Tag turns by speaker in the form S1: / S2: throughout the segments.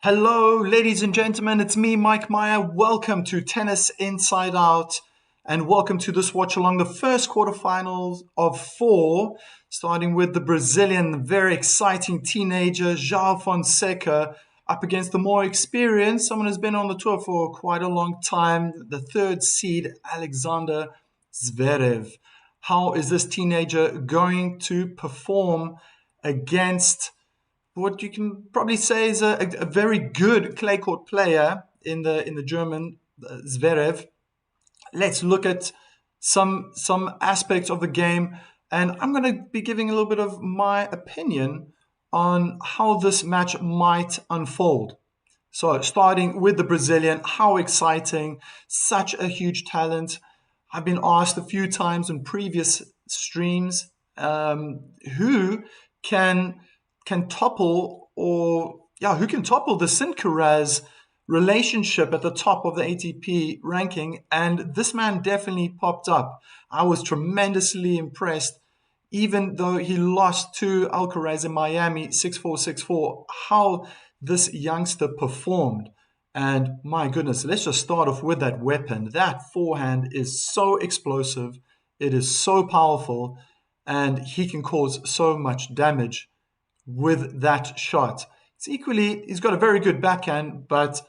S1: Hello, ladies and gentlemen. It's me, Mike Meyer. Welcome to Tennis Inside Out, and welcome to this watch along the first quarterfinals of four, starting with the Brazilian, very exciting teenager, João Fonseca, up against the more experienced, someone who's been on the tour for quite a long time, the third seed, Alexander Zverev. How is this teenager going to perform against what you can probably say is a very good clay court player in the German Zverev? Let's look at some aspects of the game, and I'm going to be giving a little bit of my opinion on how this match might unfold. So, starting with the Brazilian, how exciting, such a huge talent. I've been asked a few times in previous streams who can topple who can topple the Sincaraz relationship at the top of the ATP ranking, and this man definitely popped up. I was tremendously impressed, even though he lost to Alcaraz in Miami 6-4, 6-4, how this youngster performed. And my goodness, let's just start off with that weapon. That forehand is so explosive, it is so powerful, and he can cause so much damage with that shot. He's got a very good backhand, but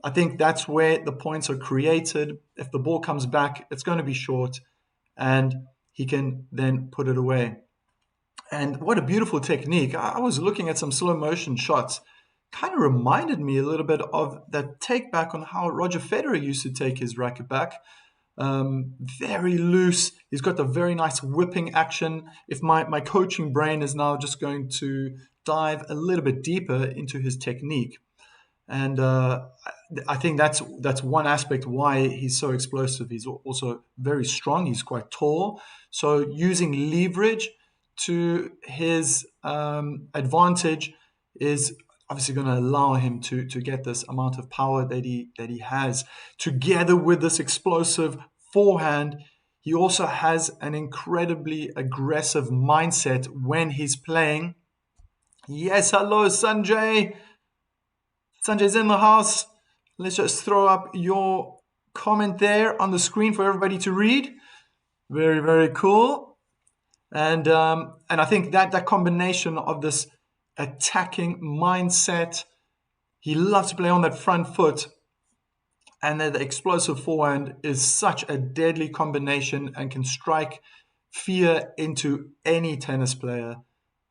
S1: I think that's where the points are created. If the ball comes back, it's going to be short, and he can then put it away. And what a beautiful technique. I was looking at some slow motion shots. Kind of reminded me a little bit of that take back on how Roger Federer used to take his racket back. Very loose. He's got a very nice whipping action. If my coaching brain is now just going to dive a little bit deeper into his technique. And I think that's one aspect why he's so explosive. He's also very strong. He's quite tall. So using leverage to his advantage is obviously going to allow him to get this amount of power that he has. Together with this explosive forehand, he also has an incredibly aggressive mindset when he's playing. Yes, hello, Sanjay. Sanjay's in the house. Let's just throw up your comment there on the screen for everybody to read. Very, very cool. And I think that combination of this attacking mindset, he loves to play on that front foot, and the explosive forehand is such a deadly combination and can strike fear into any tennis player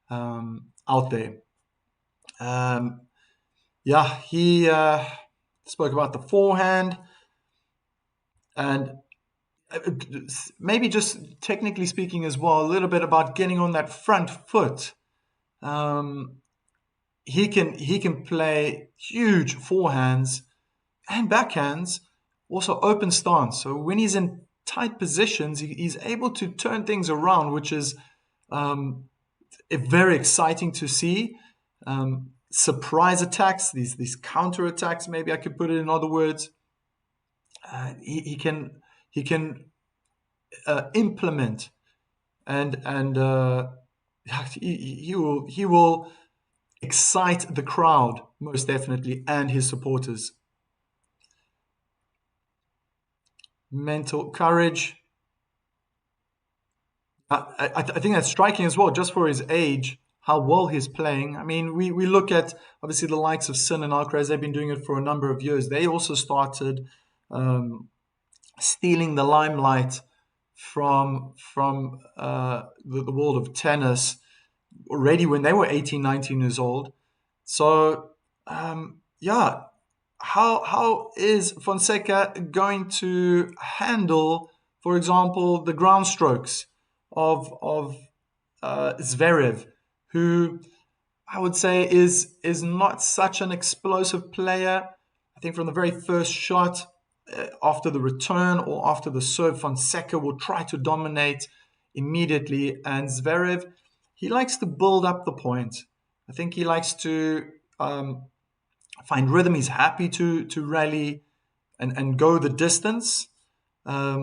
S1: out there. He spoke about the forehand, and maybe just technically speaking as well, a little bit about getting on that front foot. He can play huge forehands and backhands, also open stance. So when he's in tight positions, he's able to turn things around, which is very exciting to see. Surprise attacks, these counter attacks, maybe I could put it in other words. He can implement, and he will excite the crowd most definitely, and his supporters. Mental courage. I think that's striking as well, just for his age, how well he's playing. I mean, we look at obviously the likes of Sin and Alcaraz. They've been doing it for a number of years. They also started stealing the limelight from the world of tennis already when they were 18, 19 years old. So how is Fonseca going to handle, for example, the ground strokes of Zverev, who I would say is not such an explosive player? I think from the very first shot, after the return or after the serve, Fonseca will try to dominate immediately, and Zverev, he likes to build up the point. I think he likes to find rhythm. He's happy to rally and go the distance. I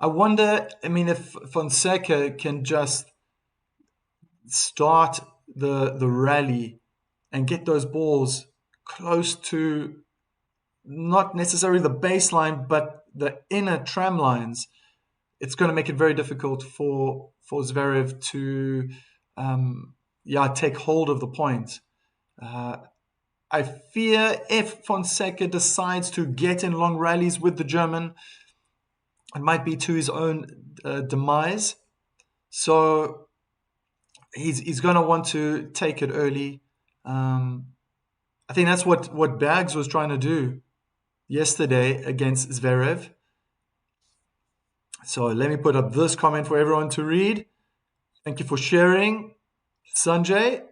S1: wonder, I mean, if Fonseca can just start the rally and get those balls close to not necessarily the baseline, but the inner tram lines, it's going to make it very difficult for Zverev to take hold of the point. I fear if Fonseca decides to get in long rallies with the German, it might be to his own demise. So he's going to want to take it early. I think that's what Bags was trying to do yesterday against Zverev. So let me put up this comment for everyone to read. Thank you for sharing, Sanjay.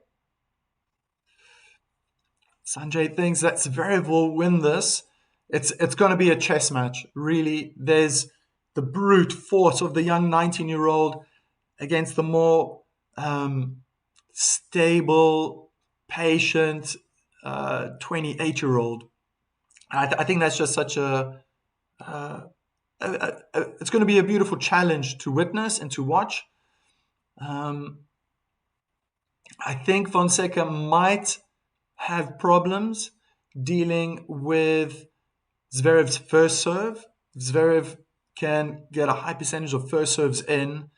S1: Sanjay thinks that Zverev will win this. It's going to be a chess match, really. There's the brute force of the young 19-year-old against the more stable, patient 28-year-old. I think that's just such it's going to be a beautiful challenge to witness and to watch. I think Fonseca might have problems dealing with Zverev's first serve. Zverev can get a high percentage of first serves in.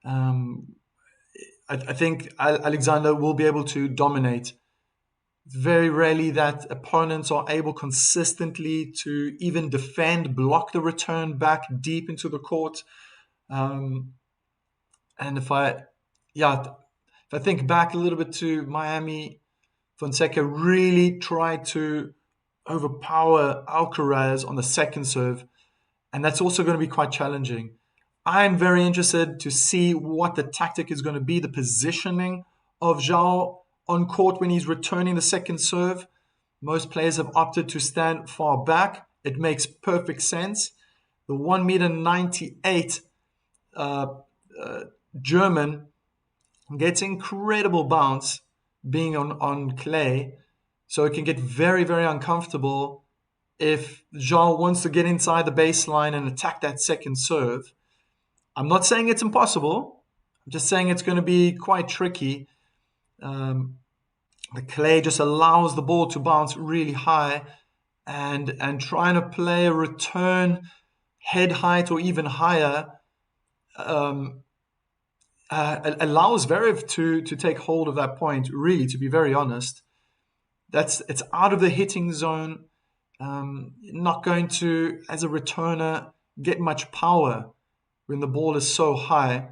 S1: I think Alexander will be able to dominate. It's very rarely that opponents are able consistently to even defend, block the return back deep into the court. And if I think back a little bit to Miami, Fonseca really tried to overpower Alcaraz on the second serve, and that's also going to be quite challenging. I'm very interested to see what the tactic is going to be, the positioning of Zhao on court when he's returning the second serve. Most players have opted to stand far back. It makes perfect sense. The 1.98 meter German gets incredible bounce being on clay, so it can get very, very uncomfortable if Zhao wants to get inside the baseline and attack that second serve. I'm not saying it's impossible. I'm just saying it's going to be quite tricky. The clay just allows the ball to bounce really high, and trying to play a return head height or even higher allows Zverev to take hold of that point, really, to be very honest. It's out of the hitting zone. Not going to, as a returner, get much power when the ball is so high.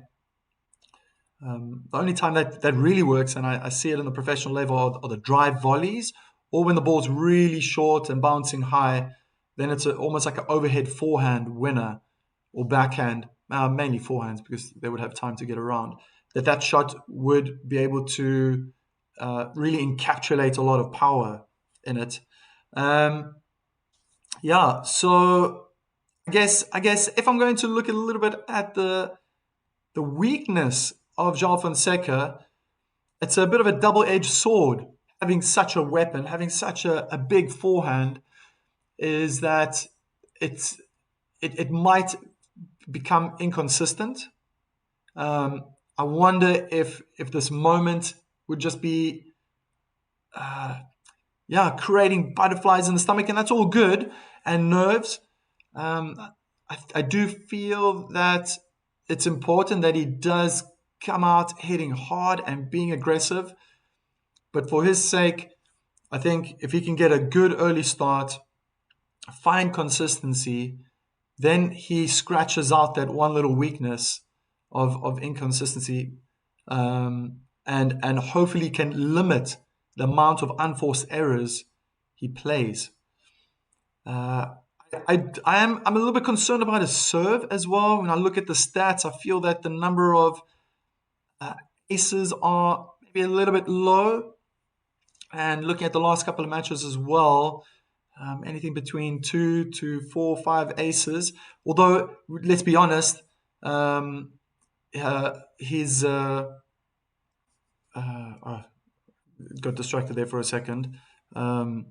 S1: The only time that really works, and I see it on the professional level, are the drive volleys, or when the ball's really short and bouncing high, then it's almost like an overhead forehand winner or backhand, mainly forehands because they would have time to get around. That shot would be able to really encapsulate a lot of power in it. So I guess if I'm going to look a little bit at the weakness of João Fonseca, it's a bit of a double-edged sword. Having such a weapon, having such a big forehand, is that it might become inconsistent. I wonder if this moment would just be creating butterflies in the stomach, and that's all good, and nerves. I do feel that it's important that he does come out hitting hard and being aggressive. But for his sake, I think if he can get a good early start, find consistency, then he scratches out that one little weakness of inconsistency, and hopefully can limit the amount of unforced errors he plays. I'm a little bit concerned about his serve as well. When I look at the stats, I feel that the number of aces are maybe a little bit low. And looking at the last couple of matches as well, anything between 2 to 4 or 5 aces. Although, let's be honest, he's got distracted there for a second. What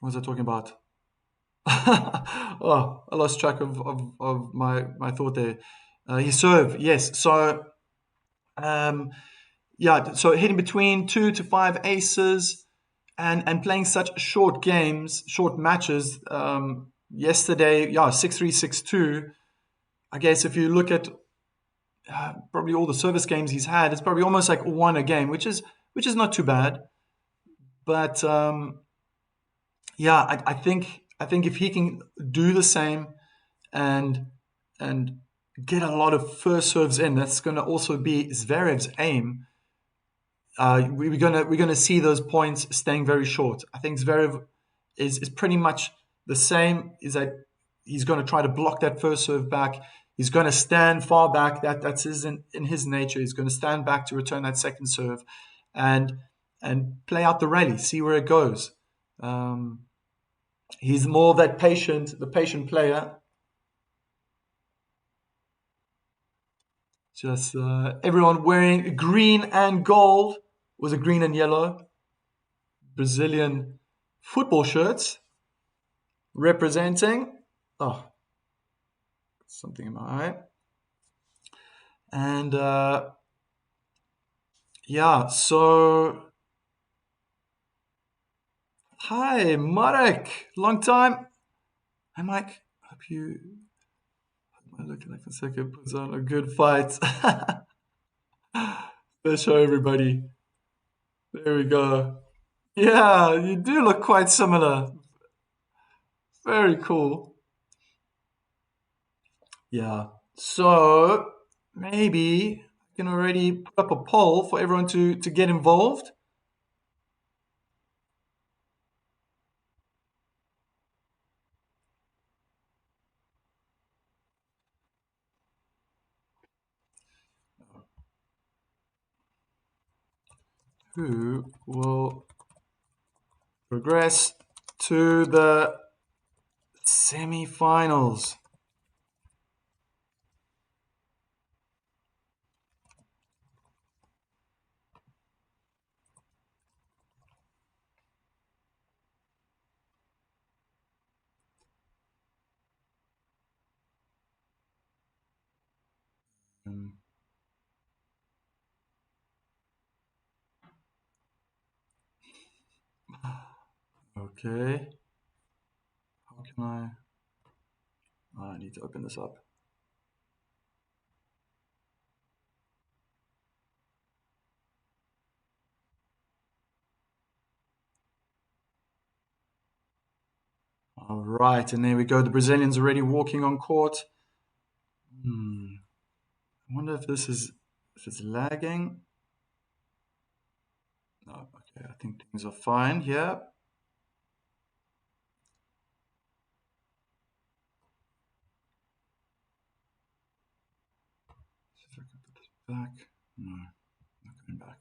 S1: was I talking about? I lost track of my thought there. His serve, yes. So yeah, so hitting between 2 to 5 aces and playing such short games, short matches. Yesterday, yeah, 6-3, 6-2. I guess if you look at probably all the service games he's had, it's probably almost like one a game, which is not too bad. But yeah, I think if he can do the same and and get a lot of first serves in, that's going to also be Zverev's aim. We're gonna see those points staying very short. I think Zverev is pretty much the same. Is that he's going to try to block that first serve back. He's going to stand far back. That's in his nature. He's going to stand back to return that second serve, and play out the rally. See where it goes. Um, he's more of that the patient player. Just everyone wearing green and gold. Was it green and yellow? Brazilian football shirts representing. Oh, something in my eye. And yeah, so hi, Marek. Long time. Hi, Mike. Hope you. I look like Fonseca puts on a good fight. Let's show everybody. There we go. Yeah, you do look quite similar. Very cool. Yeah. So maybe I can already put up a poll for everyone to get involved. Who will progress to the semi-finals? Okay. How can I? Oh, I need to open this up. All right, and there we go. The Brazilian's already walking on court. I wonder if it's lagging. No, okay, I think things are fine here. See if I can put this back. No, not going back.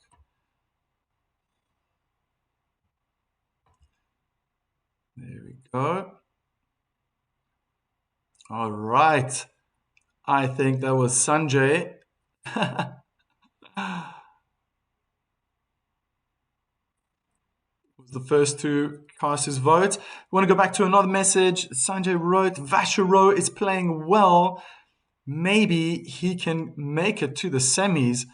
S1: There we go. All right. I think that was Sanjay. Was the first to cast his vote. We want to go back to another message. Sanjay wrote, Vachereau is playing well. Maybe he can make it to the semis.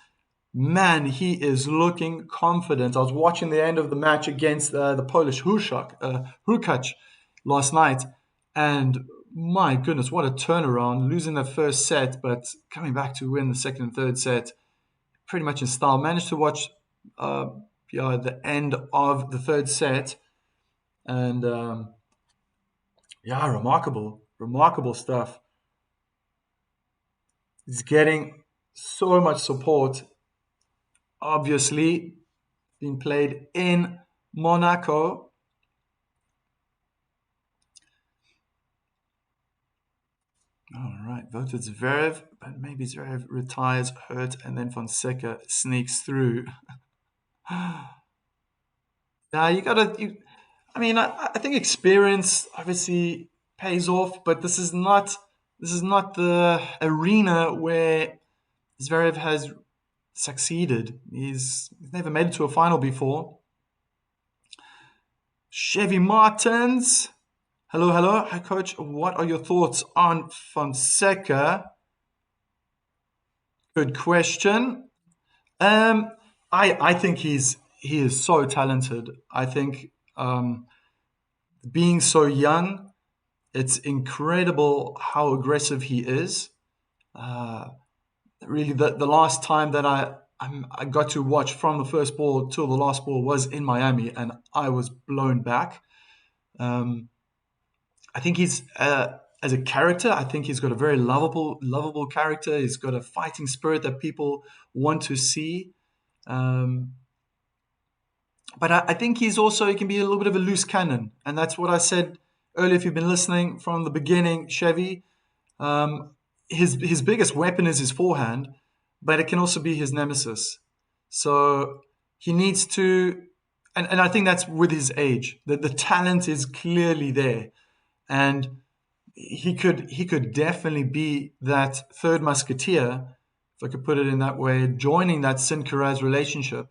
S1: Man, he is looking confident. I was watching the end of the match against the Polish Hurkacz last night, and my goodness, what a turnaround! Losing the first set, but coming back to win the second and third set, pretty much in style. Managed to watch the end of the third set, and yeah, remarkable stuff. He's getting so much support. Obviously, being played in Monaco. All right, voted Zverev, but maybe Zverev retires hurt and then Fonseca sneaks through. Now you gotta. I think experience obviously pays off, but this is not the arena where Zverev has succeeded. He's never made it to a final before. Chevy Martins. Hello, hello. Hi, coach. What are your thoughts on Fonseca? Good question. Um, I think he is so talented. I think being so young, it's incredible how aggressive he is. Uh, Really, the last time that I got to watch from the first ball till the last ball was in Miami, and I was blown back. Um, I think he's as a character. I think he's got a very lovable character. He's got a fighting spirit that people want to see. Um, but I think he can be a little bit of a loose cannon, and that's what I said earlier. If you've been listening from the beginning, Chevy, um, his biggest weapon is his forehand, but it can also be his nemesis. So he needs to, and I think that's with his age. The talent is clearly there, and he could definitely be that third musketeer, if I could put it in that way, joining that Sin-Karaz relationship.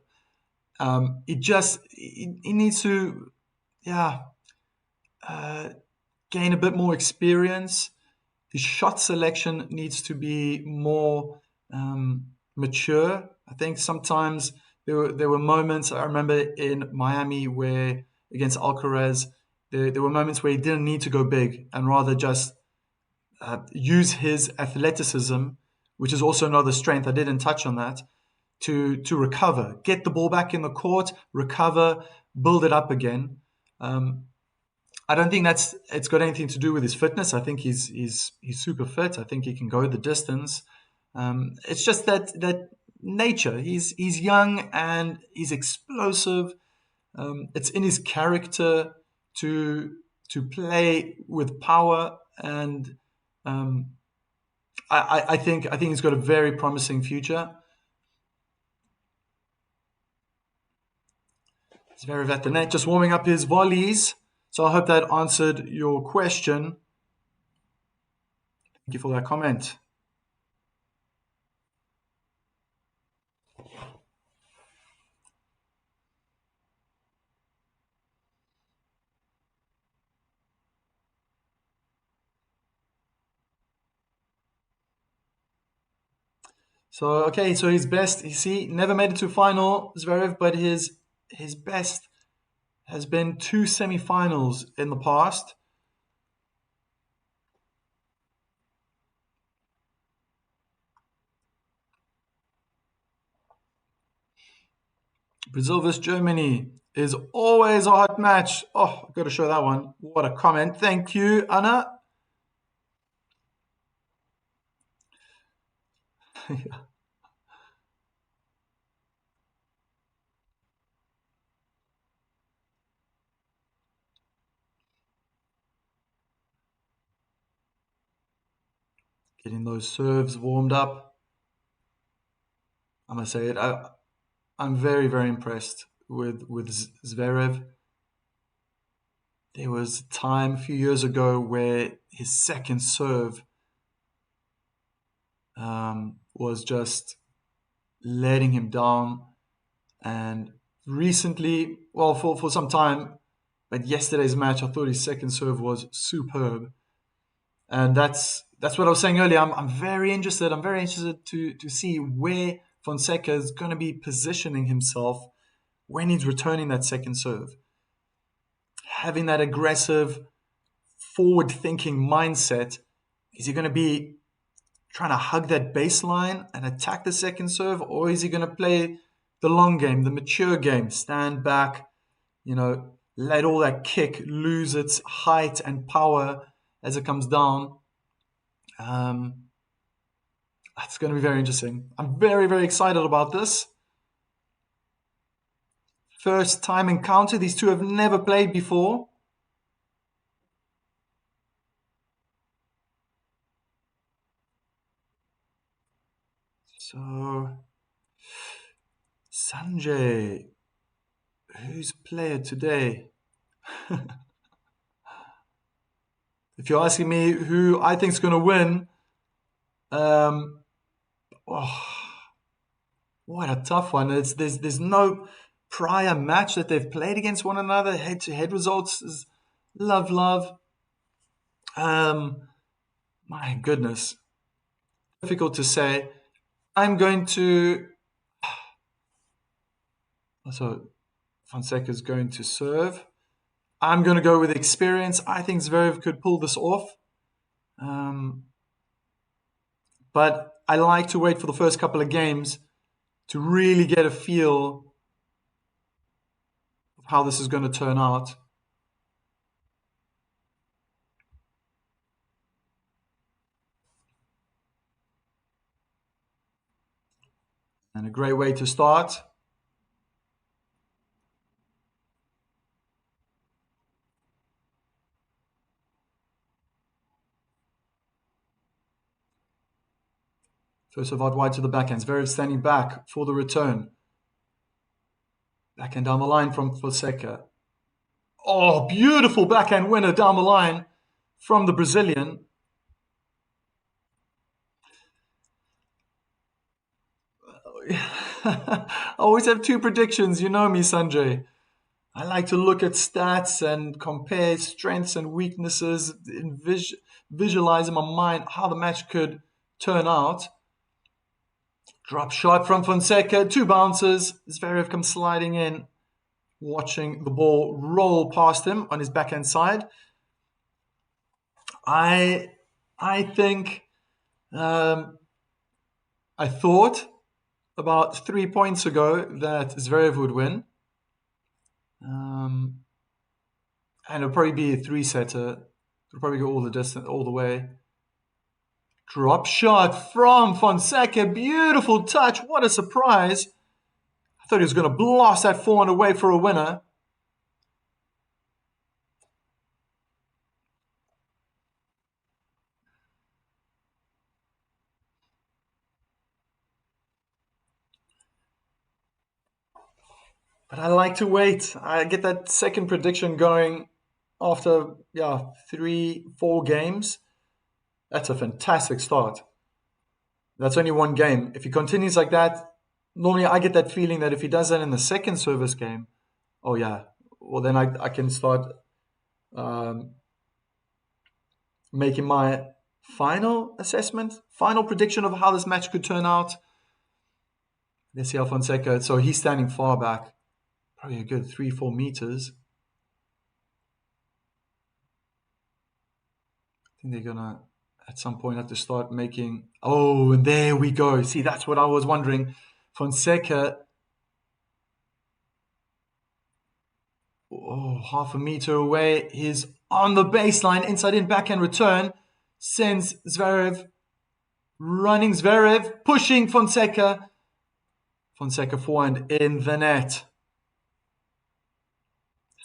S1: He needs to, yeah, uh, gain a bit more experience. His shot selection needs to be more mature. I think sometimes there were moments I remember in Miami where against Alcaraz there were moments where he didn't need to go big and rather just use his athleticism, which is also another strength. I didn't touch on that to recover, get the ball back in the court, recover, build it up again. Um, I don't think it's got anything to do with his fitness. I think he's super fit. I think he can go the distance. It's just that nature. He's young and he's explosive. It's in his character to play with power, and um, I think he's got a very promising future. Zverev at the net, just warming up his volleys. So I hope that answered your question. Thank you for that comment. So okay, so his best, you see, never made it to final, Zverev, but his best has been two semifinals in the past. Brazil vs Germany is always a hot match. Oh, I've got to show that one. What a comment. Thank you, Anna. Getting those serves warmed up. I must say it. I'm very, very impressed with Zverev. There was a time a few years ago where his second serve was just letting him down. And recently, well, for some time, but yesterday's match, I thought his second serve was superb. And that's what I was saying earlier. I'm very interested. I'm very interested to see where Fonseca is going to be positioning himself when he's returning that second serve. Having that aggressive, forward-thinking mindset. Is he going to be trying to hug that baseline and attack the second serve, or is he going to play the long game, the mature game, stand back, let all that kick lose its height and power as it comes down? Um, it's going to be very interesting. I'm very, very excited about this. First time encounter. These two have never played before. So, Sanjay, who's player today? If you're asking me who I think is going to win, um, oh, what a tough one. There's no prior match that they've played against one another. Head-to-head results is love. Um, my goodness, difficult to say. I'm going to So Fonseca is going to serve. I'm going to go with experience. I think Zverev could pull this off. But I like to wait for the first couple of games to really get a feel of how this is going to turn out. And a great way to start. First of out wide to the backhand. Zverev standing back for the return. Backhand down the line from Fonseca. Oh, beautiful backhand winner down the line from the Brazilian. I always have two predictions. You know me, Sanjay. I like to look at stats and compare strengths and weaknesses and visualize in my mind how the match could turn out. Drop shot from Fonseca, 2 bounces. Zverev comes sliding in, watching the ball roll past him on his backhand side. I think I thought about 3 points ago that Zverev would win. And it'll probably be a 3-setter. It'll probably go all the distance, all the way. Drop shot from Fonseca. Beautiful touch. What a surprise. I thought he was going to blast that forehand away for a winner. But I like to wait. I get that second prediction going after 3-4 games. That's a fantastic start. That's only one game. If he continues like that, normally I get that feeling that if he does that in the second service game, oh yeah, well then I can start making my final assessment, final prediction of how this match could turn out. Let's see how Fonseca. So he's standing far back, probably a good 3-4 meters. I think they're gonna at some point have to start making. Oh, and there we go. See, that's what I was wondering. Fonseca. Oh, half a meter away. He's on the baseline, inside in backhand return. Sends Zverev. Running Zverev, pushing Fonseca. Fonseca forehand in the net.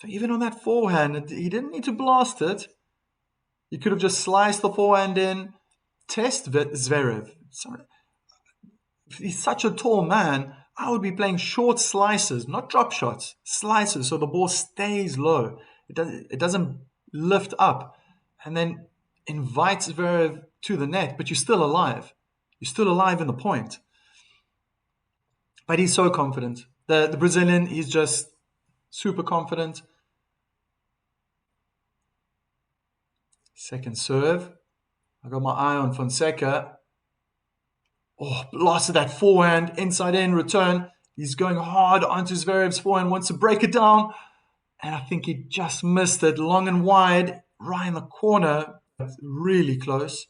S1: So even on that forehand, he didn't need to blast it. He could have just sliced the forehand in. Test Zverev. He's such a tall man. I would be playing short slices, not drop shots, slices, so the ball stays low. It doesn't lift up, and then invites Zverev to the net, but you're still alive. You're still alive in the point. But he's so confident. The Brazilian, he's just super confident. Second serve. I got my eye on Fonseca. Oh, blasted that forehand, inside in, return. He's going hard onto Zverev's forehand, wants to break it down. And I think he just missed it, long and wide, right in the corner. Really close.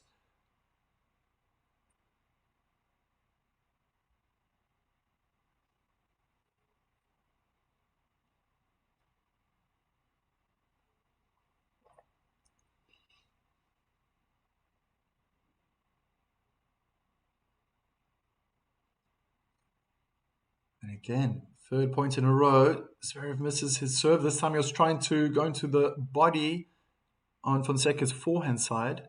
S1: And again, third point in a row. Zverev misses his serve. This time he was trying to go into the body on Fonseca's forehand side.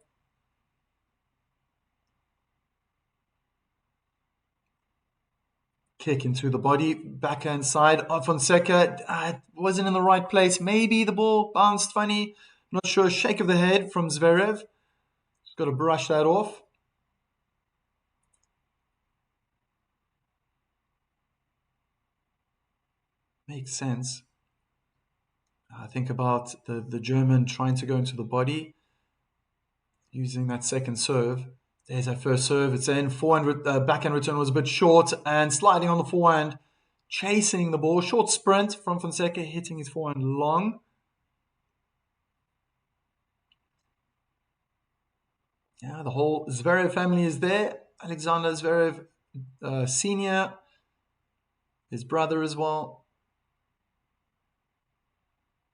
S1: Kick into the body, backhand side of Fonseca. It wasn't in the right place. Maybe the ball bounced funny. Not sure. Shake of the head from Zverev. Just got to brush that off. Makes sense. I think about the German trying to go into the body, using that second serve. There's that first serve. It's in. Forehand, backhand return was a bit short, and sliding on the forehand chasing the ball. Short sprint from Fonseca, hitting his forehand long. Yeah, the whole Zverev family is there. Alexander Zverev Senior, his brother as well.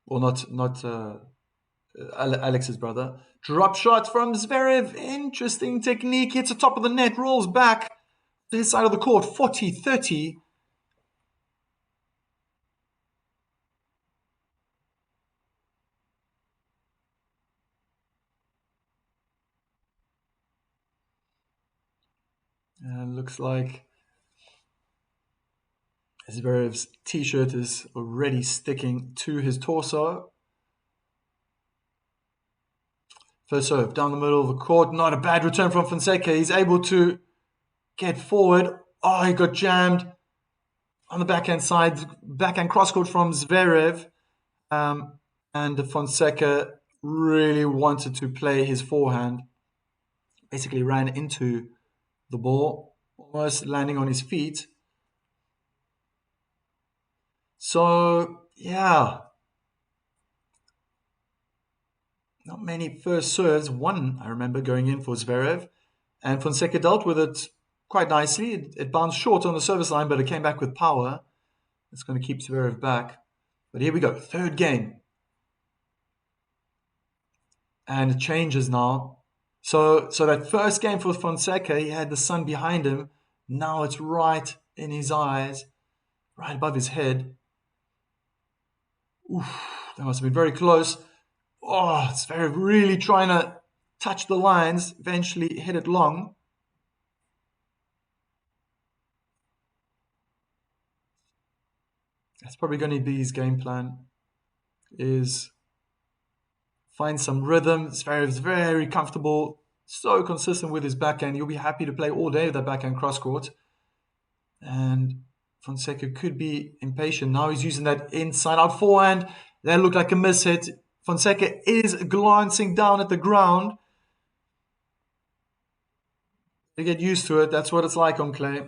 S1: Well, not Alex's brother. Drop shot from Zverev. Interesting technique. Hits the top of the net, rolls back to his side of the court. 40-30. Looks like Zverev's t-shirt is already sticking to his torso. First serve down the middle of the court. Not a bad return from Fonseca. He's able to get forward. Oh, he got jammed on the backhand side. Backhand cross court from Zverev. And Fonseca really wanted to play his forehand. Basically ran into the ball, almost landing on his feet. So, yeah. Not many first serves. One, I remember, going in for Zverev. And Fonseca dealt with it quite nicely. It bounced short on the service line, but it came back with power. It's going to keep Zverev back. But here we go. Third game. And it changes now. So that first game for Fonseca, he had the sun behind him. Now it's right in his eyes, right above his head. Oof, that must have been very close. Oh, it's really trying to touch the lines, eventually hit it long. That's probably going to be his game plan, is find some rhythm. Zverev's very comfortable, so consistent with his backhand. You'll be happy to play all day with that backhand cross court. And Fonseca could be impatient. Now he's using that inside out forehand. That looked like a mishit. Fonseca is glancing down at the ground. You get used to it. That's what it's like on clay.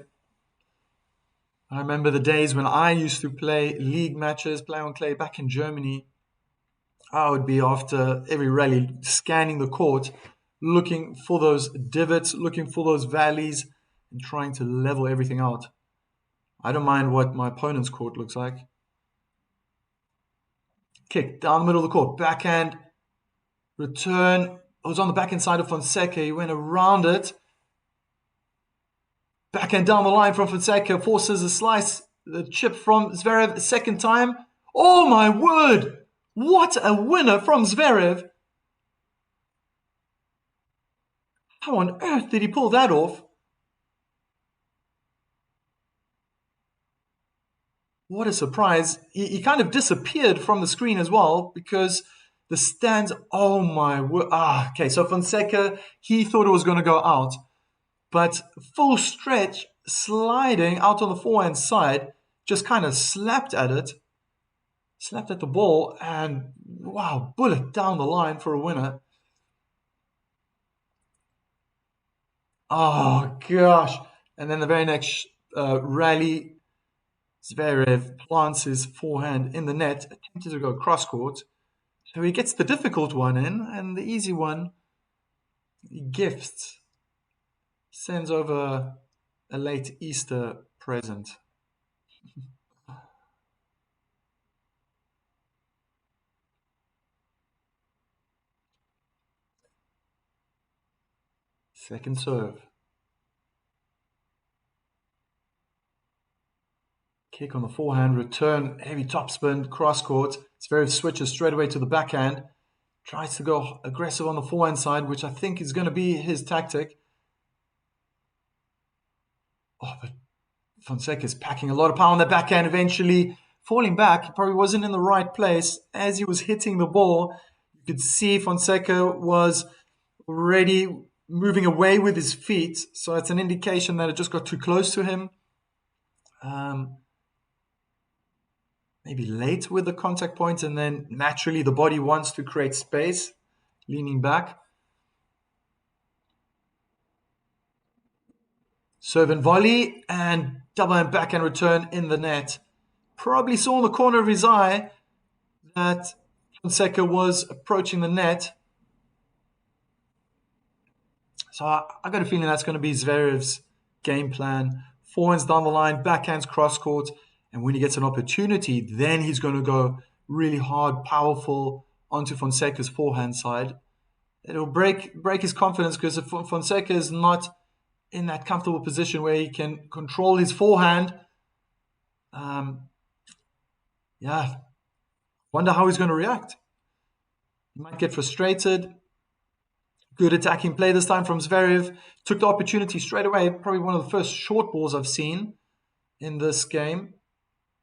S1: I remember the days when I used to play league matches, play on clay back in Germany. I would be, after every rally, scanning the court, looking for those divots, looking for those valleys, and trying to level everything out. I don't mind what my opponent's court looks like. Kick down the middle of the court, backhand, return. It was on the backhand side of Fonseca. He went around it. Backhand down the line from Fonseca, forces a slice, the chip from Zverev the second time. Oh my word! What a winner from Zverev! How on earth did he pull that off? What a surprise. He kind of disappeared from the screen as well, because the stands, oh my word. Okay, so Fonseca, he thought it was going to go out. But full stretch, sliding out on the forehand side, just kind of slapped at it, slapped at the ball, and wow, bullet down the line for a winner. Oh gosh. And then the very next rally, Zverev plants his forehand in the net, attempted to go cross court. So he gets the difficult one in, and the easy one he gifts. Sends over a late Easter present. Second serve. Kick on the forehand, return, heavy topspin, cross court. Zverev switches straight away to the backhand. Tries to go aggressive on the forehand side, which I think is going to be his tactic. Oh, but Fonseca is packing a lot of power on the backhand, eventually falling back. He probably wasn't in the right place. As he was hitting the ball, you could see Fonseca was already moving away with his feet. So it's an indication that it just got too close to him. Maybe late with the contact point, and then naturally the body wants to create space, leaning back. Serve and volley and double and backhand return in the net. Probably saw in the corner of his eye that Fonseca was approaching the net. So I got a feeling that's going to be Zverev's game plan. Forehands down the line, backhands cross court, and when he gets an opportunity, then he's going to go really hard, powerful onto Fonseca's forehand side. It'll break his confidence because if Fonseca is not in that comfortable position where he can control his forehand, wonder how he's going to react. He might get frustrated. Good attacking play this time from Zverev. Took the opportunity straight away. Probably one of the first short balls I've seen in this game.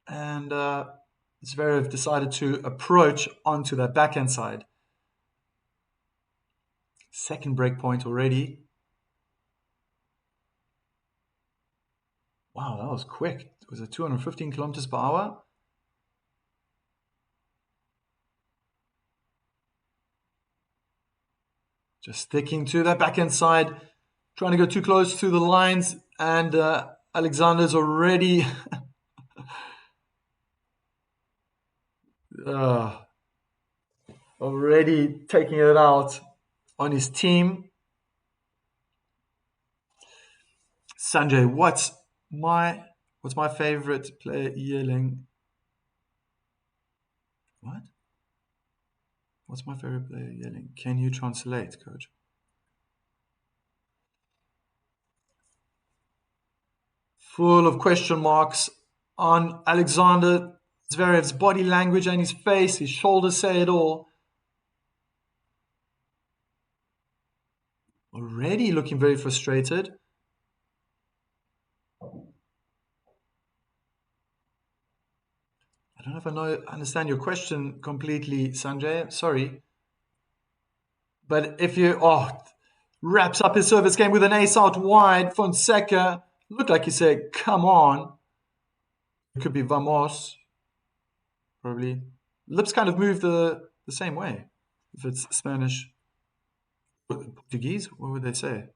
S1: And Zverev decided to approach onto that backhand side. Second break point already. Wow, that was quick. It was at 215 kilometers per hour. Just sticking to that backhand side, trying to go too close to the lines, and Alexander's already already taking it out on his team. Sanjay, what's my favorite player yelling? What? What's my favorite player yelling? Can you translate, coach? Full of question marks on Alexander Zverev's body language and his face. His shoulders say it all. Already looking very frustrated. I don't know if I understand your question completely, Sanjay. Sorry. But if you... wraps up his service game with an ace out wide. Fonseca looked like he said, come on. It could be vamos. Probably. Lips kind of move the same way. If it's Spanish. Portuguese? What would they say?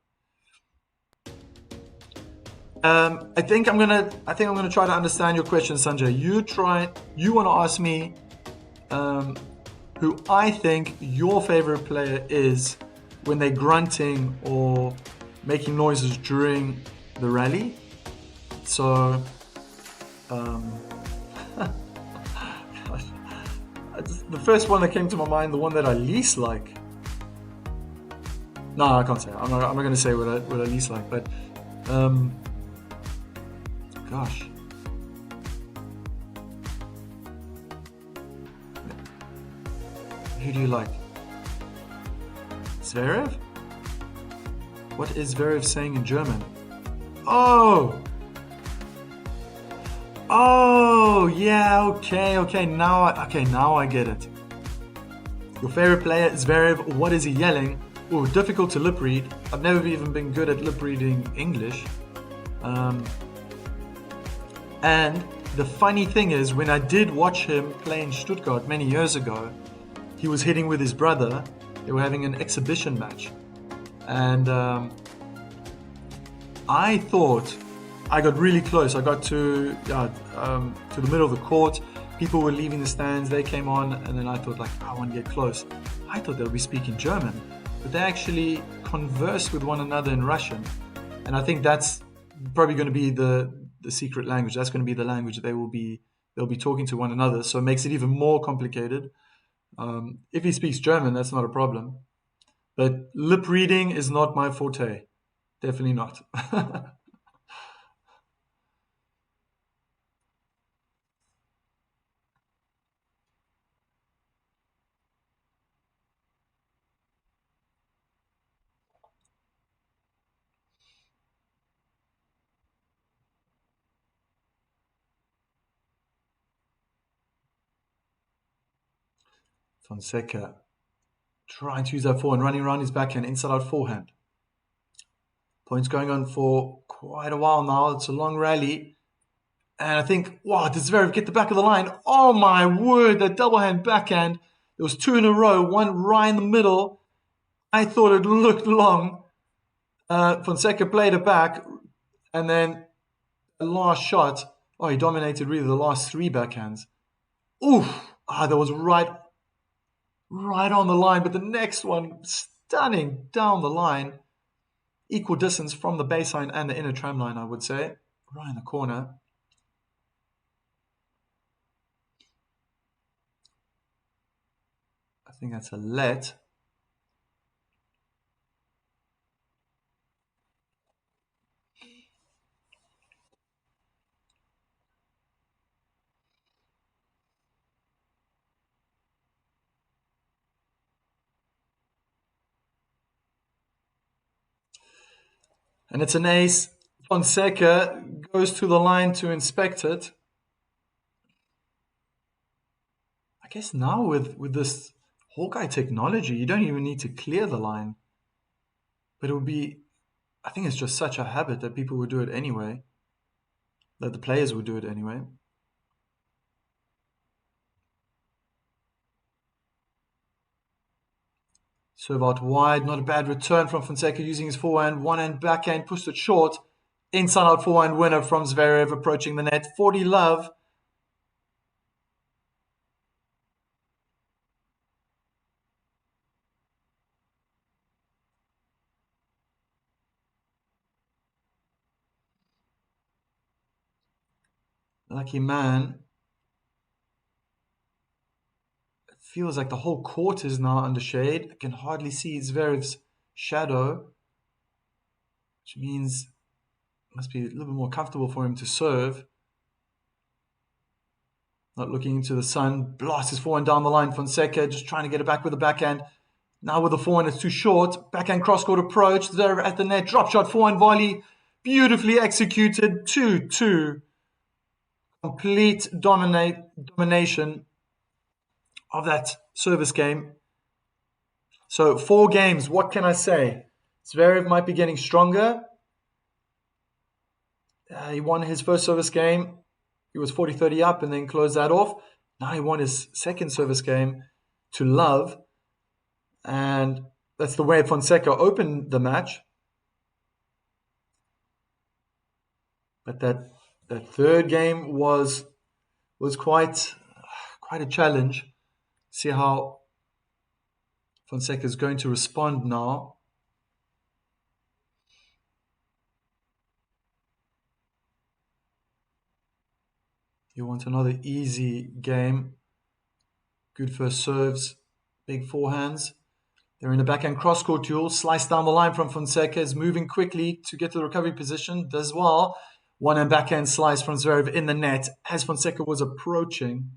S1: I think I'm gonna try to understand your question, Sanjay. You want to ask me who I think your favorite player is when they're grunting or making noises during the rally. So, the first one that came to my mind, the one that I least like. No, I can't say. I'm not going to say what I least like, but. Gosh. Who do you like? Zverev? What is Zverev saying in German? Oh, yeah, okay, now I get it. Your favorite player is Zverev. What is he yelling? Oh, difficult to lip read. I've never even been good at lip reading English. And the funny thing is, when I did watch him play in Stuttgart many years ago, he was hitting with his brother. They were having an exhibition match. And I thought I got really close. I got to the middle of the court. People were leaving the stands. They came on, and then I thought, I want to get close. I thought they'll be speaking German, but they actually converse with one another in Russian. And I think that's probably going to be the secret language. That's going to be the language they'll be talking to one another. So it makes it even more complicated. If he speaks German, that's not a problem. But lip reading is not my forte. Definitely not. Fonseca trying to use that forehand, running around his backhand, inside out forehand. Points going on for quite a while now. It's a long rally. And I think, wow, does Zverev get the back of the line? Oh my word, that double hand backhand. There was two in a row, one right in the middle. I thought it looked long. Fonseca played it back. And then the last shot, oh, he dominated really the last three backhands. Oof! That was right on the line. But the next one, stunning down the line. Equal distance from the baseline and the inner tram line, I would say. Right in the corner. I think that's a let. And it's an ace. Fonseca goes to the line to inspect it. I guess now with this Hawkeye technology, you don't even need to clear the line. But it would be, I think it's just such a habit that people would do it anyway. That the players would do it anyway. Serve out wide, not a bad return from Fonseca using his forehand, one-hand backhand, pushed it short. Inside out forehand winner from Zverev approaching the net. 40 love. Lucky man. It feels like the whole court is now under shade. I can hardly see Zverev's shadow, which means it must be a little bit more comfortable for him to serve. Not looking into the sun. Blasts his forehand down the line. Fonseca just trying to get it back with the backhand. Now with the forehand, it's too short. Backhand cross-court approach. Zverev at the net. Drop shot, forehand volley. Beautifully executed. 2-2. Complete domination of that service game. So 4 games. What can I say? Zverev might be getting stronger. He won his first service game. He was 40-30 up and then closed that off. Now he won his second service game to love. And that's the way Fonseca opened the match. But that third game was quite a challenge. See how Fonseca is going to respond now. You want another easy game. Good first serves, big forehands. They're in a backhand cross-court duel. Slice down the line from Fonseca. Is moving quickly to get to the recovery position. Does well. One-hand backhand slice from Zverev in the net as Fonseca was approaching.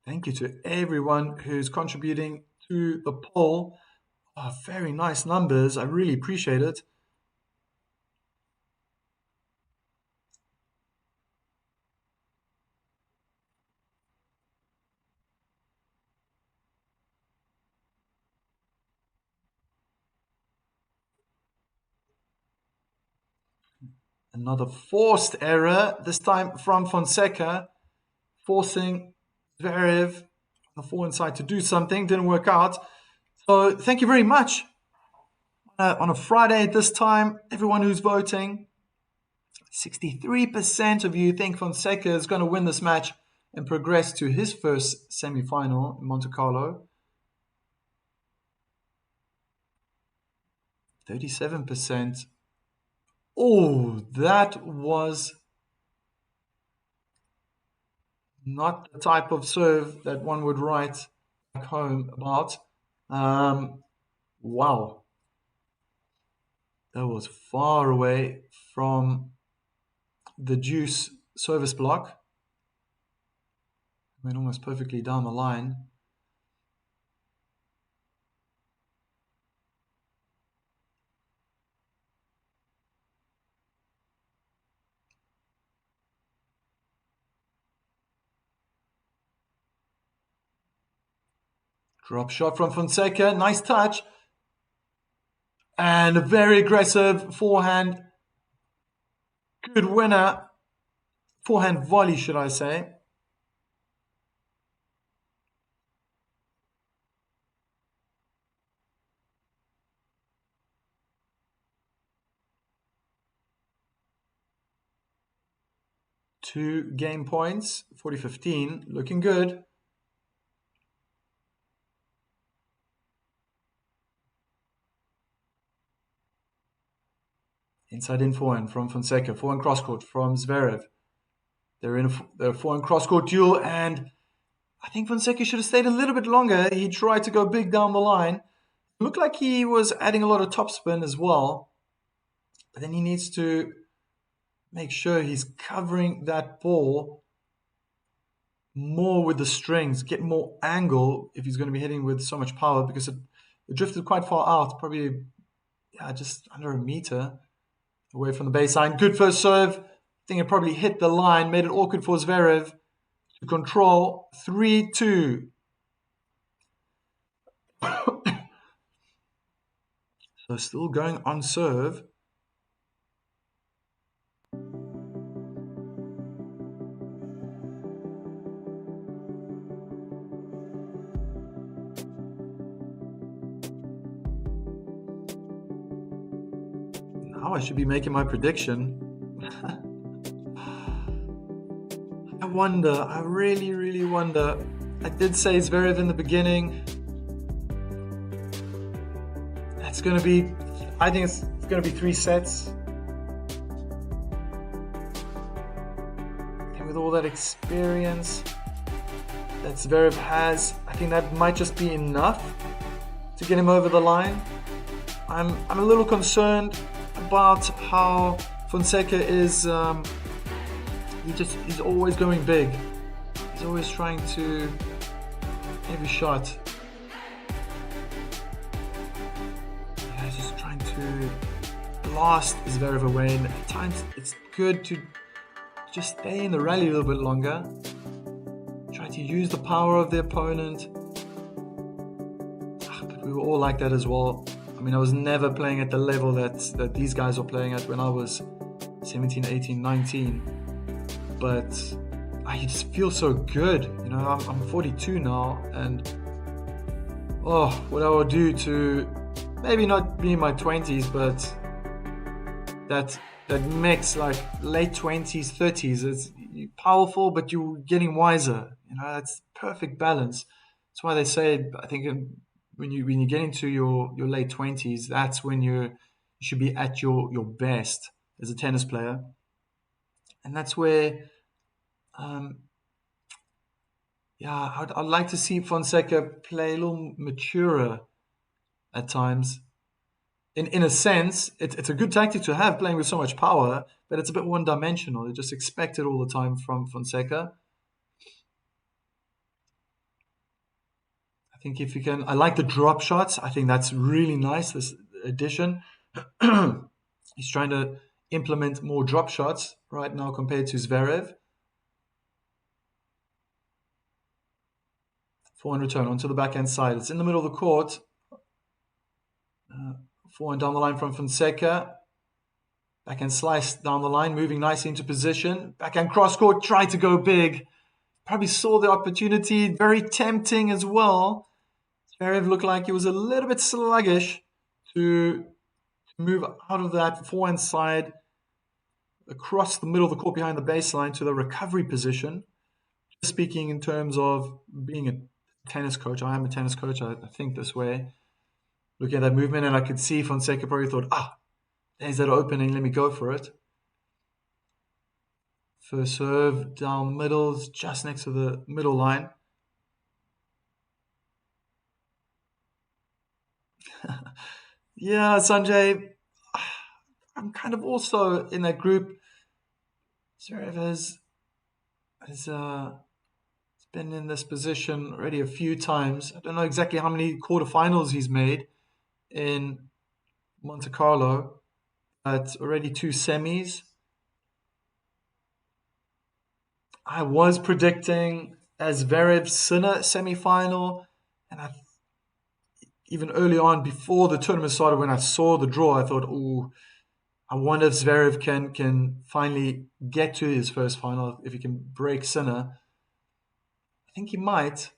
S1: Thank you to everyone who's contributing to the poll. Very nice numbers. I really appreciate it. Another forced error, this time from Fonseca, forcing Zverev on the forehand side to do something. Didn't work out. So thank you very much. On a Friday at this time, everyone who's voting, 63% of you think Fonseca is going to win this match and progress to his first semi-final in Monte Carlo. 37%. Oh, that was not the type of serve that one would write back home about. Wow. That was far away from the deuce service block. Went almost perfectly down the line. Drop shot from Fonseca. Nice touch. And a very aggressive forehand. Good winner. Forehand volley, should I say. 2 game points, 40-15, looking good. Inside in forehand from Fonseca, forehand cross court from Zverev. They're in a forehand cross court duel, and I think Fonseca should have stayed a little bit longer. He tried to go big down the line. It looked like he was adding a lot of topspin as well, but then he needs to make sure he's covering that ball more with the strings, get more angle if he's going to be hitting with so much power, because it drifted quite far out, probably just under a meter away from the baseline. Good first serve. I think it probably hit the line, made it awkward for Zverev to control. 3-2. So still going on serve. Now I should be making my prediction. I really, really wonder. I did say Zverev in the beginning. It's going to be, I think it's going to be 3 sets. And with all that experience that Zverev has, I think that might just be enough to get him over the line. I'm a little concerned about how Fonseca is. He's always going big. He's always trying to every shot. He's just trying to blast Zverev away. And at times it's good to just stay in the rally a little bit longer. Try to use the power of the opponent. But we were all like that as well. I mean, I was never playing at the level that these guys were playing at when I was 17, 18, 19. But I just feel so good. You know, I'm 42 now, and what I would do to maybe not be in my 20s, but that mix, like late 20s, 30s, it's powerful, but you're getting wiser. You know, that's perfect balance. That's why they say, I think, when you get into your late 20s, that's when you should be at your best as a tennis player. And that's where, I'd like to see Fonseca play a little maturer at times. In a sense, it's a good tactic to have, playing with so much power, but it's a bit one-dimensional. You just expect it all the time from Fonseca. I think if you can, I like the drop shots. I think that's really nice, this addition. He's trying to implement more drop shots right now compared to Zverev. Forehand return onto the backhand side. It's in the middle of the court. Forehand down the line from Fonseca. Backhand slice down the line, moving nicely into position. Backhand cross court, tried to go big. Probably saw the opportunity. Very tempting as well. Zverev looked like he was a little bit sluggish to move out of that forehand side across the middle of the court behind the baseline to the recovery position. Speaking in terms of being a tennis coach, I am a tennis coach, I think this way. Looking at that movement, and I could see Fonseca probably thought, there's that opening, let me go for it. First serve down the middle, just next to the middle line. Yeah, Sanjay, I'm kind of also in that group. Zverev has been in this position already a few times. I don't know exactly how many quarterfinals he's made in Monte Carlo, but already 2 semis. I was predicting a Zverev-Sinner semi-final, and even early on, before the tournament started, when I saw the draw, I thought, I wonder if Zverev can finally get to his first final, if he can break Sinner. I think he might,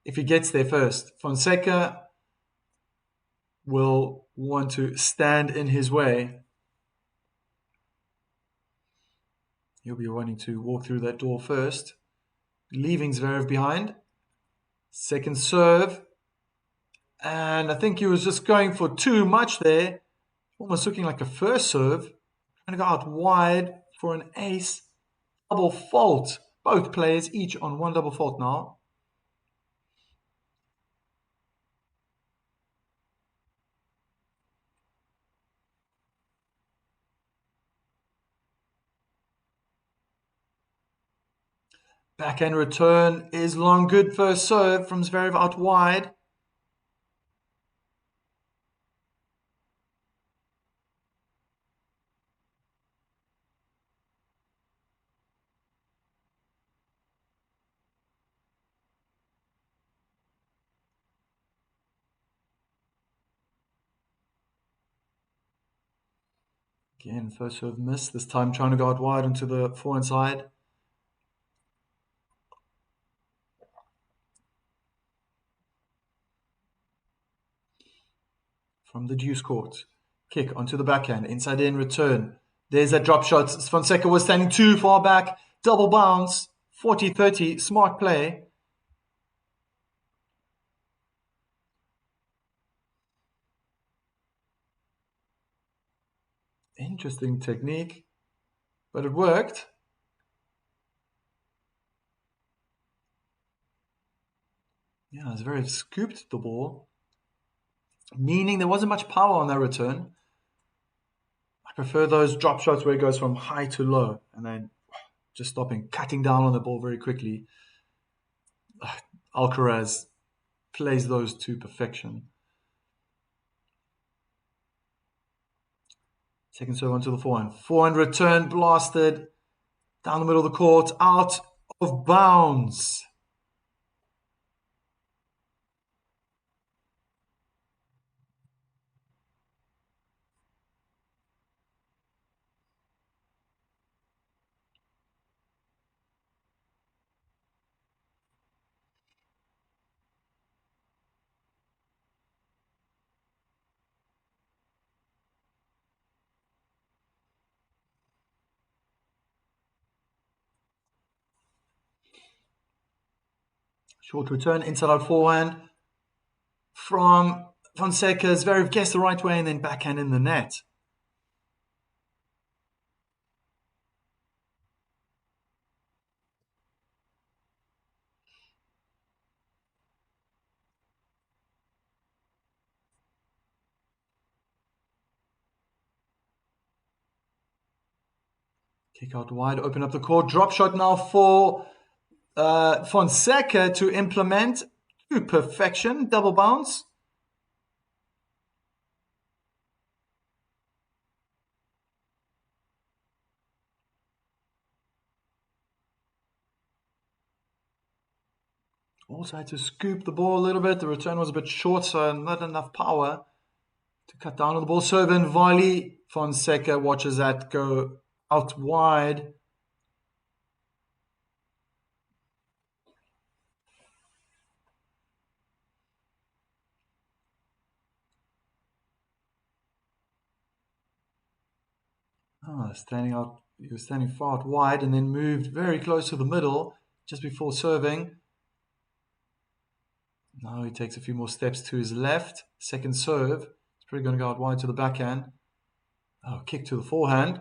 S1: if he gets there first. Fonseca will want to stand in his way. He'll be wanting to walk through that door first, leaving Zverev behind. Second serve. And I think he was just going for too much there. Almost looking like a first serve. Trying to go out wide for an ace. Double fault. Both players each on one double fault now. Backhand return is long. Good first serve from Zverev out wide. Again, first serve miss. This time trying to go out wide onto the forehand side. From the deuce court. Kick onto the backhand. Inside in return. There's a drop shot. Fonseca was standing too far back. Double bounce. 40-30. Smart play. Interesting technique. But it worked. Yeah, Zverev scooped the ball. Meaning there wasn't much power on that return. I prefer those drop shots where it goes from high to low. And then just stopping, cutting down on the ball very quickly. Alcaraz plays those to perfection. Second serve onto the forehand. Forehand return blasted down the middle of the court, out of bounds. Short return, inside out forehand from Fonseca. Zverev guessed the right way and then backhand in the net. Kick out wide, open up the court. Drop shot now for Fonseca to implement to perfection. Double bounce. Also had to scoop the ball a little bit. The return was a bit short, so not enough power to cut down on the ball. Serve and volley. Fonseca watches that go out wide. He was standing far out wide and then moved very close to the middle just before serving. Now he takes a few more steps to his left. Second serve. He's probably going to go out wide to the backhand. Oh, kick to the forehand.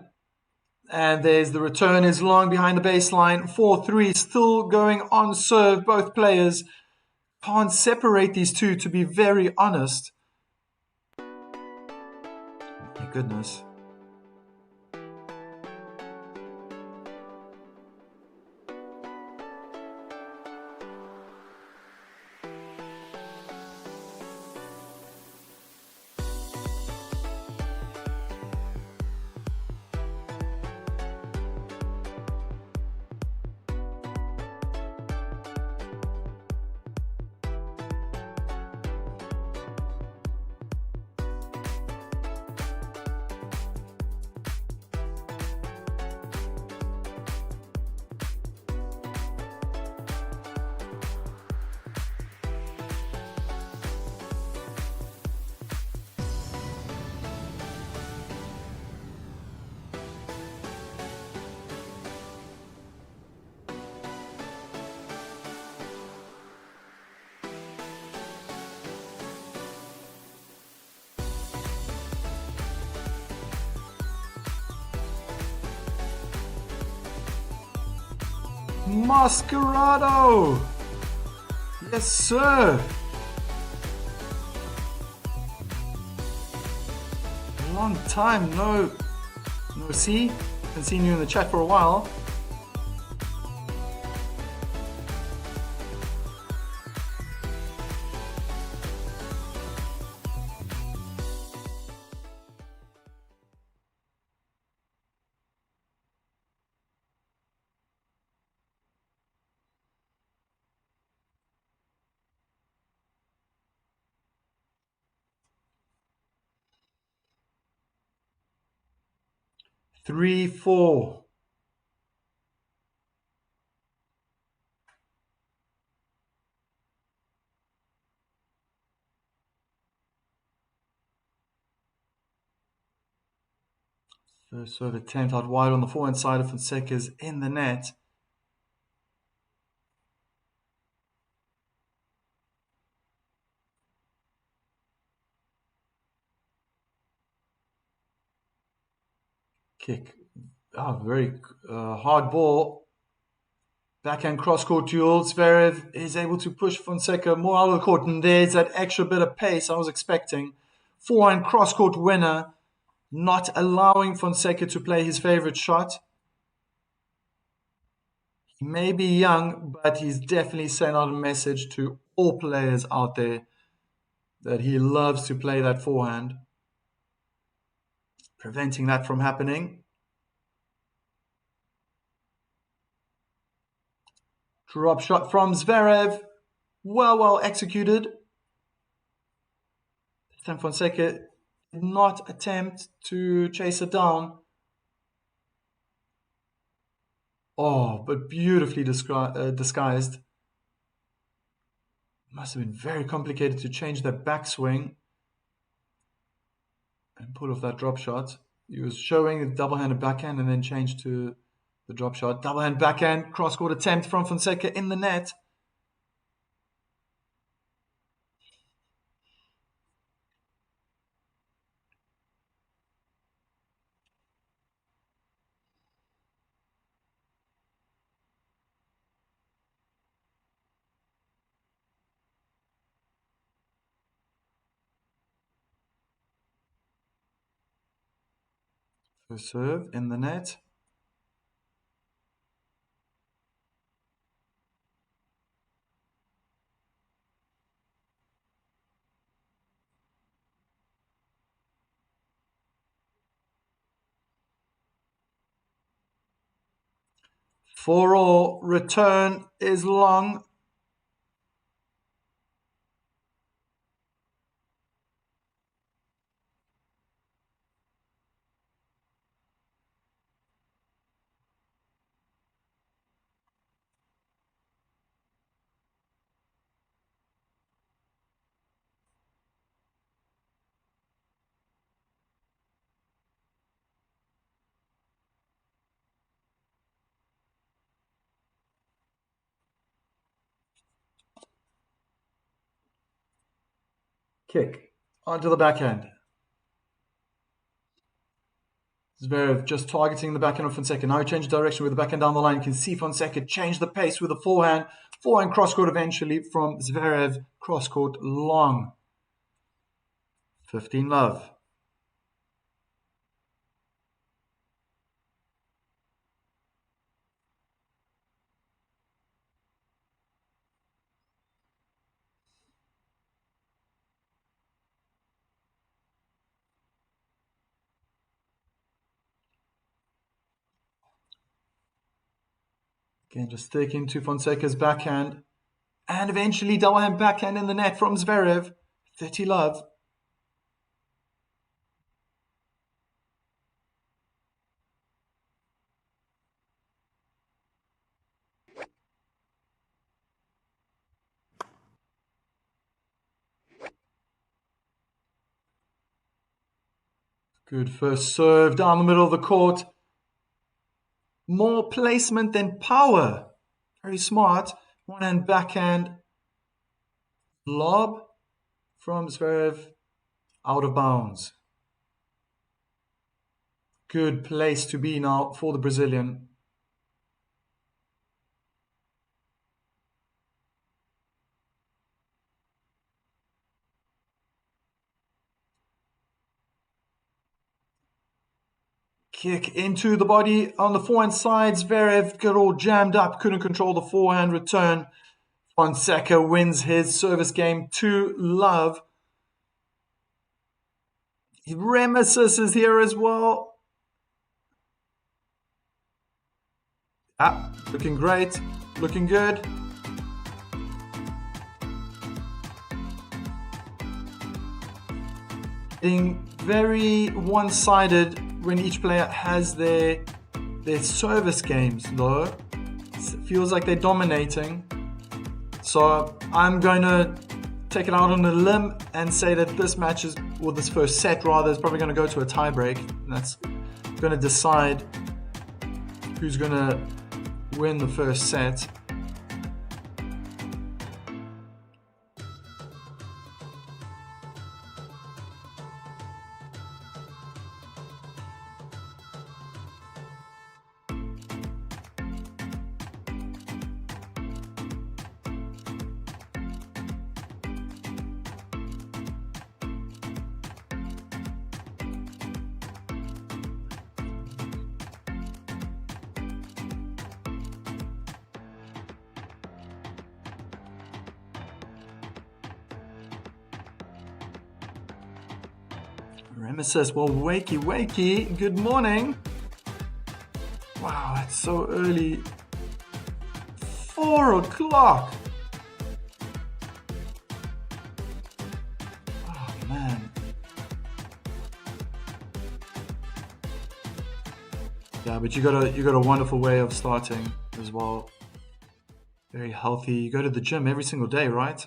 S1: And there's the return is long behind the baseline. 4-3 still going on serve. Both players can't separate these two, to be very honest. My goodness. Mascherado! Yes, sir! Long time no see. Haven't seen you in the chat for a while. Three, four. First serve attempt out wide on the forehand side of Fonseca's in the net. Kick. Very hard ball. Backhand cross-court duel. Zverev is able to push Fonseca more out of the court, and there's that extra bit of pace I was expecting. Forehand cross-court winner, not allowing Fonseca to play his favorite shot. He may be young, but he's definitely sent out a message to all players out there that he loves to play that forehand. Preventing that from happening. Drop shot from Zverev. Well executed. Then Fonseca did not attempt to chase it down. But beautifully disguised. Must have been very complicated to change that backswing and pull off that drop shot. He was showing a double-handed backhand and then changed to the drop shot. Double-hand backhand, cross-court attempt from Fonseca in the net. First serve in the net. For all, return is long. Kick onto the backhand. Zverev just targeting the backhand of Fonseca. Now he changed direction with the backhand down the line. You can see Fonseca change the pace with the forehand. Forehand cross-court eventually from Zverev. Cross-court long. 15 love. Again, just sticking to Fonseca's backhand. And eventually double-hand backhand in the net from Zverev. 30 love. Good first serve down the middle of the court. More placement than power. Very smart. One-hand backhand. Lob from Zverev. Out of bounds. Good place to be now for the Brazilian. Kick into the body on the forehand side. Zverev got all jammed up, couldn't control the forehand return. Fonseca wins his service game to love. Remesis is here as well. Looking great, looking good. Being very one-sided when each player has their service games, though. It feels like they're dominating. So I'm going to take it out on a limb and say that this match is, or this first set rather, is probably going to go to a tiebreak. And that's going to decide who's going to win the first set. Remesis, well, wakey, good morning. Wow, it's so early. 4 o'clock. Oh, man. Yeah, but you got a wonderful way of starting as well. Very healthy. You go to the gym every single day, right?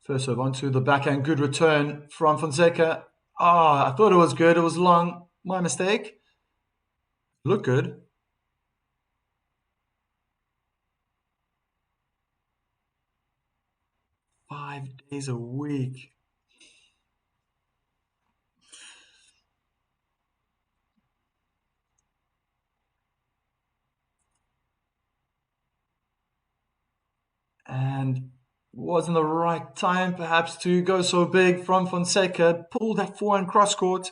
S1: First serve onto the backhand. Good return from Fonseca. I thought it was good. It was long. My mistake. Look good. Five days a week. And wasn't the right time perhaps to go so big from Fonseca. Pull that forehand cross court.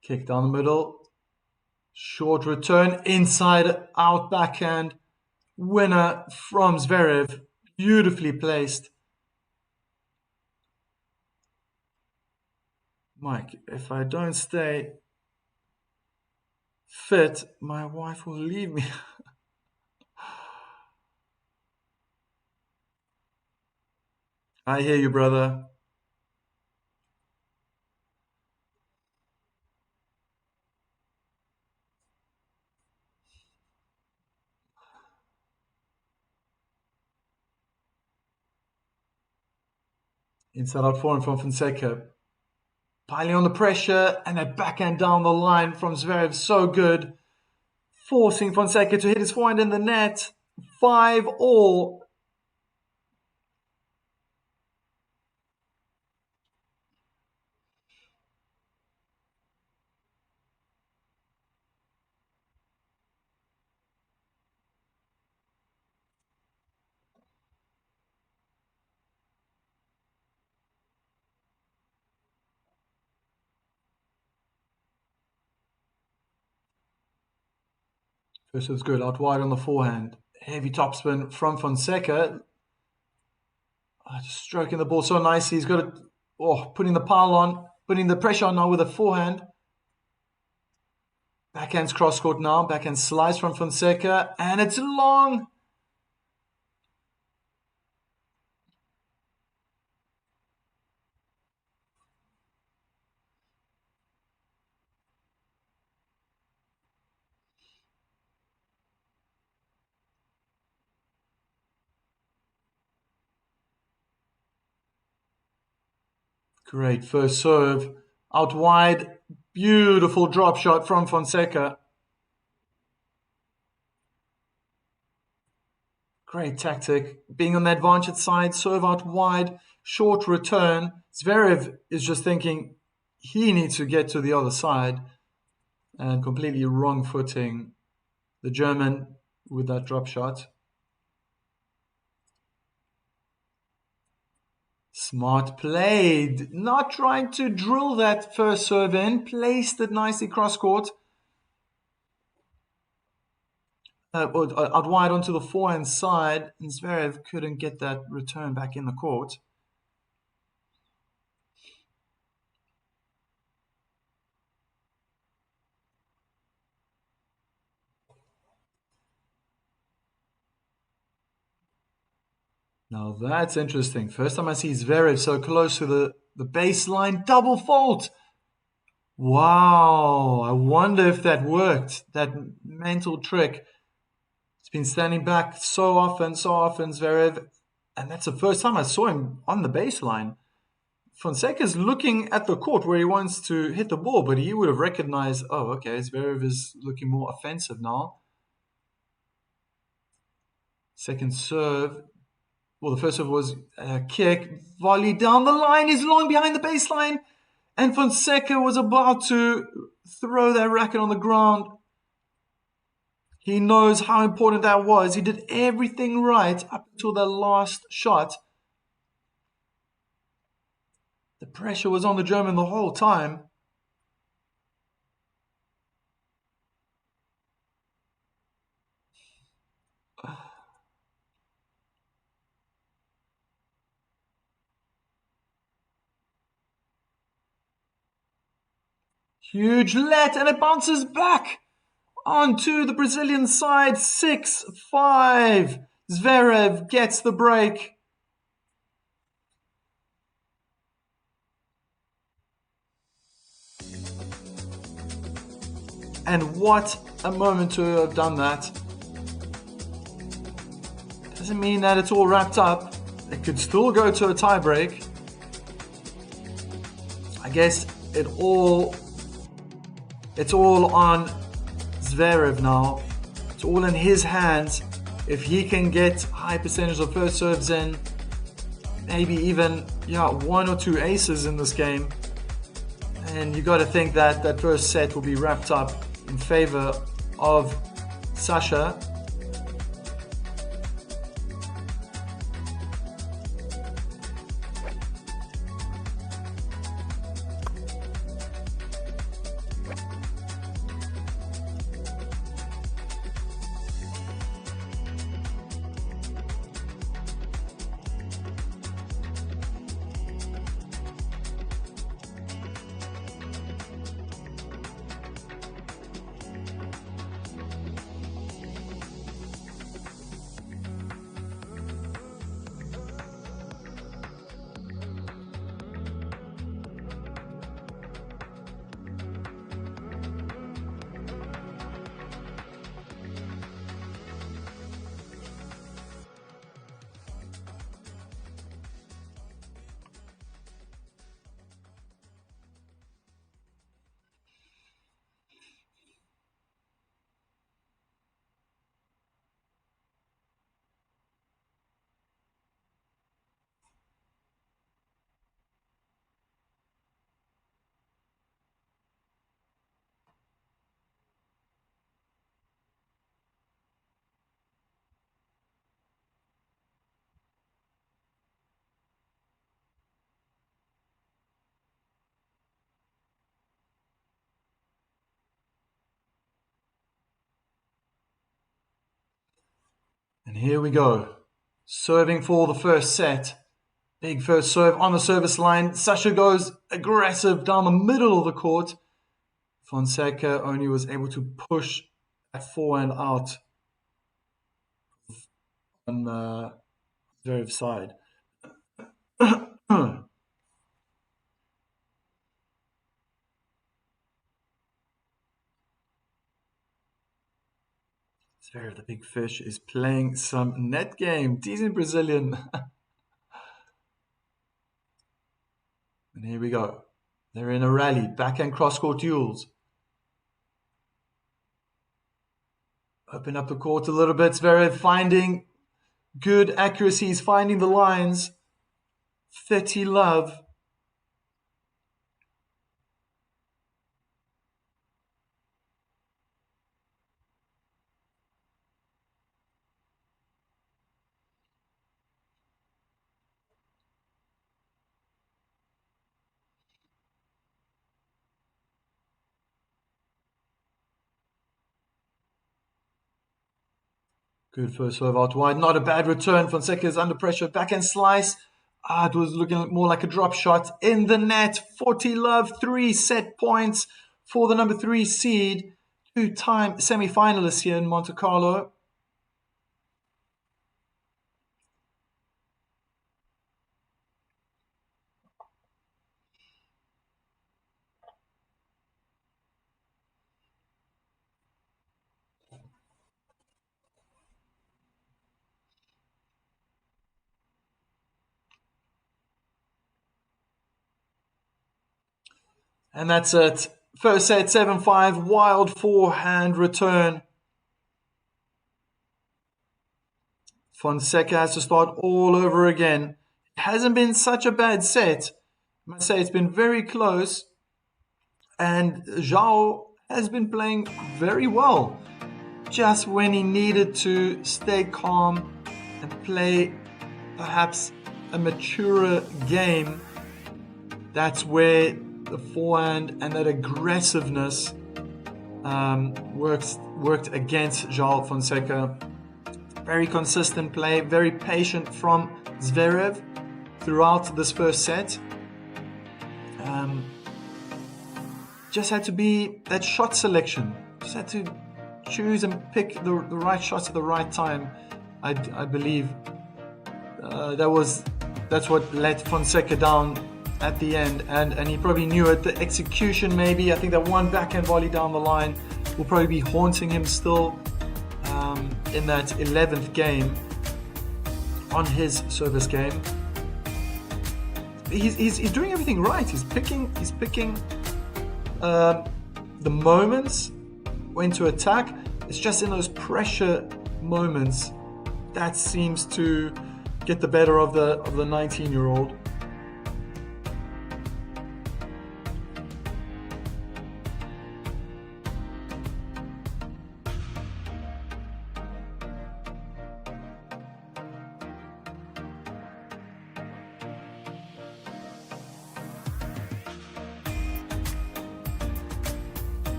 S1: Kick down the middle. Short return. Inside out backhand. Winner from Zverev. Beautifully placed. Mike, if I don't stay fit, my wife will leave me. I hear you, brother. Inside out forehand from Fonseca. Piling on the pressure and a backhand down the line from Zverev. So good. Forcing Fonseca to hit his forehand in the net. 5-all. First was good. Out wide on the forehand. Heavy topspin from Fonseca. Just stroking the ball so nicely. He's got it. Putting the pile on. Putting the pressure on now with a forehand. Backhand's cross court now. Backhand slice from Fonseca. And it's long. Great first serve. Out wide. Beautiful drop shot from Fonseca. Great tactic. Being on the advantage side, serve out wide, short return. Zverev is just thinking he needs to get to the other side and completely wrong footing the German with that drop shot. Smart played. Not trying to drill that first serve in. Placed it nicely cross court. Out wide onto the forehand side. And Zverev couldn't get that return back in the court. Now that's interesting. First time I see Zverev so close to the baseline. Double fault. Wow. I wonder if that worked. That mental trick. He's been standing back so often, Zverev. And that's the first time I saw him on the baseline. Fonseca's looking at the court where he wants to hit the ball, but he would have recognized, oh, okay, Zverev is looking more offensive now. Second serve. Well, the first serve was a kick. Volley down the line is long behind the baseline. And Fonseca was about to throw that racket on the ground. He knows how important that was. He did everything right up until the last shot. The pressure was on the German the whole time. Huge let, and it bounces back onto the Brazilian side. 6-5. Zverev gets the break. And what a moment to have done that. Doesn't mean that it's all wrapped up. It could still go to a tiebreak. I guess it's all on Zverev now. It's all in his hands. If he can get high percentage of first serves in, maybe even one or two aces in this game, and you got to think that that first set will be wrapped up in favor of Sasha. And here we go. Serving for the first set. Big first serve on the service line. Sasha goes aggressive down the middle of the court. Fonseca only was able to push that forehand out on the Zverev side. Zverev, the big fish, is playing some net game. Teasing Brazilian. And here we go. They're in a rally. Backhand cross-court duels. Open up the court a little bit. Zverev finding good accuracies, finding the lines. 30 love. Good first serve out wide. Not a bad return. Fonseca is under pressure. Backhand slice. It was looking more like a drop shot. In the net. 40 love. 3 set points for the number 3 seed. 2-time semi-finalists here in Monte Carlo. And that's it. First set, 7-5. Wild forehand return. Fonseca has to start all over again. It hasn't been such a bad set. I must say it's been very close. And Zhao has been playing very well. Just when he needed to stay calm and play perhaps a maturer game, that's where the forehand and that aggressiveness worked against João Fonseca. Very consistent play, very patient from Zverev throughout this first set. Just had to be that shot selection. Just had to choose and pick the right shots at the right time. I believe that's what let Fonseca down at the end, and he probably knew it. The execution, maybe, I think that one backhand volley down the line will probably be haunting him still in that 11th game on his service game. He's doing everything right. He's picking the moments when to attack. It's just in those pressure moments that seems to get the better of the 19-year-old.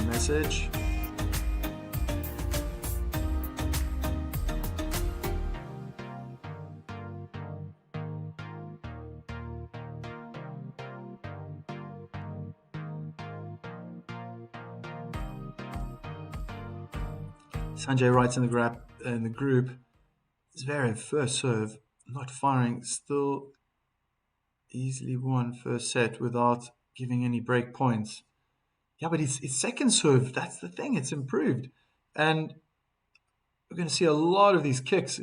S1: Message. Sanjay writes in the group, Zverev first serve, not firing, still easily won first set without giving any break points. Yeah, but his second serve, that's the thing, it's improved. And we're going to see a lot of these kicks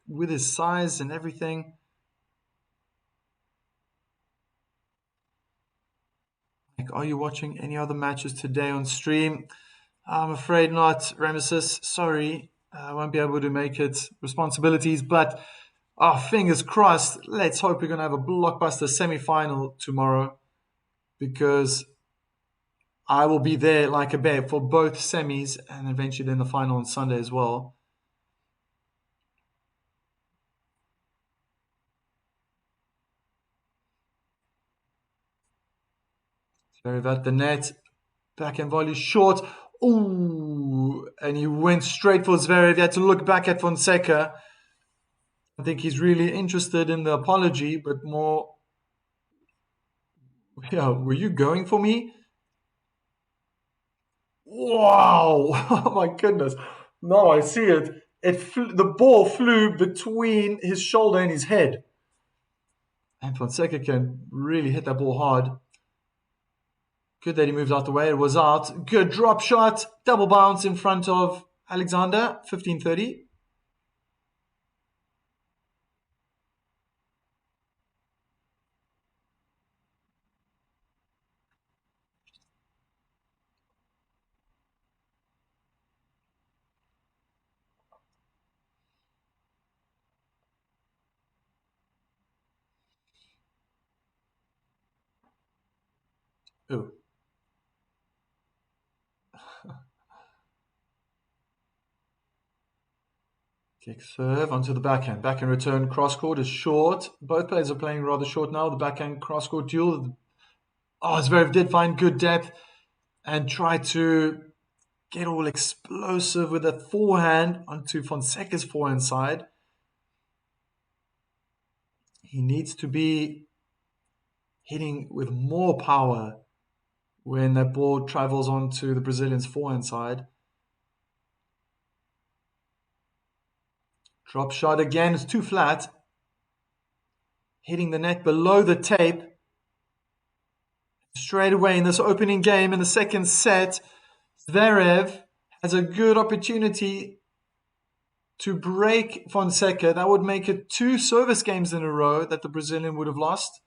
S1: with his size and everything. Like, are you watching any other matches today on stream? I'm afraid not, Ramesis. Sorry, I won't be able to make it. Responsibilities, but fingers crossed. Let's hope we're going to have a blockbuster semi-final tomorrow, because I will be there like a bear for both semis and eventually in the final on Sunday as well. Zverev at the net. Backhand volley short. Ooh, and he went straight for Zverev. He had to look back at Fonseca. I think he's really interested in the apology, but more, were you going for me? Wow! Oh my goodness! No, I see it. The ball flew between his shoulder and his head, and Fonseca can really hit that ball hard. Good that he moved out the way. It was out. Good drop shot. Double bounce in front of Alexander. 15-30. Ooh. Kick serve onto the backhand. Backhand return cross court is short. Both players are playing rather short now. The backhand cross court duel. Oh, Zverev did find good depth and tried to get all explosive with that forehand onto Fonseca's forehand side. He needs to be hitting with more power when that ball travels onto the Brazilian's forehand side. Drop shot again, it's too flat. Hitting the net below the tape. Straight away in this opening game in the second set, Zverev has a good opportunity to break Fonseca. That would make it 2 service games in a row that the Brazilian would have lost,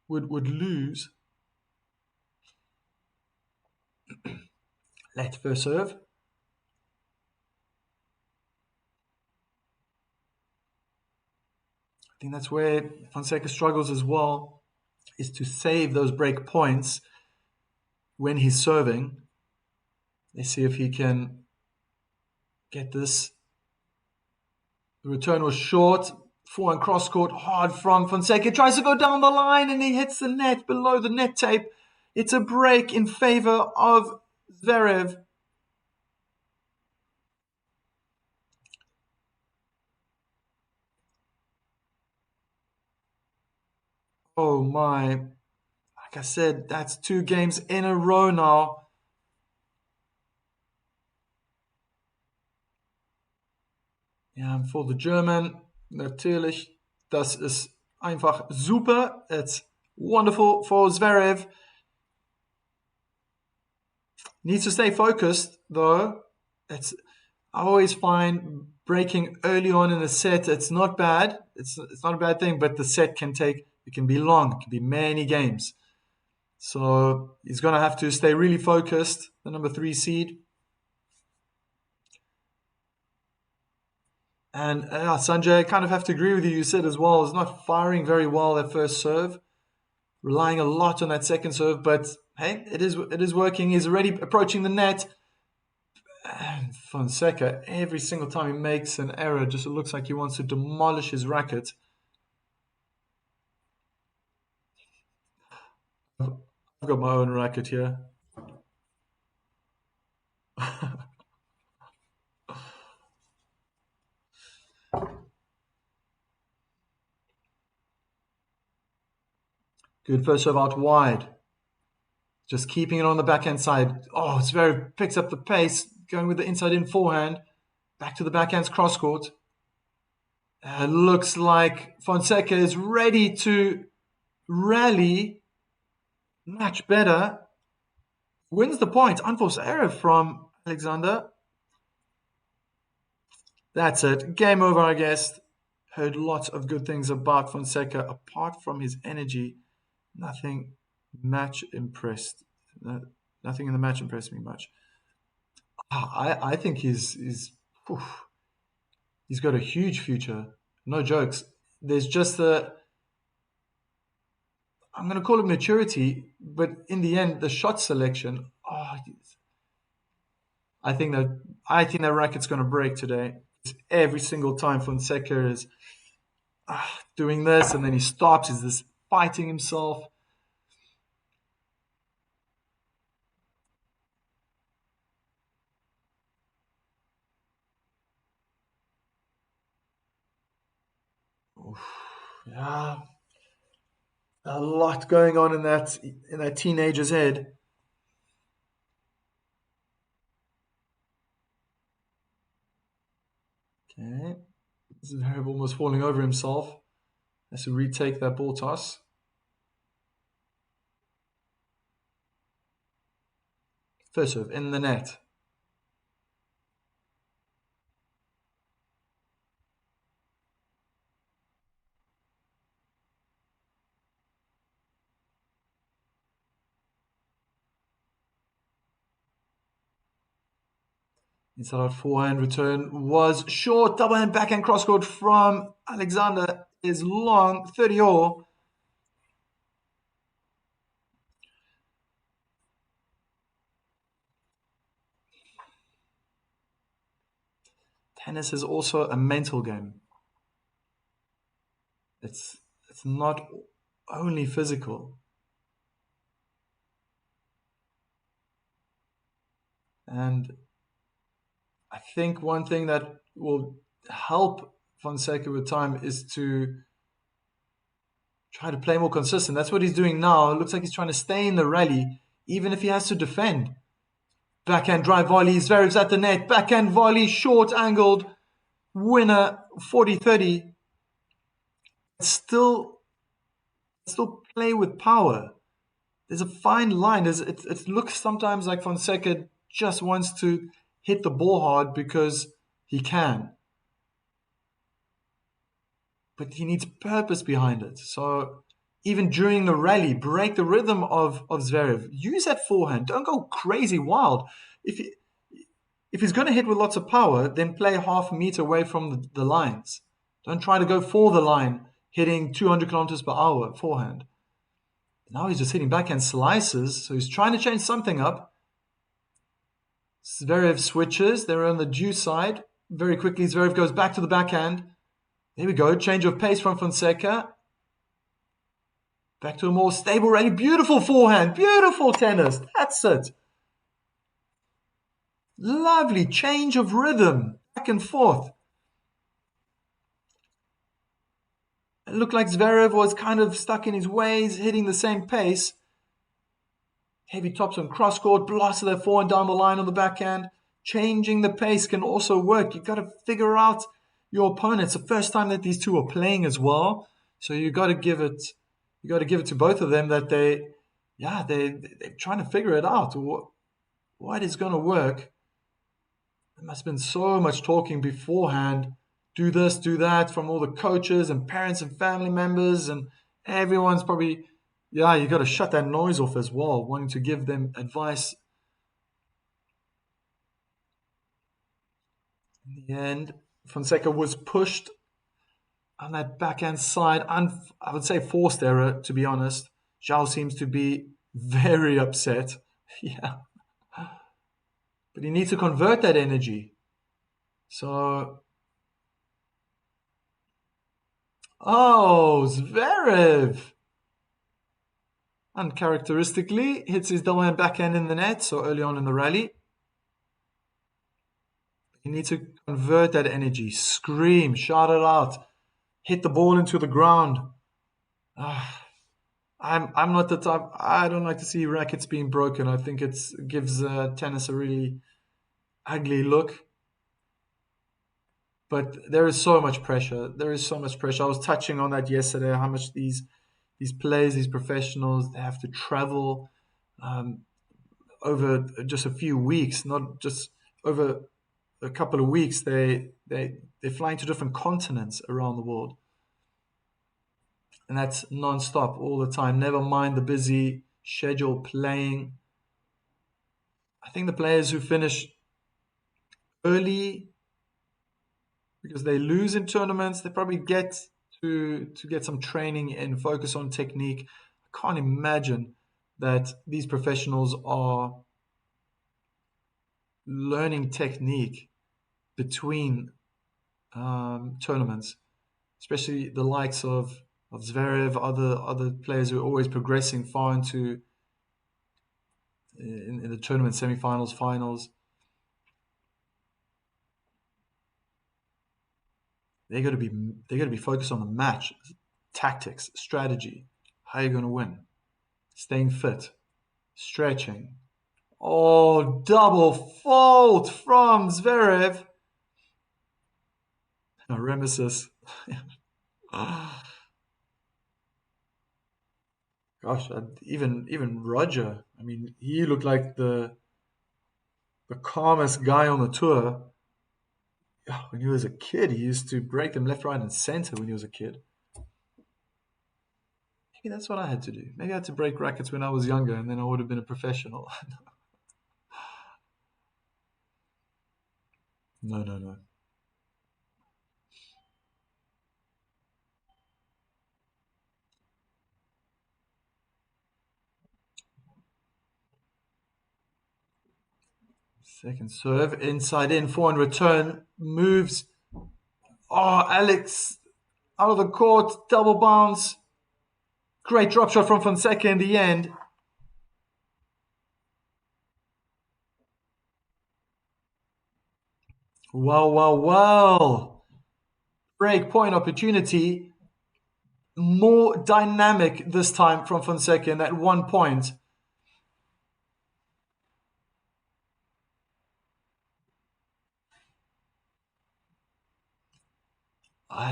S1: would lose. Late first serve. I think that's where Fonseca struggles as well, is to save those break points when he's serving. Let's see if he can get this. The return was short. Forehand cross court hard from Fonseca. Tries to go down the line and he hits the net below the net tape. It's a break in favor of Zverev. Oh my. Like I said, that's 2 games in a row now. Ja, for the German, natürlich, das ist einfach super. It's wonderful for Zverev. Needs to stay focused, though. I always find breaking early on in a set, it's not bad. It's not a bad thing, but the set it can be long. It can be many games. So he's going to have to stay really focused, the number 3 seed. And Sanjay, I kind of have to agree with you. You said as well, he's not firing very well that first serve, relying a lot on that second serve. But hey, it is working. He's already approaching the net. And Fonseca, every single time he makes an error, just it looks like he wants to demolish his racket. I've got my own racket here. Good first serve out wide. Just keeping it on the backhand side. Oh, Zverev picks up the pace, going with the inside in forehand. Back to the backhand's cross court. Looks like Fonseca is ready to rally. Much better. Wins the point. Unforced error from Alexander. That's it. Game over, I guess. Heard lots of good things about Fonseca. Apart from his energy, nothing match impressed. Nothing in the match impressed me much. I think he's got a huge future. No jokes. There's just I'm going to call it maturity, but in the end, the shot selection. Oh, I think that racket's going to break today. Every single time Fonseca is doing this, and then he stops. He's this fighting himself. Yeah, a lot going on in that teenager's head. Okay, Zverev almost falling over himself. Has to retake that ball toss. First serve in the net. Inside out forehand return was short. Double hand backhand cross court from Alexander is long. 30 all. Tennis is also a mental game. It's it's not only physical. And I think one thing that will help Fonseca with time is to try to play more consistent. That's what he's doing now. It looks like he's trying to stay in the rally, even if he has to defend. Backhand drive volley. Zverev's at the net. Backhand volley, short angled. Winner 40-30. Still play with power. There's a fine line. It looks sometimes like Fonseca just wants to hit the ball hard because he can. But he needs purpose behind it. So even during the rally, break the rhythm of Zverev. Use that forehand. Don't go crazy wild. If he, if he's going to hit with lots of power, then play half a meter away from the lines. Don't try to go for the line, hitting 200 kilometers per hour forehand. Now he's just hitting backhand slices, so he's trying to change something up. Zverev switches. They're on the due side. Very quickly, Zverev goes back to the backhand. There we go. Change of pace from Fonseca. Back to a more stable rally. Beautiful forehand. Beautiful tennis. That's it. Lovely change of rhythm. Back and forth. It looked like Zverev was kind of stuck in his ways, hitting the same pace. Heavy tops on cross court, blasted their forehand down the line on the backhand. Changing the pace can also work. You've got to figure out your opponent. It's the first time that these two are playing as well. So you got to give it to both of them that they're trying to figure it out. What is going to work? There must have been so much talking beforehand. Do this, do that from all the coaches and parents and family members, and everyone's probably, you got to shut that noise off as well, wanting to give them advice. In the end, Fonseca was pushed on that backhand side. I would say forced error, to be honest. Zhao seems to be very upset. Yeah. But he needs to convert that energy. So, Zverev! Uncharacteristically, hits his double hand backhand in the net, so early on in the rally. You need to convert that energy. Scream, shout it out. Hit the ball into the ground. I'm not the type. I don't like to see rackets being broken. I think it gives tennis a really ugly look. But there is so much pressure. There is so much pressure. I was touching on that yesterday. How much these players, these professionals, they have to travel over just a few weeks, not just over a couple of weeks. They're flying to different continents around the world. And that's non-stop all the time. Never mind the busy schedule playing. I think the players who finish early because they lose in tournaments, they probably get to get some training and focus on technique. I can't imagine that these professionals are learning technique between tournaments, especially the likes of Zverev, other players who are always progressing far into in the tournament semifinals, finals. They got to be focused on the match, tactics, strategy. How are you going to win? Staying fit, stretching. Oh, double fault from Zverev. Remesis. Gosh, even Roger. I mean, he looked like the the calmest guy on the tour. When he was a kid, he used to break them left, right, and center when he was a kid. Maybe that's what I had to do. Maybe I had to break rackets when I was younger, and then I would have been a professional. No, no, no. Second serve, inside in, forehand return, moves. Oh, Alex out of the court, double bounce. Great drop shot from Fonseca in the end. Well, well, well. Break point opportunity. More dynamic this time from Fonseca in that 1 point.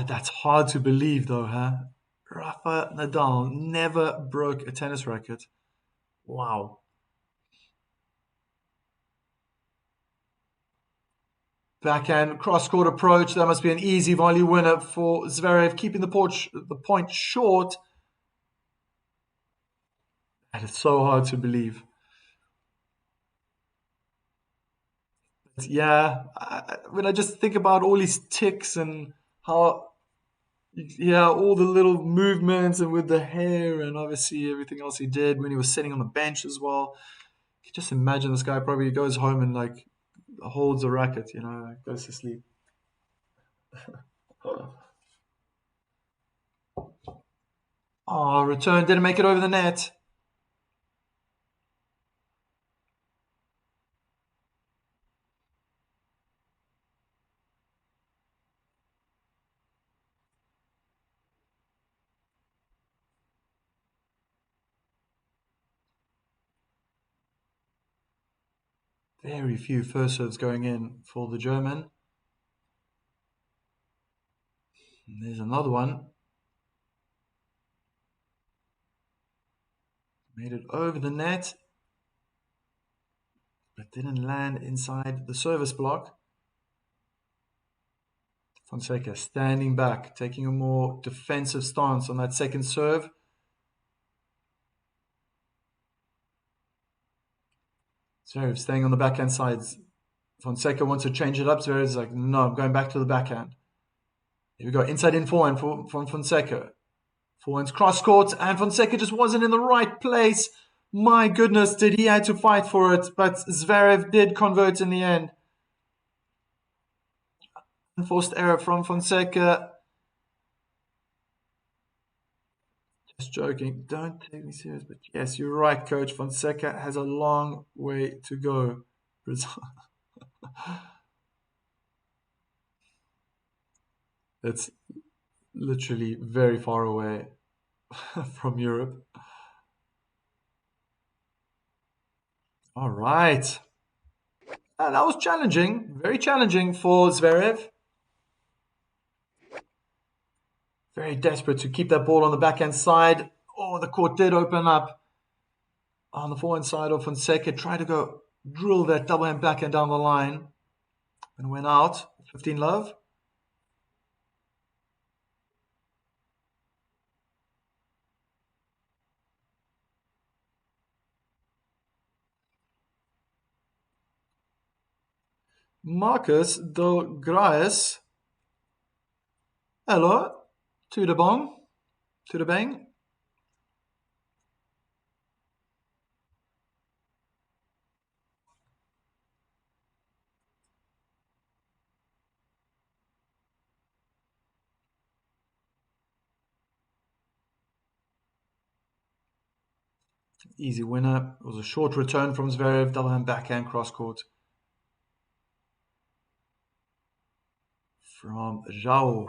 S1: That's hard to believe, though, huh? Rafa Nadal never broke a tennis racket. Wow. Backhand cross-court approach. That must be an easy volley winner for Zverev, keeping the point short. That is so hard to believe. Yeah, when I just think about all his ticks and how, yeah, all the little movements and with the hair and obviously everything else he did when he was sitting on the bench as well. You can just imagine this guy probably goes home and like holds a racket, like goes to sleep. Oh, return didn't make it over the net. Very few first serves going in for the German. And there's another one. Made it over the net, but didn't land inside the service block. Fonseca standing back, taking a more defensive stance on that second serve. Zverev staying on the backhand sides. Fonseca wants to change it up. Zverev's like, no, I'm going back to the backhand. Here we go. Inside in forehand from Fonseca. Forehand's cross court, and Fonseca just wasn't in the right place. My goodness, did he had to fight for it, but Zverev did convert in the end. Unforced error from Fonseca. Just joking. Don't take me serious, but yes, you're right, Coach. Fonseca has a long way to go. It's literally very far away from Europe. All right. That was challenging, very challenging for Zverev. Very desperate to keep that ball on the backhand side. Oh, the court did open up on the forehand side of Fonseca. Tried to go drill that double hand backhand down the line and went out. 15 love. Marcus do Graes. Hello. To the bong. To the bang. Easy winner. It was a short return from Zverev. Double hand backhand cross court. From Zhao.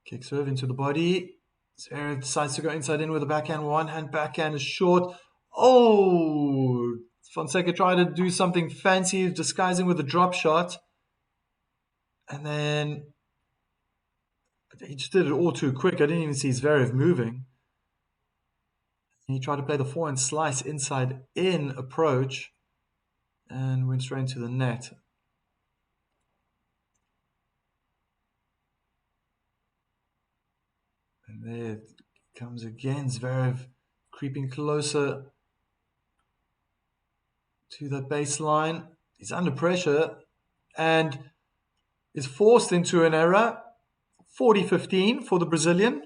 S1: Kick serve into the body. Zverev decides to go inside in with a backhand. One hand backhand is short. Oh! Fonseca tried to do something fancy, disguising with a drop shot. And then he just did it all too quick. I didn't even see Zverev moving. He tried to play the forehand slice inside in approach and went straight into the net. And there it comes again. Zverev creeping closer to the baseline. He's under pressure and is forced into an error. 40-15 for the Brazilian.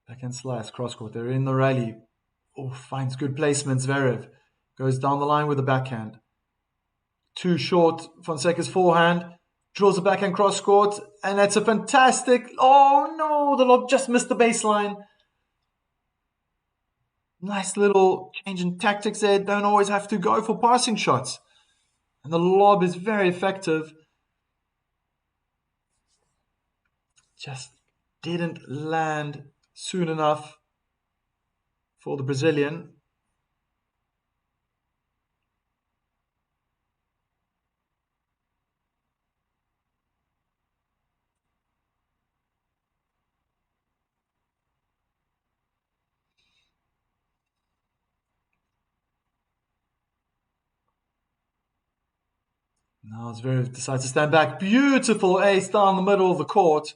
S1: Backhand slice, cross court. They're in the rally. Oh, finds good placement. Zverev goes down the line with the backhand. Too short. Fonseca's forehand. Draws a backhand cross court. And that's a fantastic. Oh no, the lob just missed the baseline. Nice little change in tactics there. Don't always have to go for passing shots. And the lob is very effective. Just didn't land soon enough for the Brazilian. Now Zverev decides to stand back. Beautiful ace down the middle of the court.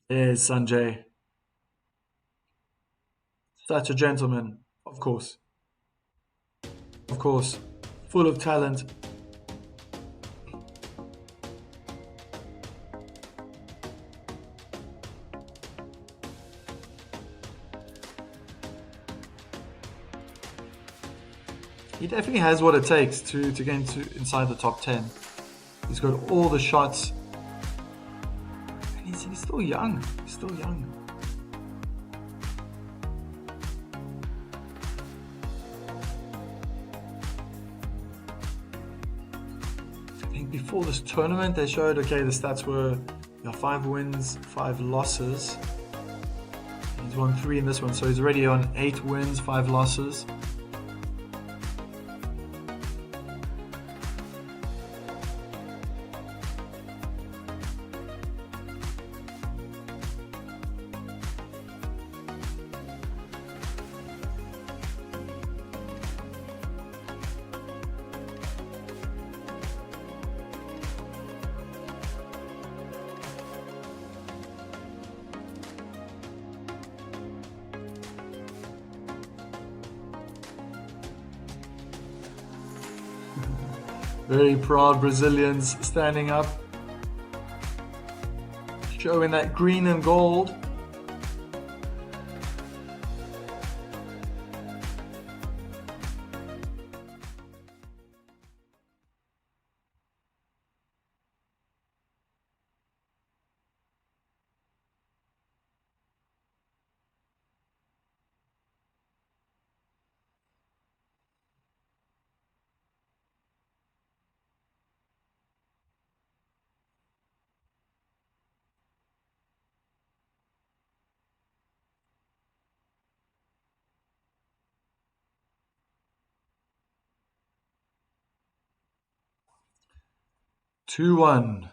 S1: There's Sanjay. Such a gentleman, of course. Of course. Full of talent. He definitely has what it takes to get inside the top 10. He's got all the shots. And he's still young. He's still young. I think before this tournament they showed, okay, the stats were 5 wins, 5 losses. He's won 3 in this one, so he's already on 8 wins, 5 losses. Very proud Brazilians standing up, showing that green and gold. Two one.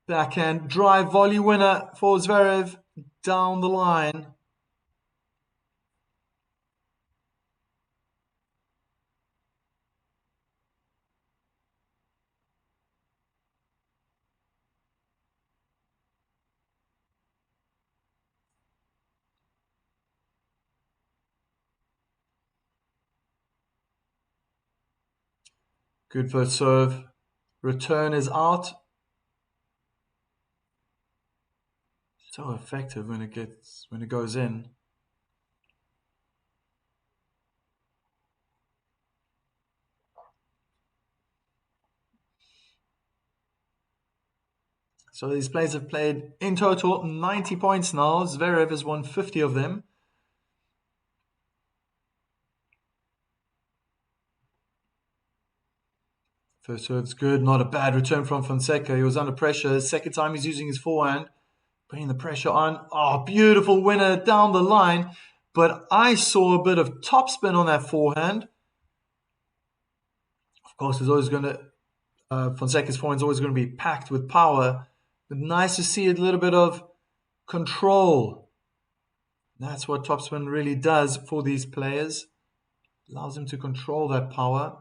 S1: Backhand drive volley winner for Zverev down the line. Good first serve. Return is out. So effective when it goes in. So these players have played in total 90 points now. Zverev has won 50 of them. First serve's good, not a bad return from Fonseca. He was under pressure. Second time he's using his forehand, putting the pressure on. Oh, beautiful winner down the line. But I saw a bit of topspin on that forehand. Of course, there's always going to Fonseca's forehand is always going to be packed with power. But nice to see a little bit of control. That's what topspin really does for these players. Allows them to control that power.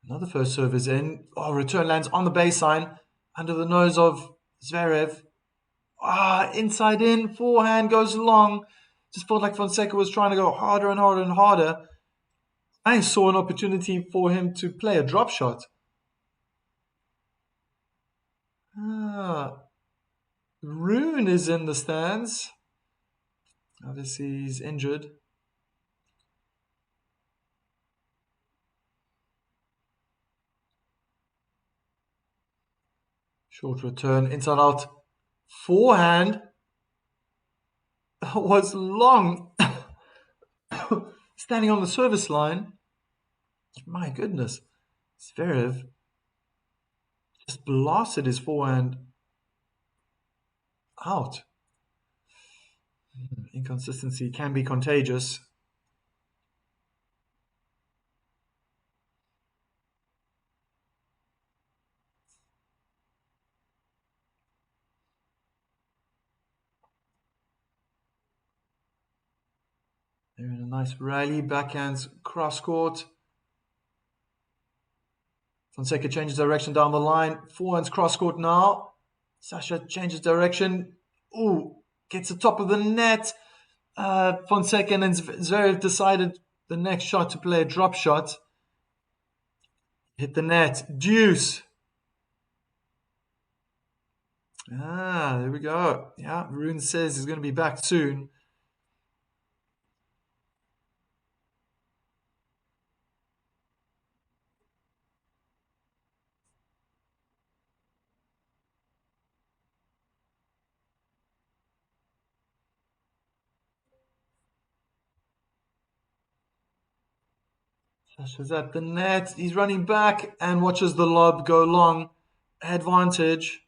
S1: Another first serve is in. Oh, return lands on the baseline under the nose of Zverev. Inside in, forehand goes long. Just felt like Fonseca was trying to go harder and harder and harder. I saw an opportunity for him to play a drop shot. Rune is in the stands. Obviously, he's injured. Short return, inside out. Forehand was long. Standing on the service line. My goodness. Zverev just blasted his forehand out. Inconsistency can be contagious. They're in a nice rally, backhands cross court. Fonseca changes direction down the line. Forehands cross court now. Sasha changes direction. Ooh, gets the top of the net. Fonseca and Zverev decided the next shot to play a drop shot. Hit the net. Deuce. There we go. Yeah, Rune says he's going to be back soon. Sasha's at the net. He's running back and watches the lob go long. Advantage.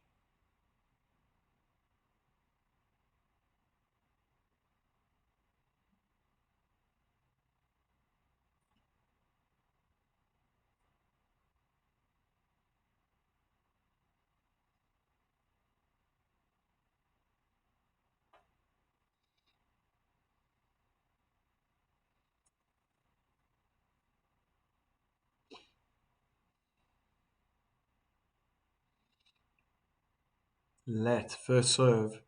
S1: Let first serve.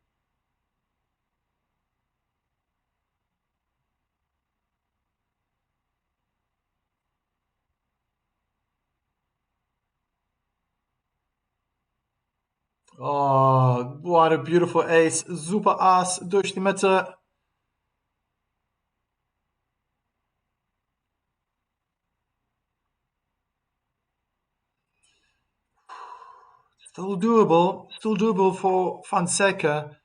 S1: Oh, what a beautiful ace. Super Ass durch die Mitte. Still doable for Fonseca.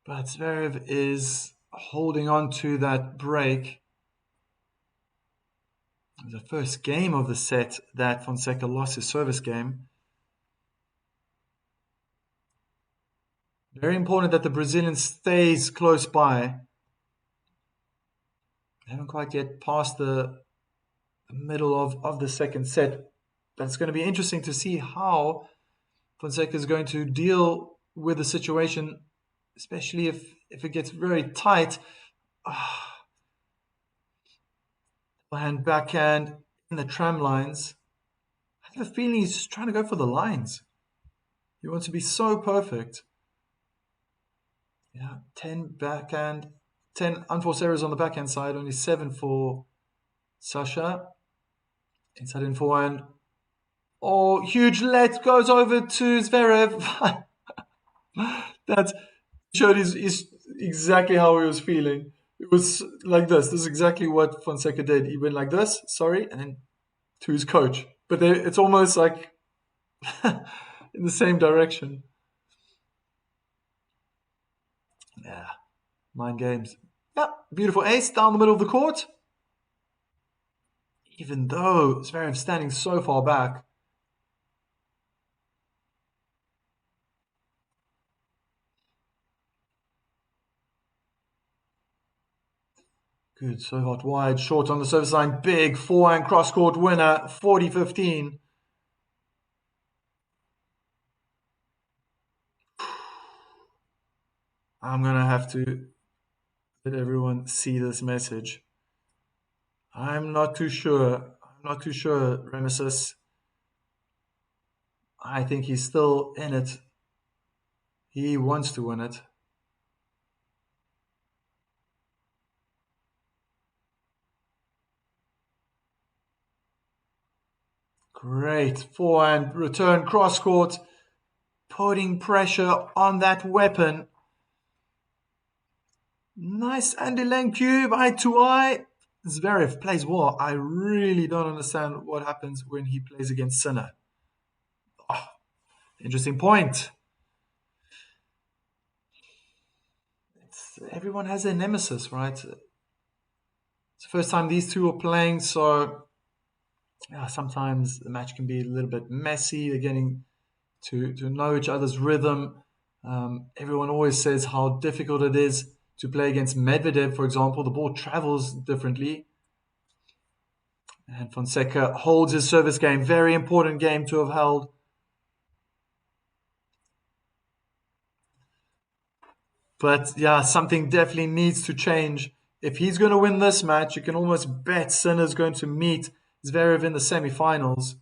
S1: But Zverev is holding on to that break. The first game of the set that Fonseca lost his service game. Very important that the Brazilian stays close by. They haven't quite yet passed the middle of the second set. But it's going to be interesting to see how Fonseca is going to deal with the situation, especially if it gets very tight. And backhand in the tram lines. I have a feeling he's just trying to go for the lines. He wants to be so perfect. Yeah, 10 backhand, 10 unforced errors on the backhand side, only 7 for Sasha. Inside in forehand. Oh, huge let goes over to Zverev. That showed is exactly how he was feeling. It was like this. This is exactly what Fonseca did. He went like this, sorry, and then to his coach. But it's almost like in the same direction. Yeah, mind games. Yeah, beautiful ace down the middle of the court. Even though Zverev standing so far back. Good, so hot wide, short on the service line, big forehand cross-court winner, 40-15. I'm going to have to let everyone see this message. I'm not too sure. Remesis. I think he's still in it. He wants to win it. Great forehand return cross-court, putting pressure on that weapon. Nice Andy Lang cube, eye to eye. Zverev plays well. I really don't understand what happens when he plays against Sinner. Oh, interesting point. Everyone has their nemesis, right? It's the first time these two are playing, so yeah, sometimes the match can be a little bit messy. They're getting to know each other's rhythm. Everyone always says how difficult it is to play against Medvedev, for example. The ball travels differently. And Fonseca holds his service game. Very important game to have held. But yeah, something definitely needs to change. If he's going to win this match, you can almost bet Sinner's going to meet Zverev in the semifinals.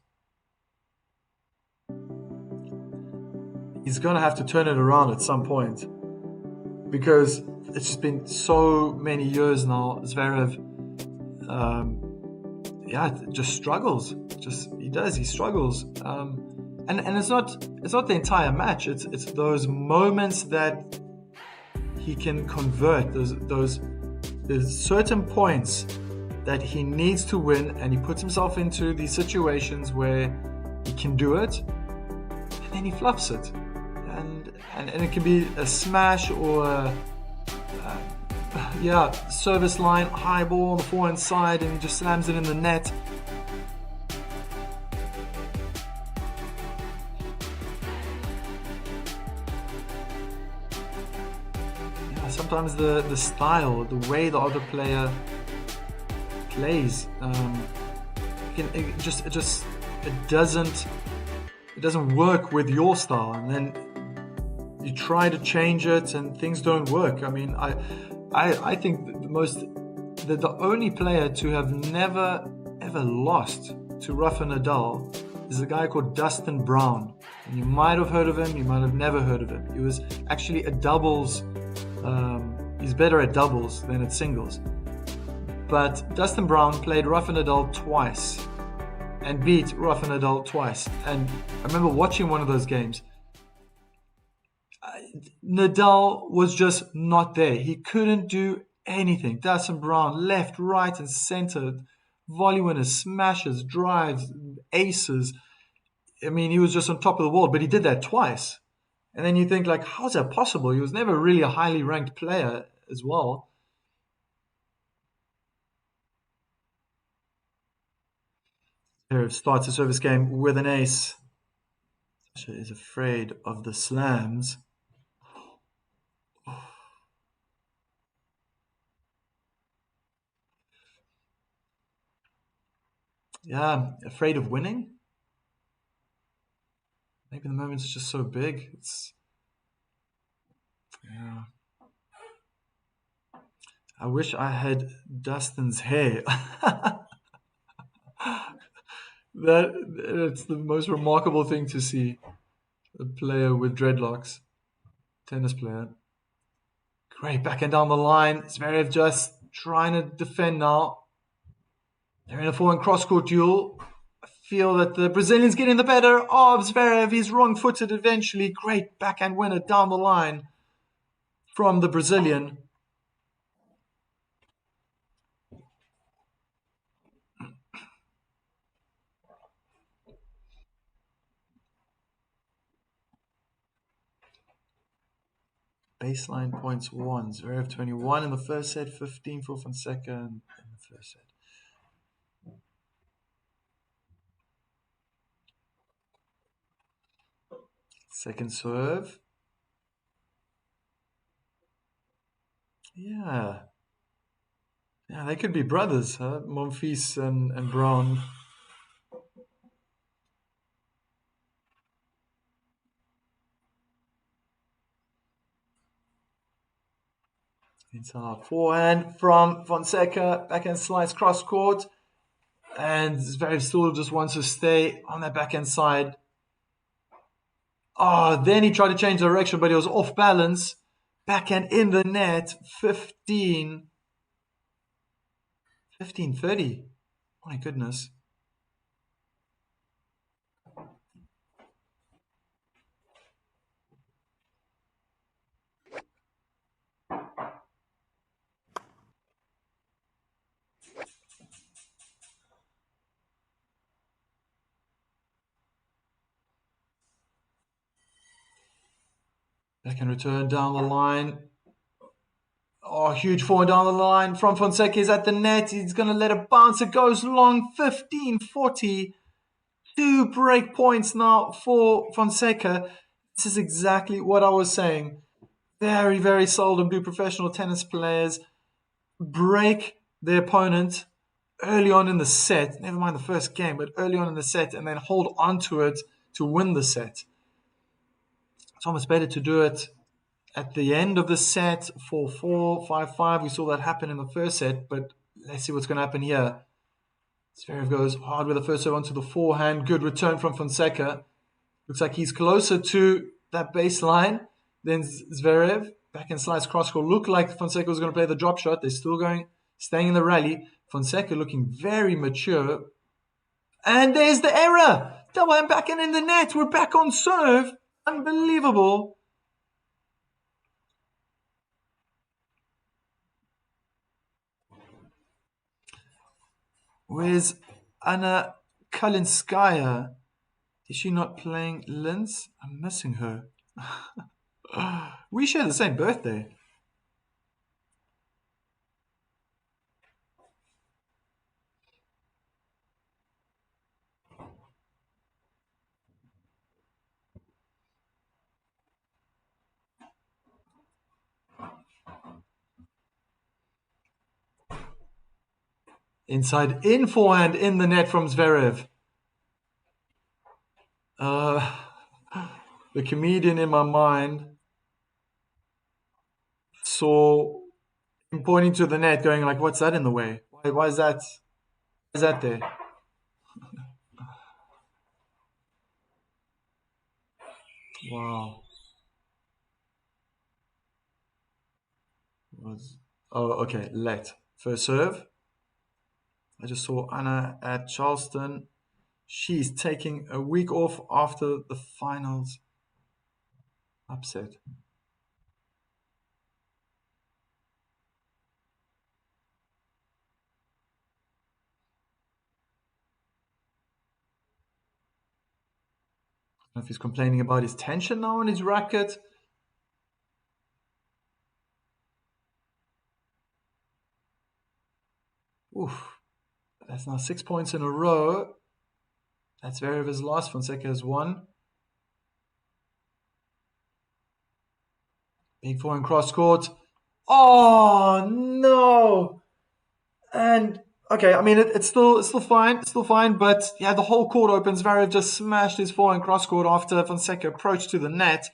S1: He's going to have to turn it around at some point. Because it's just been so many years now. Zverev, just struggles. He struggles. And it's not the entire match. It's those moments that he can convert. There's certain points that he needs to win, and he puts himself into these situations where he can do it, and then he fluffs it. And it can be a smash or service line, high ball on the forehand side, and he just slams it in the net. Yeah, sometimes the style, the way the other player plays, it doesn't work with your style, and then you try to change it and things don't work. I mean, I think the only player to have never ever lost to Rafa Nadal is a guy called Dustin Brown. And you might have heard of him, you might have never heard of him. He was actually a doubles. He's better at doubles than at singles. But Dustin Brown played Rafa Nadal twice and beat Rafa Nadal twice. And I remember watching one of those games. Nadal was just not there. He couldn't do anything. Dustin Brown, left, right, and center, volley winners, smashes, drives, aces. I mean, he was just on top of the world, but he did that twice. And then you think, like, how's that possible? He was never really a highly ranked player as well. Zverev starts a service game with an ace. Sasha is afraid of the slams. Yeah, afraid of winning. Maybe the moment's just so big. Yeah. I wish I had Dustin's hair. It's the most remarkable thing to see. A player with dreadlocks. Tennis player. Great, backhand down the line. Zverev just trying to defend now. They're in a forehand cross-court duel. I feel that the Brazilian's getting the better of Zverev. He's wrong-footed eventually. Great backhand winner down the line from the Brazilian. Baseline points won. Zverev 21 in the first set, 15 for Fonseca in the first set. Second serve. Yeah. Yeah, they could be brothers, huh? Monfils and Brown. Inside forehand from Fonseca. Backhand slice cross court. And Zverev still just wants to stay on that backhand side. Oh, then he tried to change direction, but he was off balance. Backhand in the net. 15-30. My goodness. Backhand return down the line. Oh, huge forward down the line from Fonseca. He's at the net. He's going to let it bounce. It goes long. 15-40. 2 break points now for Fonseca. This is exactly what I was saying. Very, very seldom do professional tennis players break their opponent early on in the set. Never mind the first game, but early on in the set, and then hold on to it to win the set. It's almost better to do it at the end of the set, 4-4, 5-5. We saw that happen in the first set, but let's see what's going to happen here. Zverev goes hard with the first serve onto the forehand. Good return from Fonseca. Looks like he's closer to that baseline than Zverev. Backhand slice cross court. Looked like Fonseca was going to play the drop shot. They're still staying in the rally. Fonseca looking very mature. And there's the error. Double hand backhand in the net. We're back on serve. Unbelievable. Where's Anna Kalinskaya? Is she not playing Linz? I'm missing her. We share the same birthday. Inside in forehand in the net from Zverev. The comedian in my mind saw him pointing to the net, going like, "What's that in the way? Why is that? Why is that there?" Wow. Okay. Let first serve. I just saw Anna at Charleston. She's taking a week off after the finals. Upset. I don't know if he's complaining about his tension now on his racket. Oof. That's now 6 points in a row. That's Zverev's lost. Fonseca has won. Big forehand cross court. Oh no! And okay, I mean it's still fine, But yeah, the whole court opens. Zverev just smashed his forehand cross court after Fonseca approached to the net,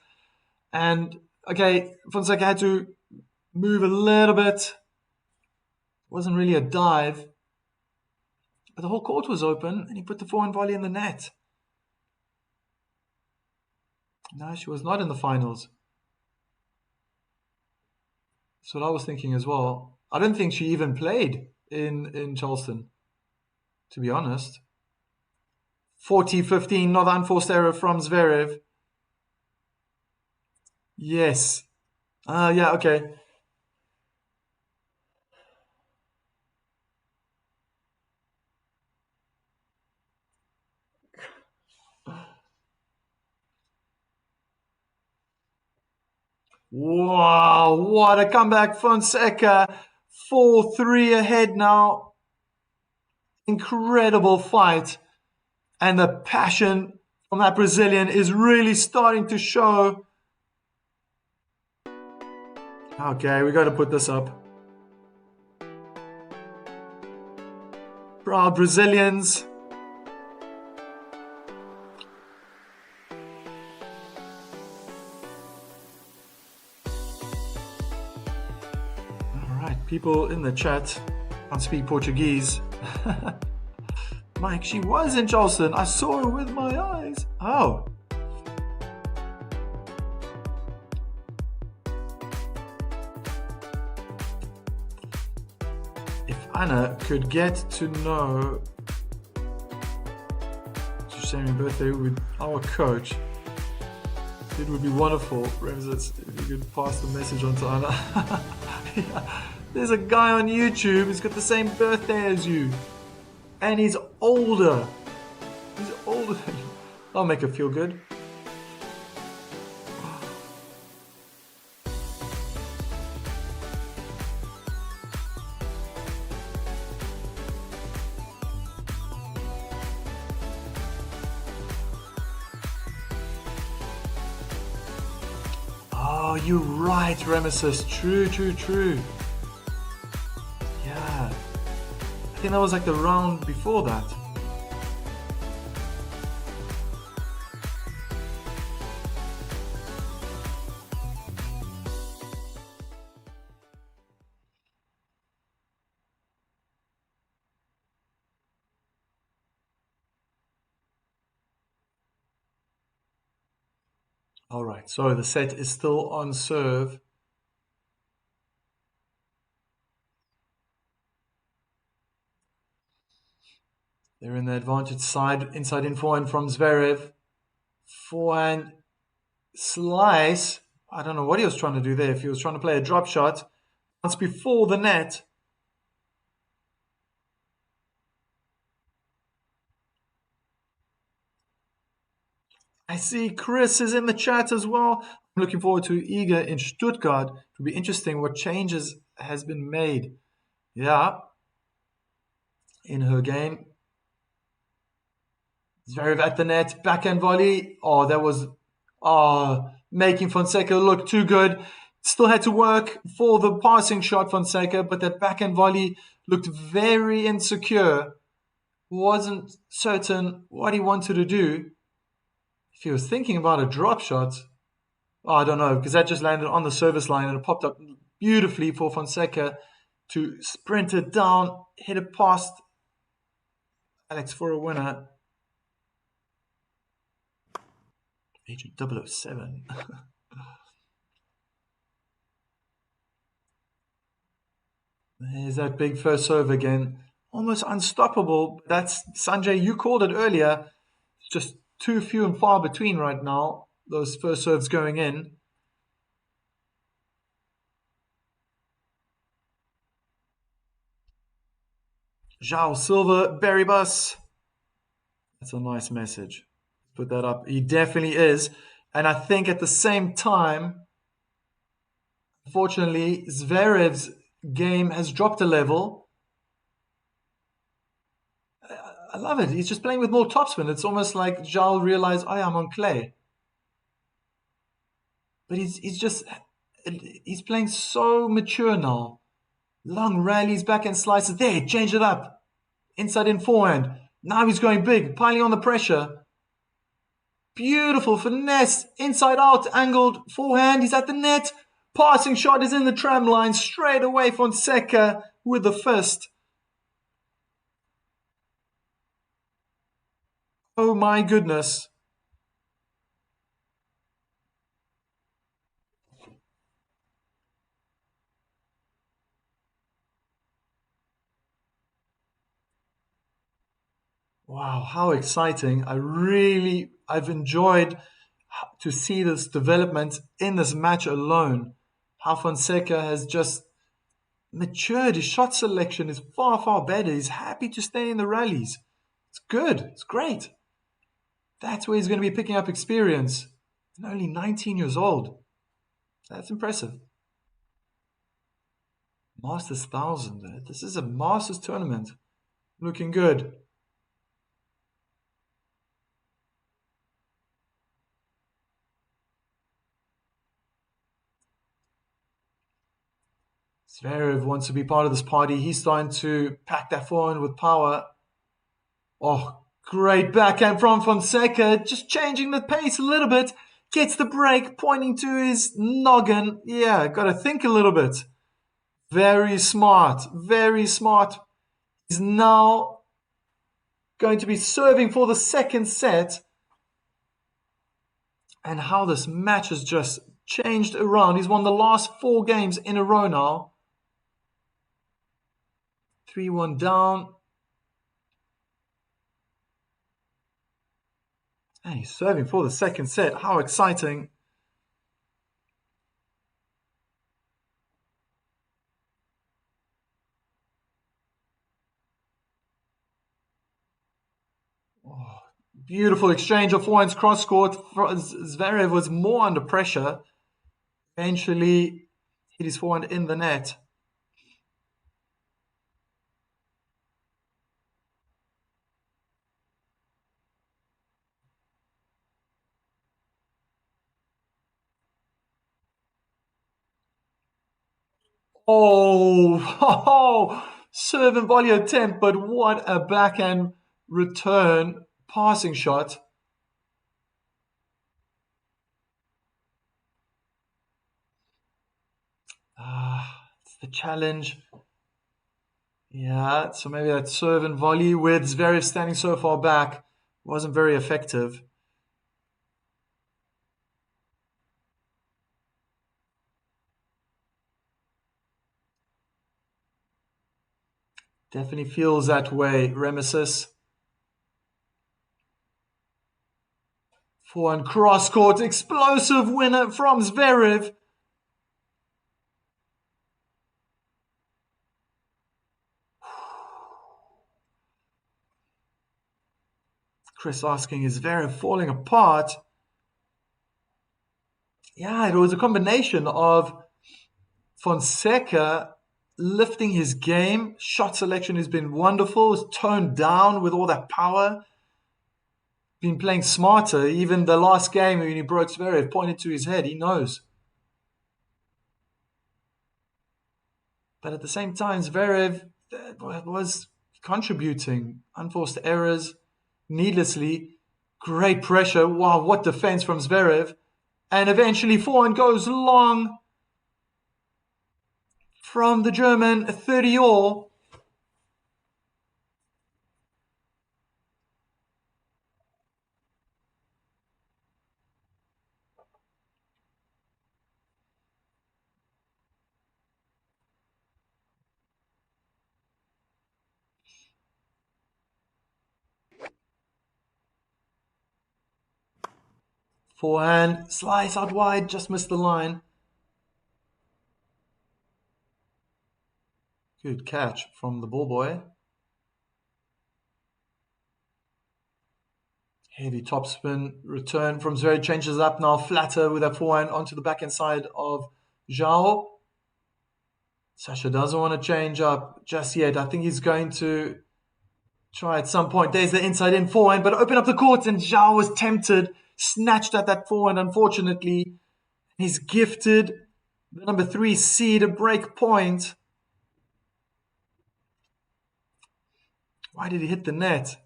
S1: and okay, Fonseca had to move a little bit. It wasn't really a dive, but the whole court was open, and he put the forehand volley in the net. No, she was not in the finals. That's what I was thinking as well. I don't think she even played in Charleston, to be honest. 40-15, not unforced error from Zverev. Yes. Yeah, okay. Wow, what a comeback. Fonseca, 4-3 ahead now. Incredible fight. And the passion from that Brazilian is really starting to show. Okay, we got to put this up. Proud Brazilians. All right, people in the chat can't speak Portuguese. Mike, she was in Charleston. I saw her with my eyes. Oh. If Anna could get to know to share my birthday with our coach, it would be wonderful. Ramses, if you could pass the message on to Anna. Yeah. There's a guy on YouTube who's got the same birthday as you. And he's older. He's older than you. That'll make her feel good. Oh, you're right, Ramesses. True. Yeah. I think that was like the round before that. All right, so the set is still on serve. They're in the advantage side, inside in forehand from Zverev. Forehand slice. I don't know what he was trying to do there. If he was trying to play a drop shot, once before the net. I see Chris is in the chat as well. I'm looking forward to Iga in Stuttgart. It will be interesting what changes has been made. Yeah, in her game. Zverev at the net, backhand volley. Oh, that was making Fonseca look too good. Still had to work for the passing shot, Fonseca, but that backhand volley looked very insecure. Wasn't certain what he wanted to do. If he was thinking about a drop shot, I don't know, because that just landed on the service line and it popped up beautifully for Fonseca to sprint it down, hit it past Alex for a winner. Agent 007. There's that big first serve again. Almost unstoppable. That's Sanjay, you called it earlier. It's just too few and far between right now, those first serves going in. Zhao Silva, Berry Bus. That's a nice message. Put that up. He definitely is. And I think at the same time, unfortunately, Zverev's game has dropped a level. I love it. He's just playing with more topspin. It's almost like Zhao realized, I'm on clay. But he's playing so mature now. Long rallies, backhand slices. There, change it up. Inside in forehand. Now he's going big, piling on the pressure. Beautiful finesse. Inside out, angled forehand. He's at the net. Passing shot is in the tram line. Straight away, Fonseca with the fist. Oh my goodness. Wow, how exciting. I've enjoyed to see this development in this match alone. How Fonseca has just matured. His shot selection is far, far better. He's happy to stay in the rallies. It's good. It's great. That's where he's going to be picking up experience. He's only 19 years old. That's impressive. Masters 1000. This is a Masters tournament. Looking good. Zverev wants to be part of this party. He's starting to pack that forehand with power. Oh, great backhand from Fonseca. Just changing the pace a little bit. Gets the break, pointing to his noggin. Yeah, got to think a little bit. Very smart. Very smart. He's now going to be serving for the second set. And how this match has just changed around. He's won the last 4 games in a row now. 3-1 down. And he's serving for the second set. How exciting. Oh, beautiful exchange of forehands cross court. Zverev was more under pressure. Eventually hit his forehand in the net. Oh, serve and volley attempt, but what a backhand return passing shot. It's the challenge. Yeah, so maybe that serve and volley with Zverev standing so far back wasn't very effective. Definitely feels that way, Remesis. Forehand cross court, explosive winner from Zverev. Chris asking, is Zverev falling apart? Yeah, it was a combination of Fonseca lifting his game. Shot selection has been wonderful. It's toned down with all that power. Been playing smarter. Even the last game when he broke Zverev, pointed to his head. He knows. But at the same time, Zverev was contributing. Unforced errors, needlessly. Great pressure. Wow, what defense from Zverev. And eventually forehand goes long from the German 30-all. Forehand, slice out wide, just missed the line. Good catch from the ball boy. Heavy topspin return from Zverev, changes up now flatter with that forehand onto the backhand side of Zhao. Sasha doesn't want to change up just yet. I think he's going to try at some point. There's the inside in forehand, but open up the court, and Zhao was tempted, snatched at that forehand. Unfortunately, he's gifted the number 3 seed a break point. Why did he hit the net?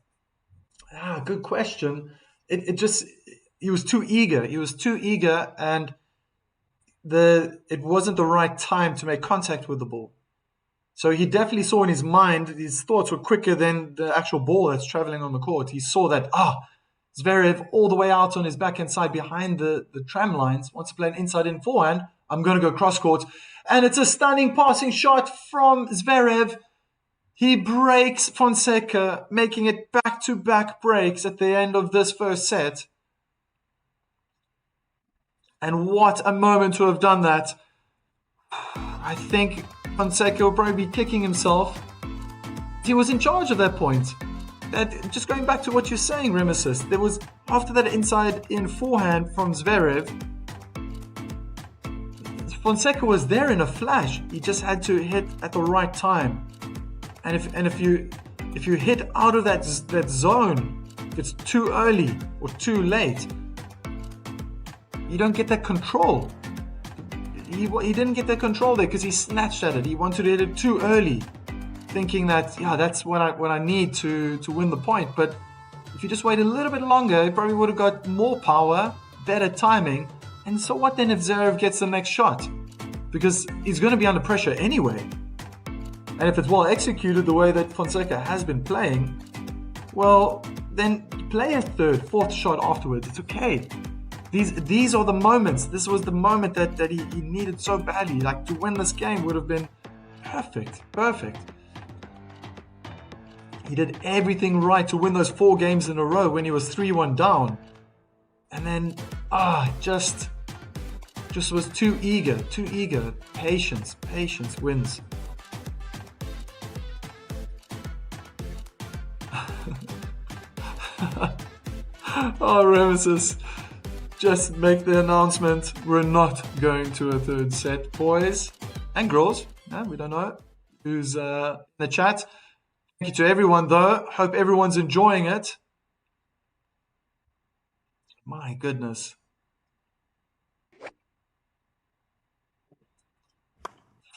S1: Good question. He was too eager. He was too eager, and it wasn't the right time to make contact with the ball. So he definitely saw in his mind, his thoughts were quicker than the actual ball that's traveling on the court. He saw that, Zverev all the way out on his backhand side behind the tram lines, wants to play an inside-in forehand. I'm going to go cross-court. And it's a stunning passing shot from Zverev. He breaks Fonseca, making it back-to-back breaks at the end of this first set. And what a moment to have done that. I think Fonseca will probably be kicking himself. He was in charge at that point. Just going back to what you're saying, Remesis, there was, after that inside-in forehand from Zverev, Fonseca was there in a flash. He just had to hit at the right time. And if you hit out of that zone, if it's too early or too late, you don't get that control. He didn't get that control there because he snatched at it. He wanted to hit it too early, thinking that that's what I need to win the point. But if you just wait a little bit longer, he probably would have got more power, better timing. And so what then if Zverev gets the next shot? Because he's going to be under pressure anyway. And if it's well executed the way that Fonseca has been playing, well, then play a third, fourth shot afterwards. It's okay. These are the moments. This was the moment that he needed so badly. Like, to win this game would have been perfect. He did everything right to win those 4 games in a row when he was 3-1 down. And then, just was too eager. Patience wins. Remesis, just make the announcement. We're not going to a third set, boys and girls. We don't know who's in the chat. Thank you to everyone, though. Hope everyone's enjoying it. My goodness.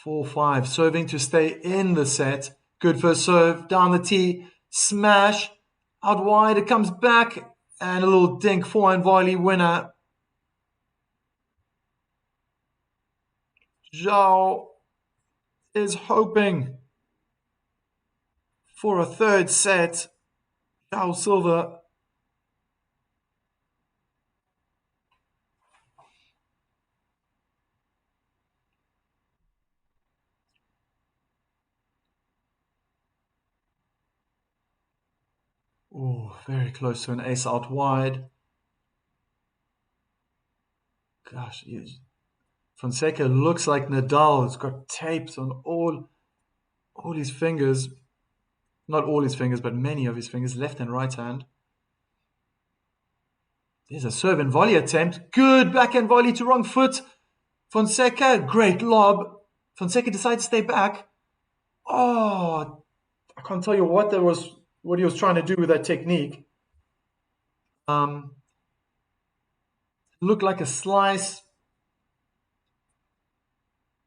S1: 4-5, serving to stay in the set. Good first serve, down the tee, smash, out wide, it comes back, and a little dink, forehand volley winner. Zhao is hoping for a third set. Zhao Silva. Oh, very close to an ace out wide. Gosh, Fonseca looks like Nadal. He's got tapes on all his fingers. Not all his fingers, but many of his fingers, left and right hand. There's a serve and volley attempt. Good backhand volley to wrong foot. Fonseca, great lob. Fonseca decides to stay back. Oh, I can't tell you what he was trying to do with that technique. Looked like a slice,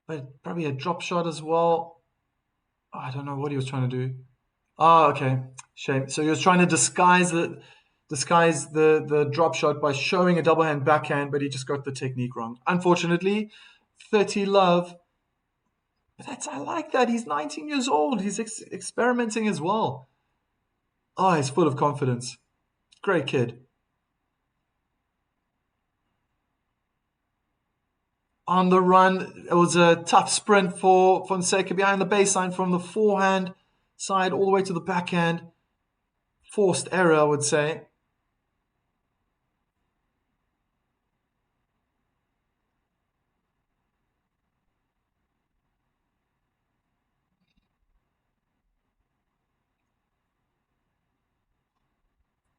S1: but probably a drop shot as well. I don't know what he was trying to do. Okay, shame. So he was trying to disguise the drop shot by showing a double hand backhand, but he just got the technique wrong. Unfortunately, 30 love. But I like that. He's 19 years old. He's experimenting as well. He's full of confidence. Great kid. On the run, it was a tough sprint for Fonseca behind the baseline from the forehand side all the way to the backhand. Forced error, I would say.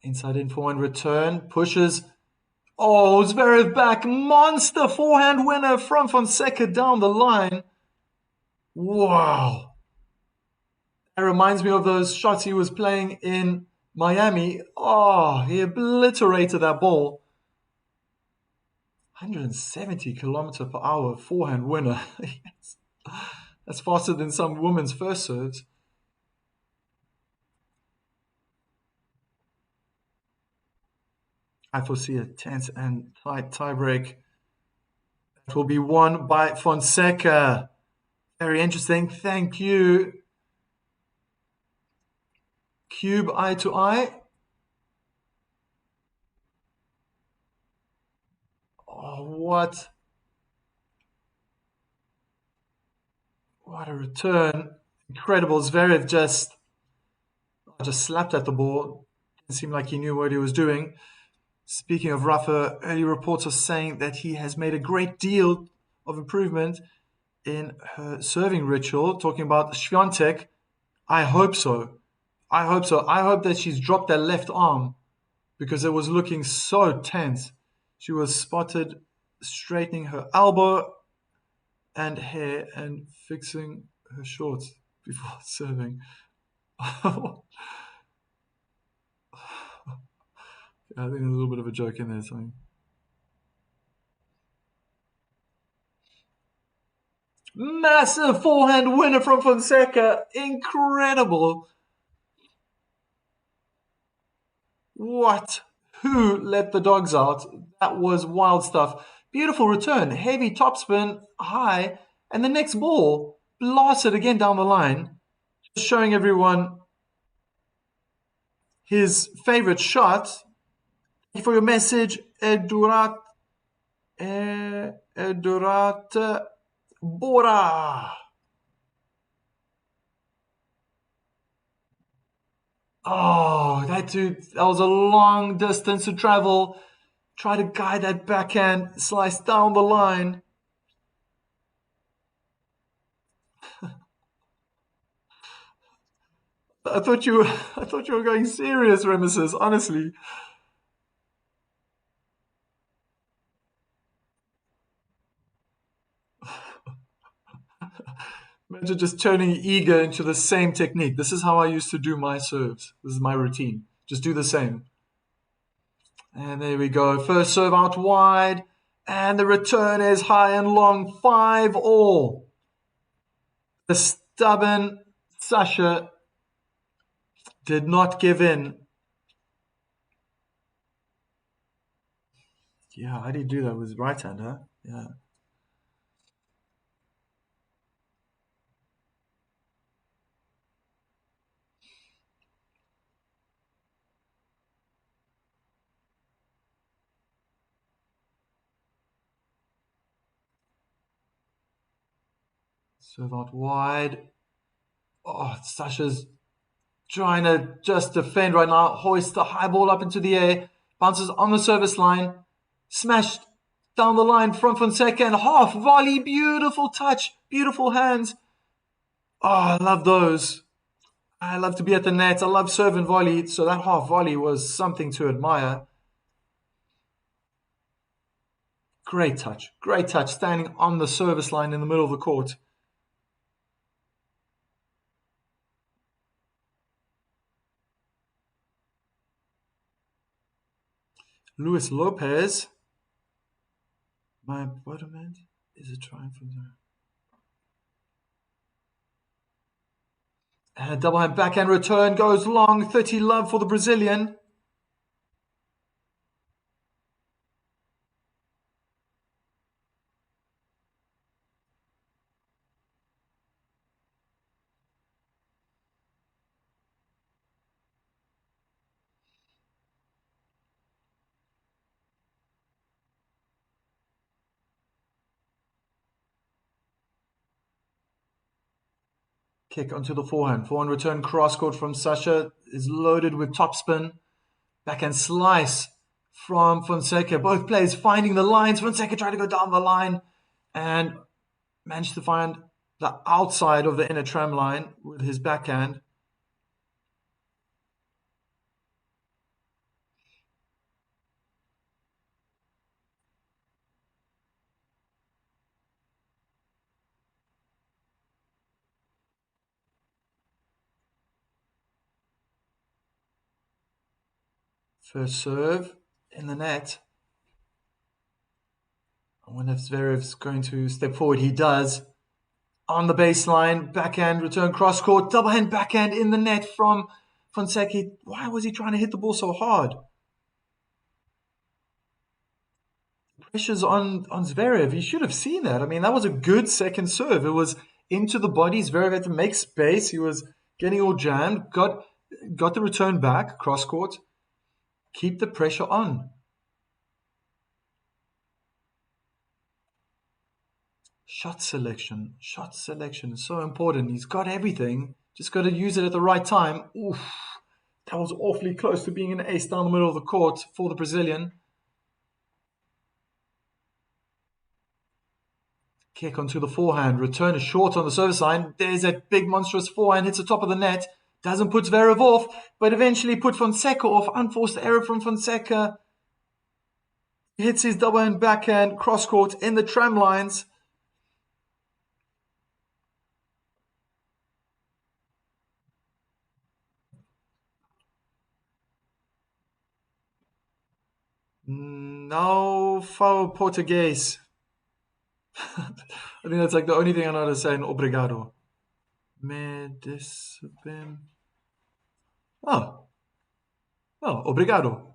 S1: Inside in forehand return, pushes. Zverev back, monster forehand winner from Fonseca down the line. Wow. That reminds me of those shots he was playing in Miami. He obliterated that ball. 170 kilometer per hour forehand winner. Yes. That's faster than some women's first serves. I foresee a tense and tight tiebreak. It will be won by Fonseca. Very interesting. Thank you. Cube eye to eye. What a return. Incredible. Zverev just slapped at the ball. Didn't seem like he knew what he was doing. Speaking of Rafa, early reports are saying that he has made a great deal of improvement in her serving ritual. Talking about Świątek. I hope so. I hope that she's dropped that left arm because it was looking so tense. She was spotted straightening her elbow. and hair and fixing her shorts before serving. I think there's a little bit of a joke in there. Something. Massive forehand winner from Fonseca. Incredible. What? Who let the dogs out? That was wild stuff. Beautiful return. Heavy topspin, high, and the next ball blasted again down the line. Just showing everyone his favorite shot. Thank you for your message, Edurat Bora. Oh, that was a long distance to travel. Try to guide that backhand slice down the line. I thought you were going serious, Remeses, honestly. Imagine just turning eager into the same technique. This is how I used to do my serves. This is my routine. Just do the same. And there we go. First serve out wide. And the return is high and long. 5-all. The stubborn Sasha did not give in. Yeah, how did he do that with his right hand, huh? Yeah. Serve out wide. Oh, Sasha's trying to just defend right now. Hoists the high ball up into the air. Bounces on the service line. Smashed down the line from Fonseca and half volley. Beautiful touch. Beautiful hands. Oh, I love those. I love to be at the net. I love serve and volley. So that half volley was something to admire. Great touch. Great touch. Standing on the service line in the middle of the court. Luis Lopez. My bottom end is a triumph from there. And a double hand backhand return goes long. 30 love for the Brazilian. Kick onto the forehand. Forehand return cross court from Sasha is loaded with topspin. Backhand slice from Fonseca. Both players finding the lines. Fonseca tried to go down the line and managed to find the outside of the inner tram line with his backhand. First serve in the net. I wonder if Zverev's going to step forward. He does. On the baseline, backhand return cross court, double hand backhand in the net from Fonseca. Why was he trying to hit the ball so hard? Pressure's on Zverev. He should have seen that. I mean, that was a good second serve. It was into the body. Zverev had to make space. He was getting all jammed. Got the return back, cross court. Keep the pressure on. Shot selection is so important. He's got everything. Just got to use it at the right time. Oof, that was awfully close to being an ace down the middle of the court for the Brazilian. Kick onto the forehand. Return is short on the service line. There's that big monstrous forehand. Hits the top of the net. Doesn't put Zverev off, but eventually put Fonseca off. Unforced error from Fonseca. Hits his double hand backhand cross court in the tram lines. No falo português. I think that's like the only thing I know how to say in obrigado. Me desabem. Oh, oh, obrigado.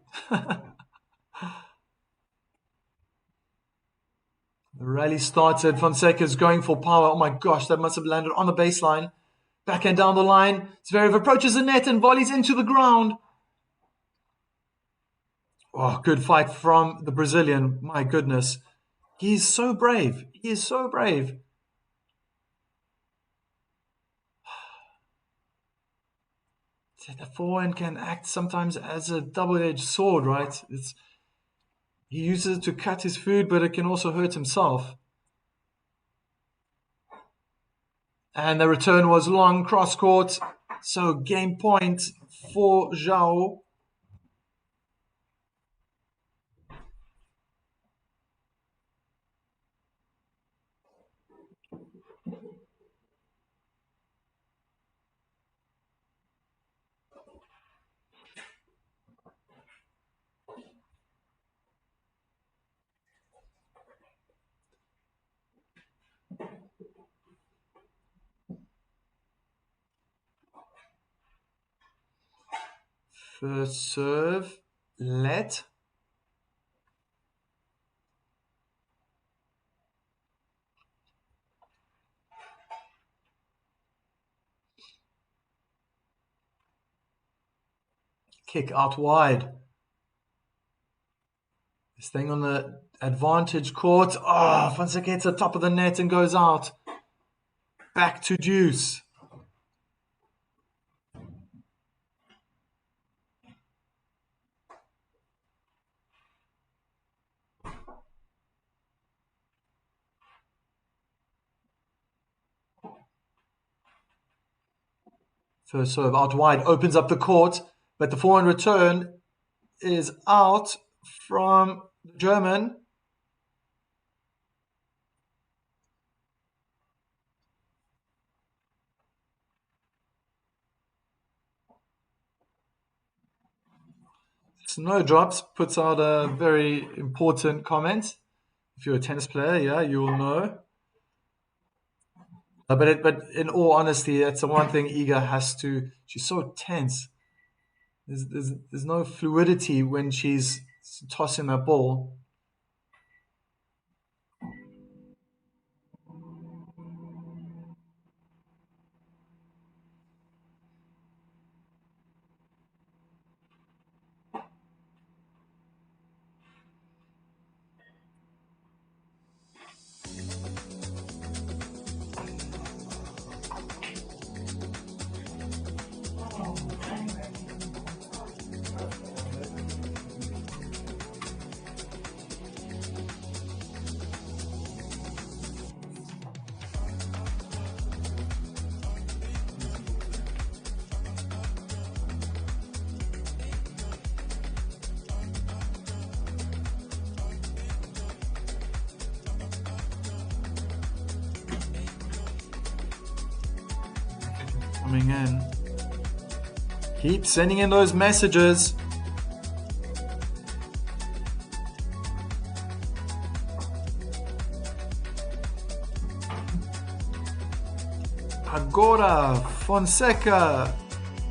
S1: The rally started. Fonseca's going for power. Oh my gosh, that must have landed on the baseline. Backhand down the line. Zverev approaches the net and volleys into the ground. Oh, good fight from the Brazilian. My goodness. He's so brave. He is so brave. The forehand can act sometimes as a double-edged sword, right? He uses it to cut his food, but it can also hurt himself. And the return was long, cross-court. So game point for Zhao. First serve, let. Kick out wide. Staying on the advantage court. Oh, Fonseca hits the top of the net and goes out. Back to deuce. First serve out wide, opens up the court, but the forehand return is out from the German. Snowdrops puts out a very important comment. If you're a tennis player, yeah, you will know. But in all honesty, that's the one thing Iga has to. She's so tense. There's no fluidity when she's tossing that ball. Coming in. Keep sending in those messages. Agora, Fonseca,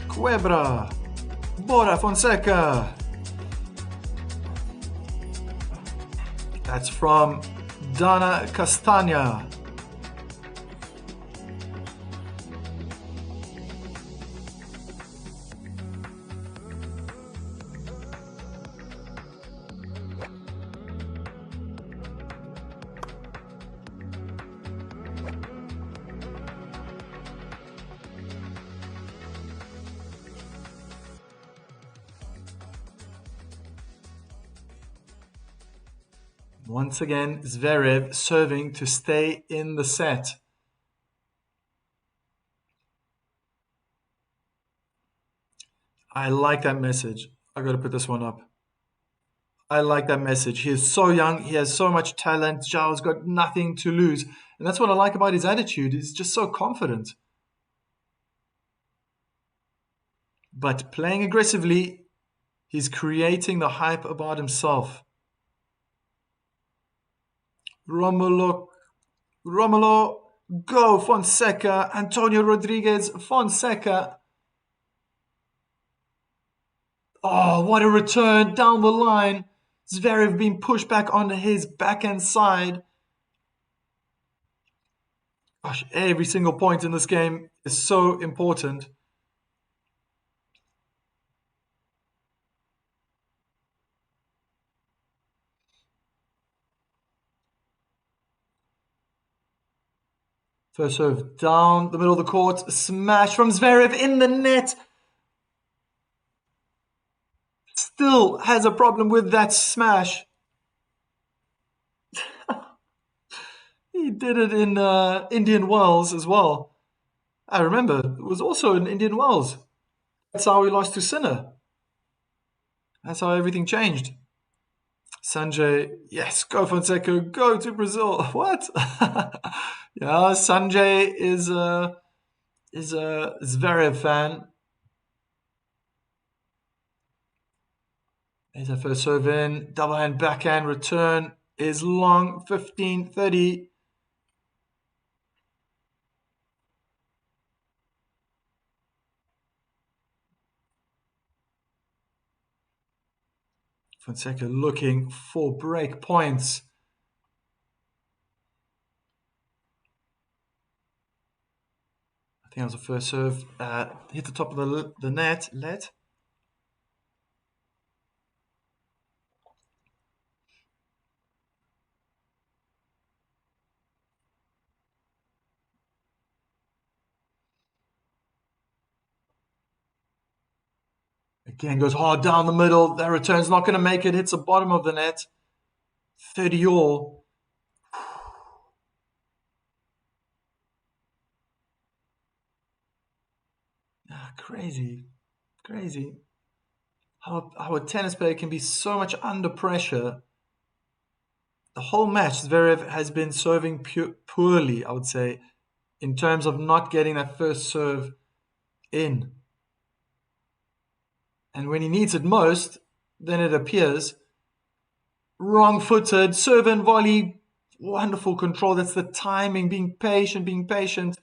S1: Quebra, Bora Fonseca. That's from Dana Castagna. Once again, Zverev serving to stay in the set. I like that message. I got to put this one up. I like that message. He is so young. He has so much talent. Zhao's got nothing to lose. And that's what I like about his attitude. He's just so confident. But playing aggressively, he's creating the hype about himself. Romulo, go Fonseca, Antonio Rodriguez, Fonseca. Oh, what a return down the line. Zverev being pushed back onto his backhand side. Gosh, every single point in this game is so important. First serve down the middle of the court. Smash from Zverev in the net. Still has a problem with that smash. He did it in Indian Wells as well. I remember it was also in Indian Wells. That's how he lost to Sinner. That's how everything changed. Sanjay, yes, go Fonseca, go to Brazil. What? Yeah, Sanjay is a Zverev fan. There's a first serve in, double hand backhand return is long, 15-30. Fonseca looking for break points. I think that was the first serve. Hit the top of the net. Let. Again, goes hard down the middle. That return's not going to make it. Hits the bottom of the net. 30 all. Crazy. Crazy. How a tennis player can be so much under pressure. The whole match, Zverev has been serving poorly, I would say, in terms of not getting that first serve in. And when he needs it most, then it appears wrong-footed, serve and volley, wonderful control. That's the timing, being patient, being patient.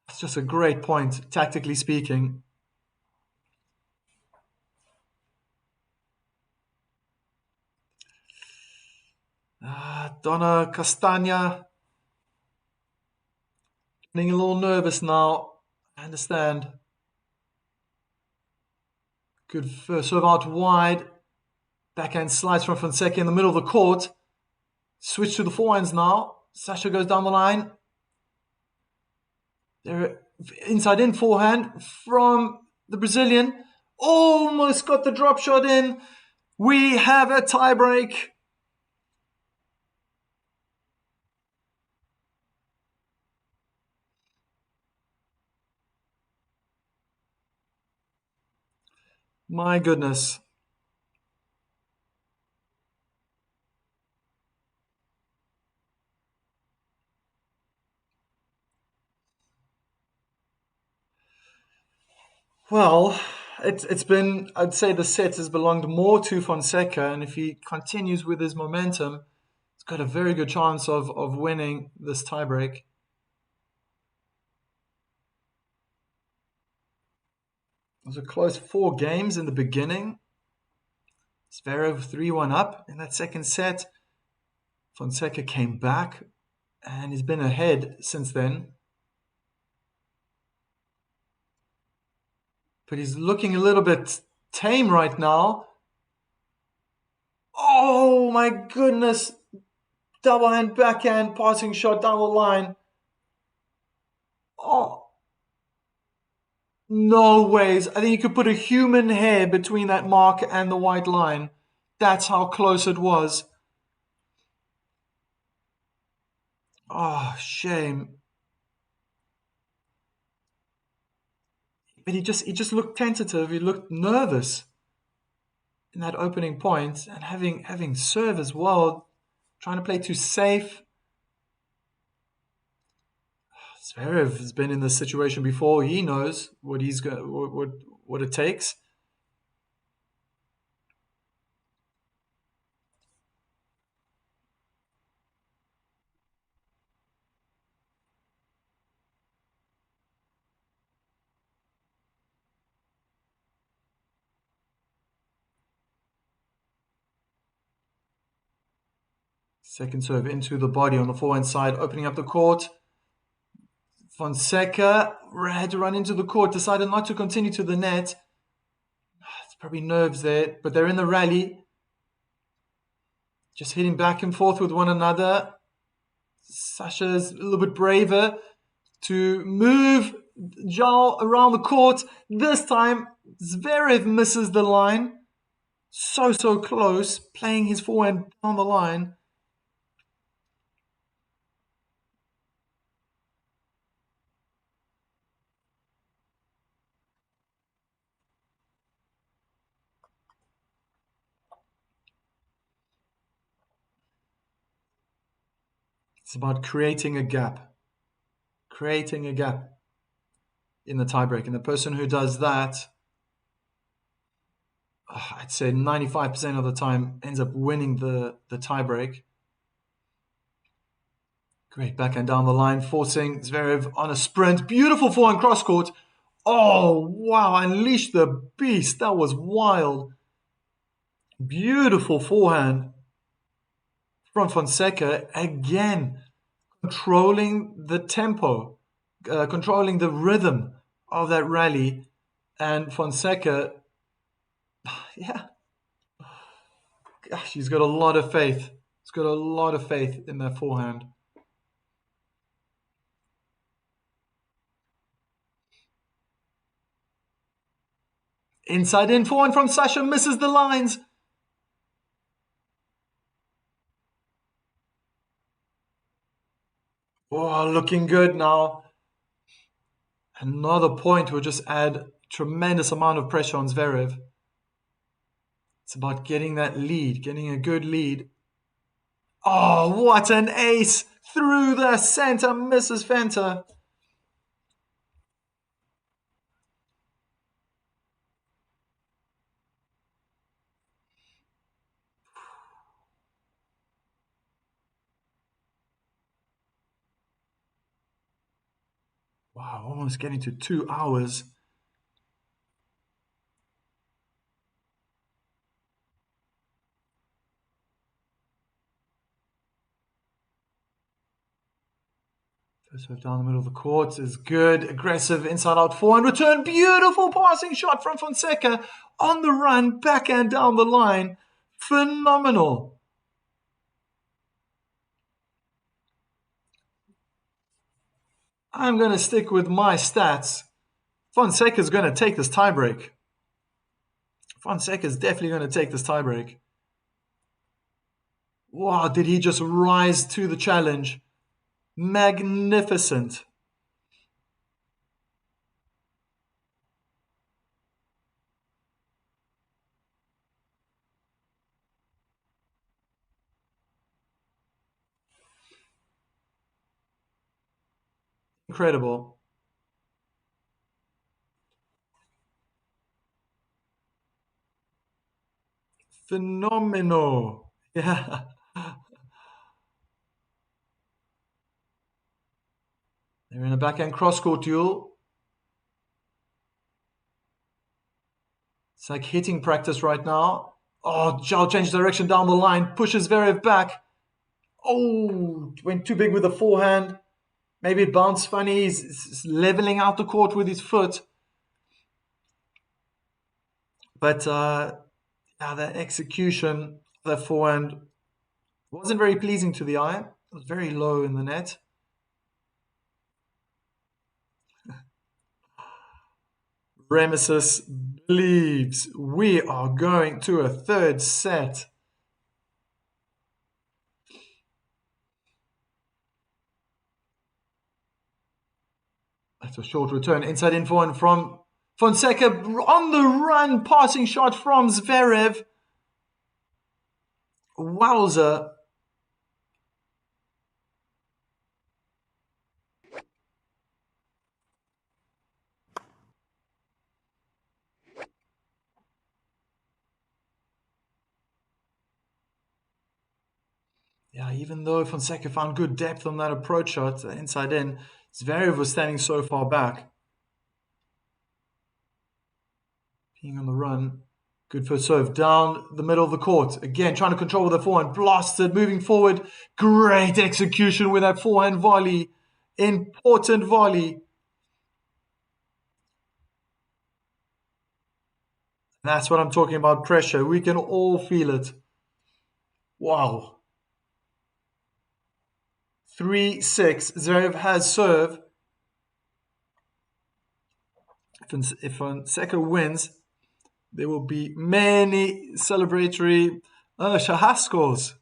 S1: It's just a great point, tactically speaking. Donna Castagna getting a little nervous now. I understand. Good first serve out wide. Backhand slides from Fonseca in the middle of the court. Switch to the forehands now. Sasha goes down the line. There, inside in forehand from the Brazilian. Almost got the drop shot in. We have a tiebreak. My goodness. Well, it's been, I'd say the set has belonged more to Fonseca, and if he continues with his momentum, he's got a very good chance of winning this tiebreak. It was a close 4 games in the beginning. Zverev 3-1 up in that second set. Fonseca came back and he's been ahead since then. But he's looking a little bit tame right now. Oh my goodness. Double hand, backhand, passing shot down the line. Oh, no ways. I think you could put a human hair between that mark and the white line. That's how close it was. Oh, shame. But he just looked tentative. He looked nervous in that opening point, and having serve as well, trying to play too safe. Zverev has been in this situation before. He knows what what it takes. Second serve into the body on the forehand side, opening up the court. Fonseca had to run into the court, decided not to continue to the net. It's probably nerves there, but they're in the rally. Just hitting back and forth with one another. Sasha's a little bit braver to move Zhao around the court. This time, Zverev misses the line. So close, playing his forehand down the line. It's about creating a gap. Creating a gap in the tiebreak. And the person who does that, I'd say 95% of the time, ends up winning the tiebreak. Great backhand down the line, forcing Zverev on a sprint. Beautiful forehand cross court. Oh, wow, unleashed the beast. That was wild. Beautiful forehand from Fonseca. Again, controlling the tempo, controlling the rhythm of that rally. And Fonseca, yeah, gosh, he's got a lot of faith. He's got a lot of faith in that forehand. Inside in forehand from Sasha, misses the lines. Oh, looking good now. Another point will just add tremendous amount of pressure on Zverev. It's about getting that lead, getting a good lead. Oh, what an ace! Through the center, Mrs. Fenter. Wow, almost getting to 2 hours. First serve down the middle of the court is good. Aggressive inside out forehand return. Beautiful passing shot from Fonseca. On the run, backhand down the line. Phenomenal. I'm going to stick with my stats. Fonseca's going to take this tiebreak. Fonseca's definitely going to take this tiebreak. Wow, did he just rise to the challenge? Magnificent. Incredible. Phenomenal. Yeah. They're in a backhand cross-court duel. It's like hitting practice right now. Oh, Zhao changed direction down the line, pushes Zverev back. Oh, went too big with the forehand. Maybe it bounced funny. He's leveling out the court with his foot. But yeah, the execution, the forehand, wasn't very pleasing to the eye. It was very low in the net. Remesis believes we are going to a third set. That's a short return. Inside in forehand from Fonseca. On the run, passing shot from Zverev. Wowza. Yeah, even though Fonseca found good depth on that approach shot, inside in, Zverev was standing so far back. Being on the run. Good first serve down the middle of the court. Again, trying to control with the forehand. Blasted, moving forward. Great execution with that forehand volley. Important volley. That's what I'm talking about, pressure. We can all feel it. Wow. 3-6. Zverev has serve. If Fonseca wins, there will be many celebratory churrascos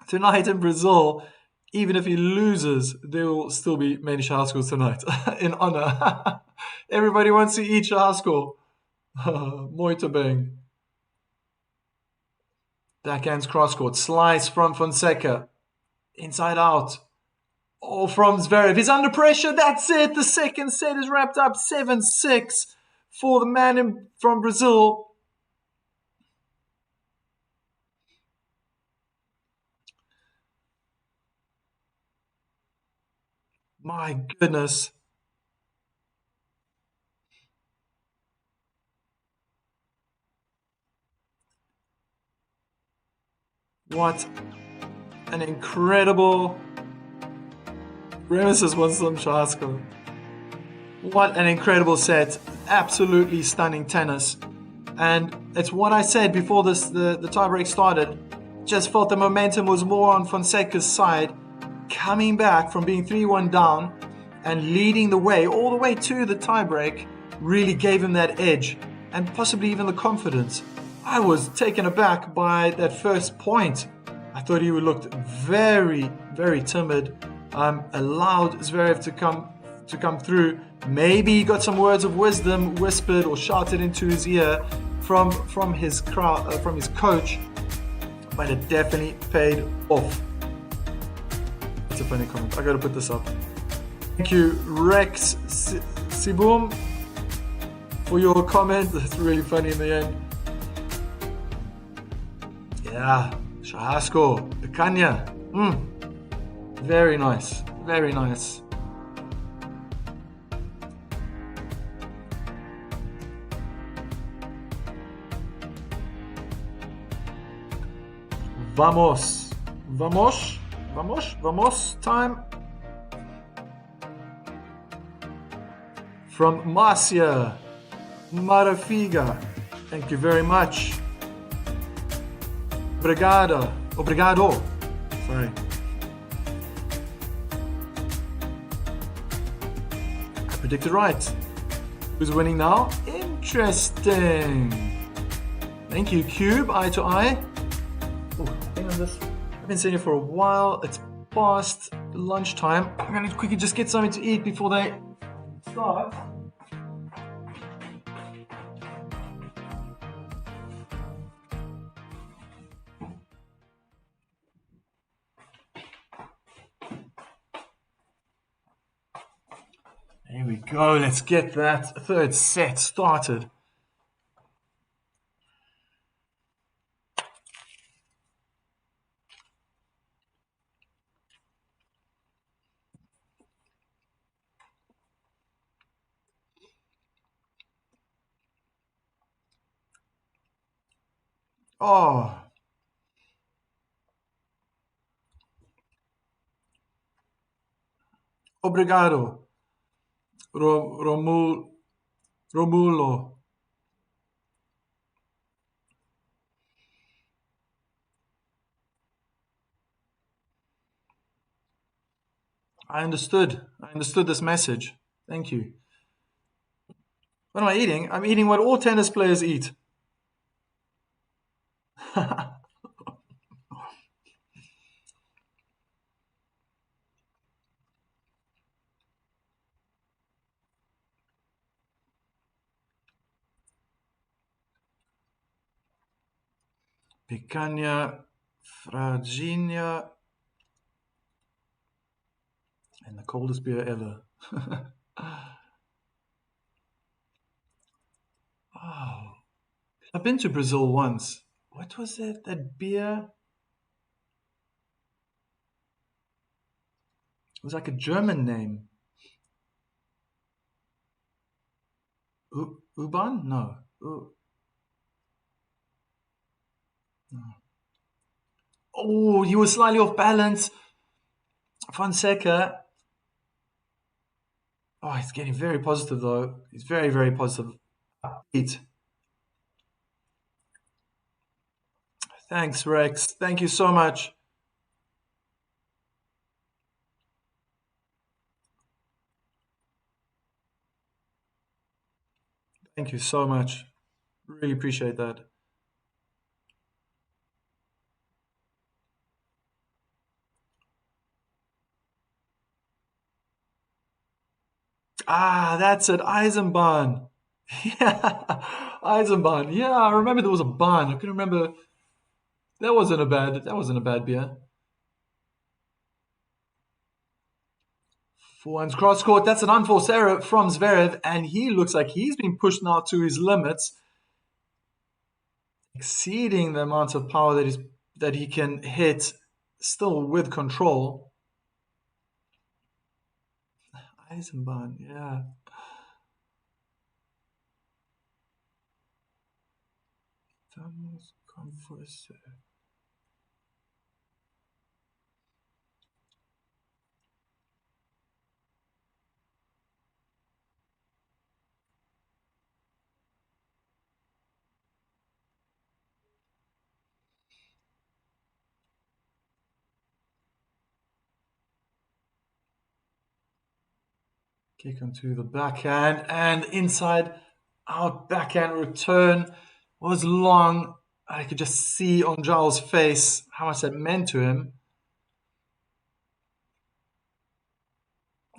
S1: tonight in Brazil. Even if he loses, there will still be many churrascos tonight in honor. Everybody wants to eat churrasco. Muito bem. Backhands cross court. Slice from Fonseca. Inside out. Oh, from Zverev. He's under pressure. That's it. The second set is wrapped up 7-6 for the man from Brazil. My goodness. What an incredible... Remesis wants some churrasco. What an incredible set. Absolutely stunning tennis. And it's what I said before the tiebreak started. Just felt the momentum was more on Fonseca's side. Coming back from being 3-1 down and leading the way all the way to the tiebreak really gave him that edge and possibly even the confidence. I was taken aback by that first point. I thought he looked very, very timid. Allowed Zverev to come through. Maybe he got some words of wisdom whispered or shouted into his ear from his coach, but it definitely paid off. That's a funny comment. I gotta put this up. Thank you, Rex Sibum, for your comment. That's really funny in the end. Yeah, churrasco, picanha. Very nice, very nice. Vamos, vamos, vamos, vamos, time. From Marcia Marafiga, thank you very much. Obrigado, sorry. I predicted right. Who's winning now? Interesting. Thank you, Cube, eye to eye. I've been sitting here for a while. It's past lunchtime. I'm going to quickly just get something to eat before they start. There we go. Let's get that third set started. Oh. Obrigado. Romulo. I understood this message. Thank you. What am I eating? I'm eating what all tennis players eat. Picanha, Fraginia, and the coldest beer ever. Oh, I've been to Brazil once. What was it? That beer? It was like a German name. Uban? No. Oh, he was slightly off balance. Fonseca. Oh, he's getting very positive though. He's very, very positive. Upbeat. Thanks, Rex. Thank you so much. Thank you so much. Really appreciate that. Ah, that's it. Eisenbahn. Yeah, Eisenbahn. Yeah, I remember there was a Bahn. I couldn't remember. That wasn't a bad beer. Forehands cross court. That's an unforced error from Zverev, and he looks like he's been pushed now to his limits, exceeding the amount of power that he can hit, still with control. Eisenbahn, yeah. Thomas Converse. Kick onto the backhand and inside out backhand return was long. I could just see on Giles' face how much that meant to him.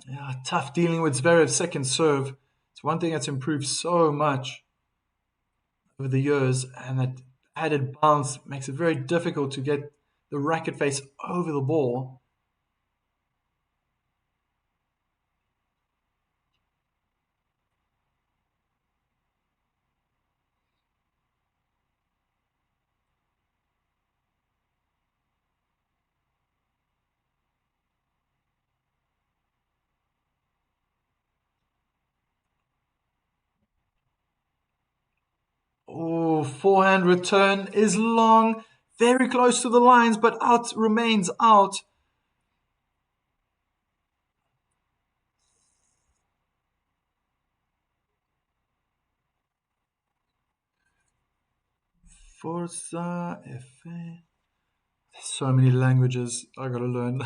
S1: Yeah, tough dealing with Zverev's second serve. It's one thing that's improved so much over the years, and that added bounce makes it very difficult to get the racket face over the ball. Oh, forehand return is long, very close to the lines, but out remains out. Forza F. So many languages I gotta learn.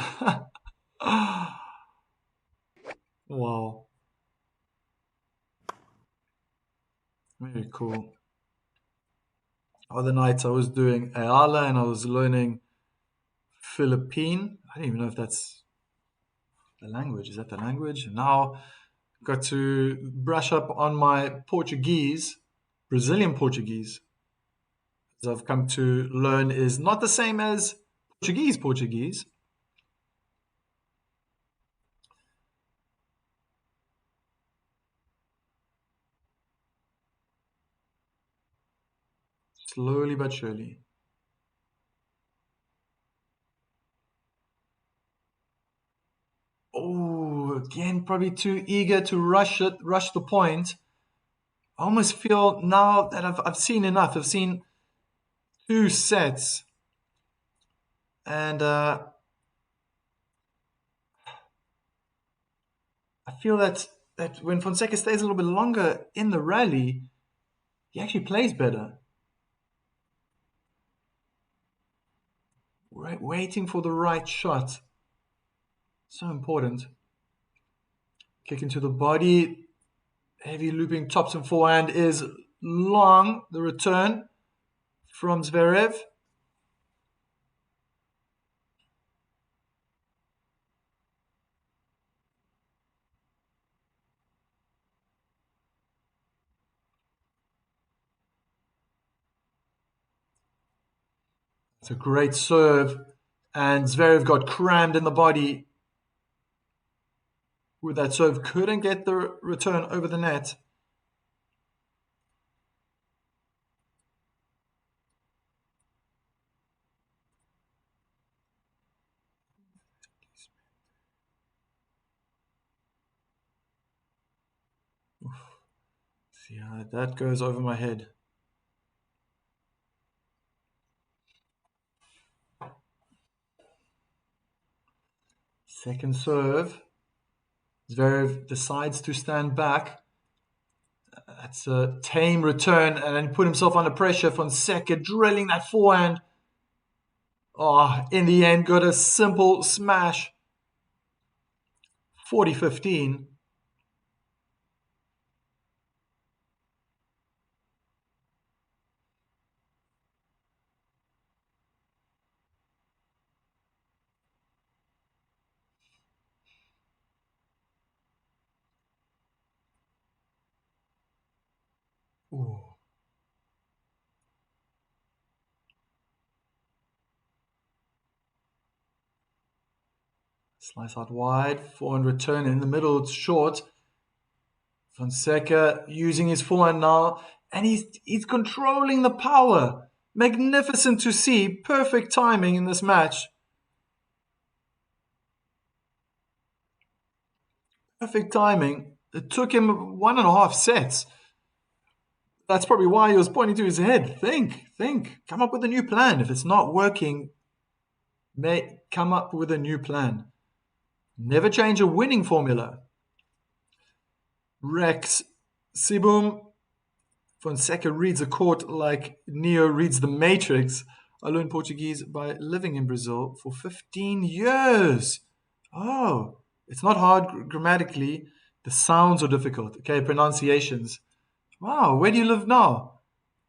S1: Wow, very cool. Other nights I was doing Ayala and I was learning Philippine. I don't even know if that's the language. Is that the language? Now got to brush up on my Portuguese, Brazilian Portuguese, as I've come to learn is not the same as Portuguese. Slowly but surely. Oh, again, probably too eager to rush the point. I almost feel now that I've seen enough. I've seen two sets, and I feel that when Fonseca stays a little bit longer in the rally, he actually plays better. Waiting for the right shot, so important. Kick into the body, heavy looping tops and forehand is long. The return from Zverev. It's a great serve, and Zverev got crammed in the body with that serve. Couldn't get the return over the net. See how that goes over my head. Second serve. Zverev decides to stand back. That's a tame return and then put himself under pressure. Fonseca drilling that forehand. Oh, in the end, got a simple smash. 40-15. Ooh. Slice out wide, forehand return in the middle, it's short. Fonseca using his forehand now, and he's controlling the power. Magnificent to see, perfect timing in this match. Perfect timing. It took him 1.5 sets. That's probably why he was pointing to his head. Think. Come up with a new plan. If it's not working, come up with a new plan. Never change a winning formula. Rex Sibum. Fonseca reads the court like Neo reads the Matrix. I learned Portuguese by living in Brazil for 15 years. Oh, it's not hard grammatically. The sounds are difficult. Okay, pronunciations. Wow, where do you live now?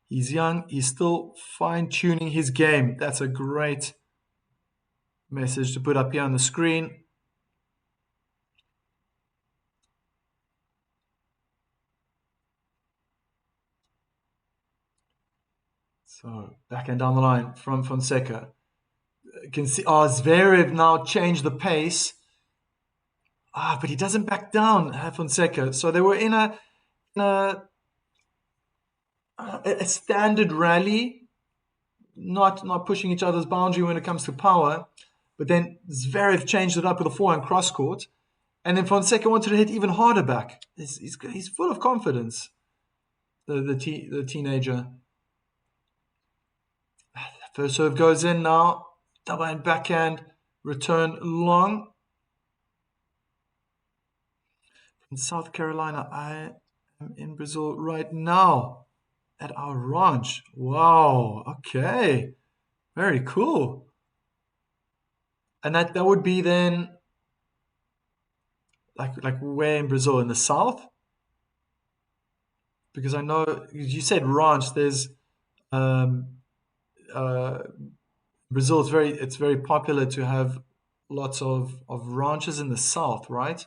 S1: He's young. He's still fine-tuning his game. That's a great message to put up here on the screen. So, backhand down the line from Fonseca. You can see, Zverev now changed the pace. But he doesn't back down, Fonseca. So they were in a standard rally, not pushing each other's boundary when it comes to power. But then Zverev changed it up with a forehand cross court. And then Fonseca wanted to hit even harder back. He's full of confidence, the teenager. First serve goes in now. Double hand backhand. Return long. In South Carolina, I am in Brazil right now at our ranch. Wow. Okay. Very cool. And that would be then like where in Brazil? In the south? Because I know you said ranch. There's Brazil is very popular to have lots of ranches in the south, right?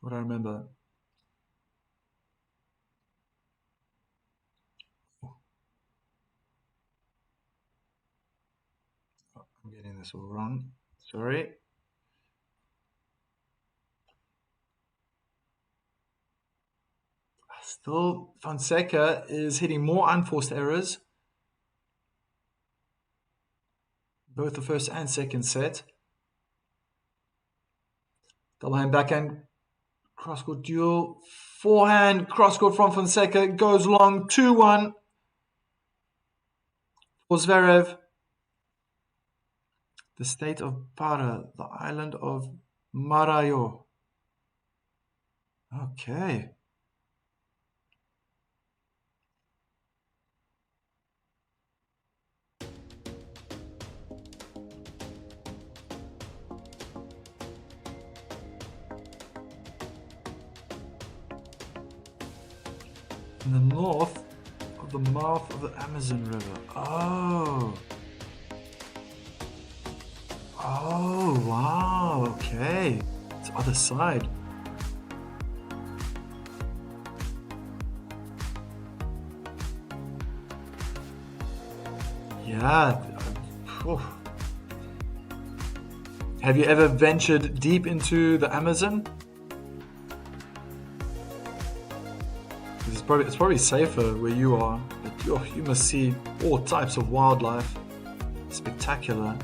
S1: What I remember. I'm getting this all wrong. Sorry. Still, Fonseca is hitting more unforced errors. Both the first and second set. Double hand backhand, cross court duel. Forehand, cross court from Fonseca, goes long, 2-1 for Zverev. The state of Para, the island of Marajo. Okay. In the north of the mouth of the Amazon River. Oh, wow, okay. It's the other side. Yeah. Have you ever ventured deep into the Amazon? It's probably safer where you are, but you must see all types of wildlife. Spectacular.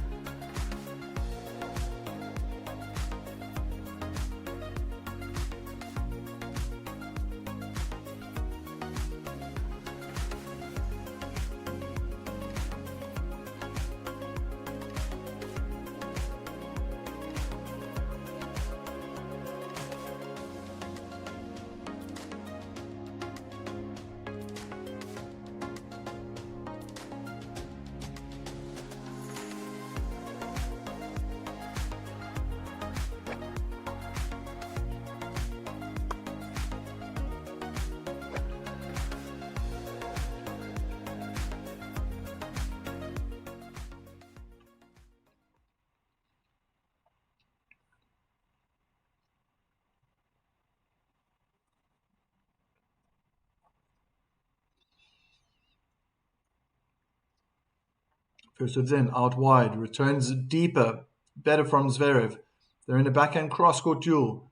S1: Goes in, out wide, returns deeper, better from Zverev. They're in a backhand cross-court duel.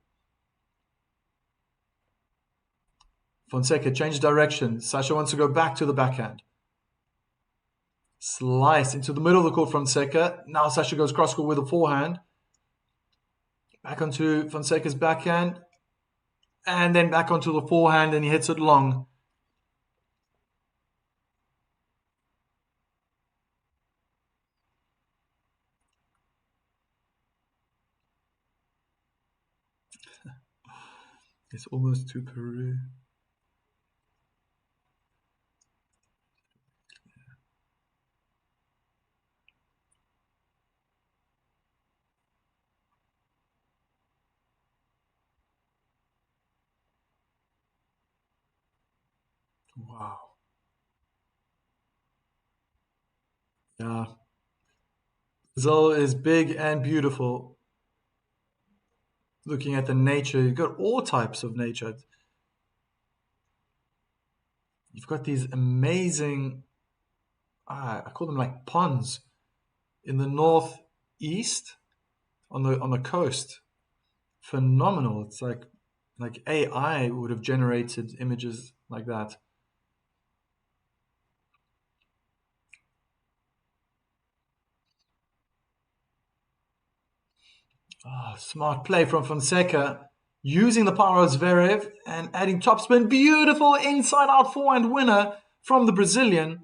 S1: Fonseca changed direction. Sasha wants to go back to the backhand. Slice into the middle of the court, Fonseca. Now Sasha goes cross-court with a forehand. Back onto Fonseca's backhand. And then back onto the forehand, and he hits it long. It's almost to Peru. Wow. Yeah. Brazil is big and beautiful. Looking at the nature, you've got all types of nature. You've got these amazing, I call them like ponds in the northeast on the coast. Phenomenal. It's like AI would have generated images like that. Oh, smart play from Fonseca, using the power of Zverev and adding topspin. Beautiful inside-out forehand winner from the Brazilian.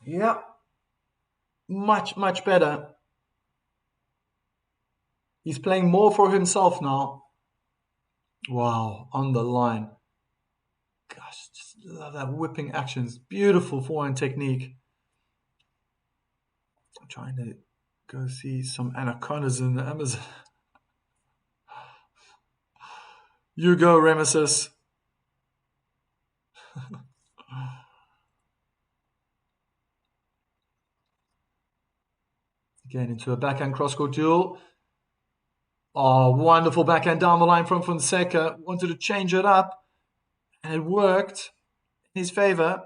S1: Yeah, much, much better. He's playing more for himself now. Wow, on the line. Gosh, just love that whipping actions. Beautiful forehand technique. I'm trying to go see some anacondas in the Amazon. You go, Remesis. Again, into a backhand cross-court duel. Oh, wonderful backhand down the line from Fonseca. Wanted to change it up, and it worked in his favor.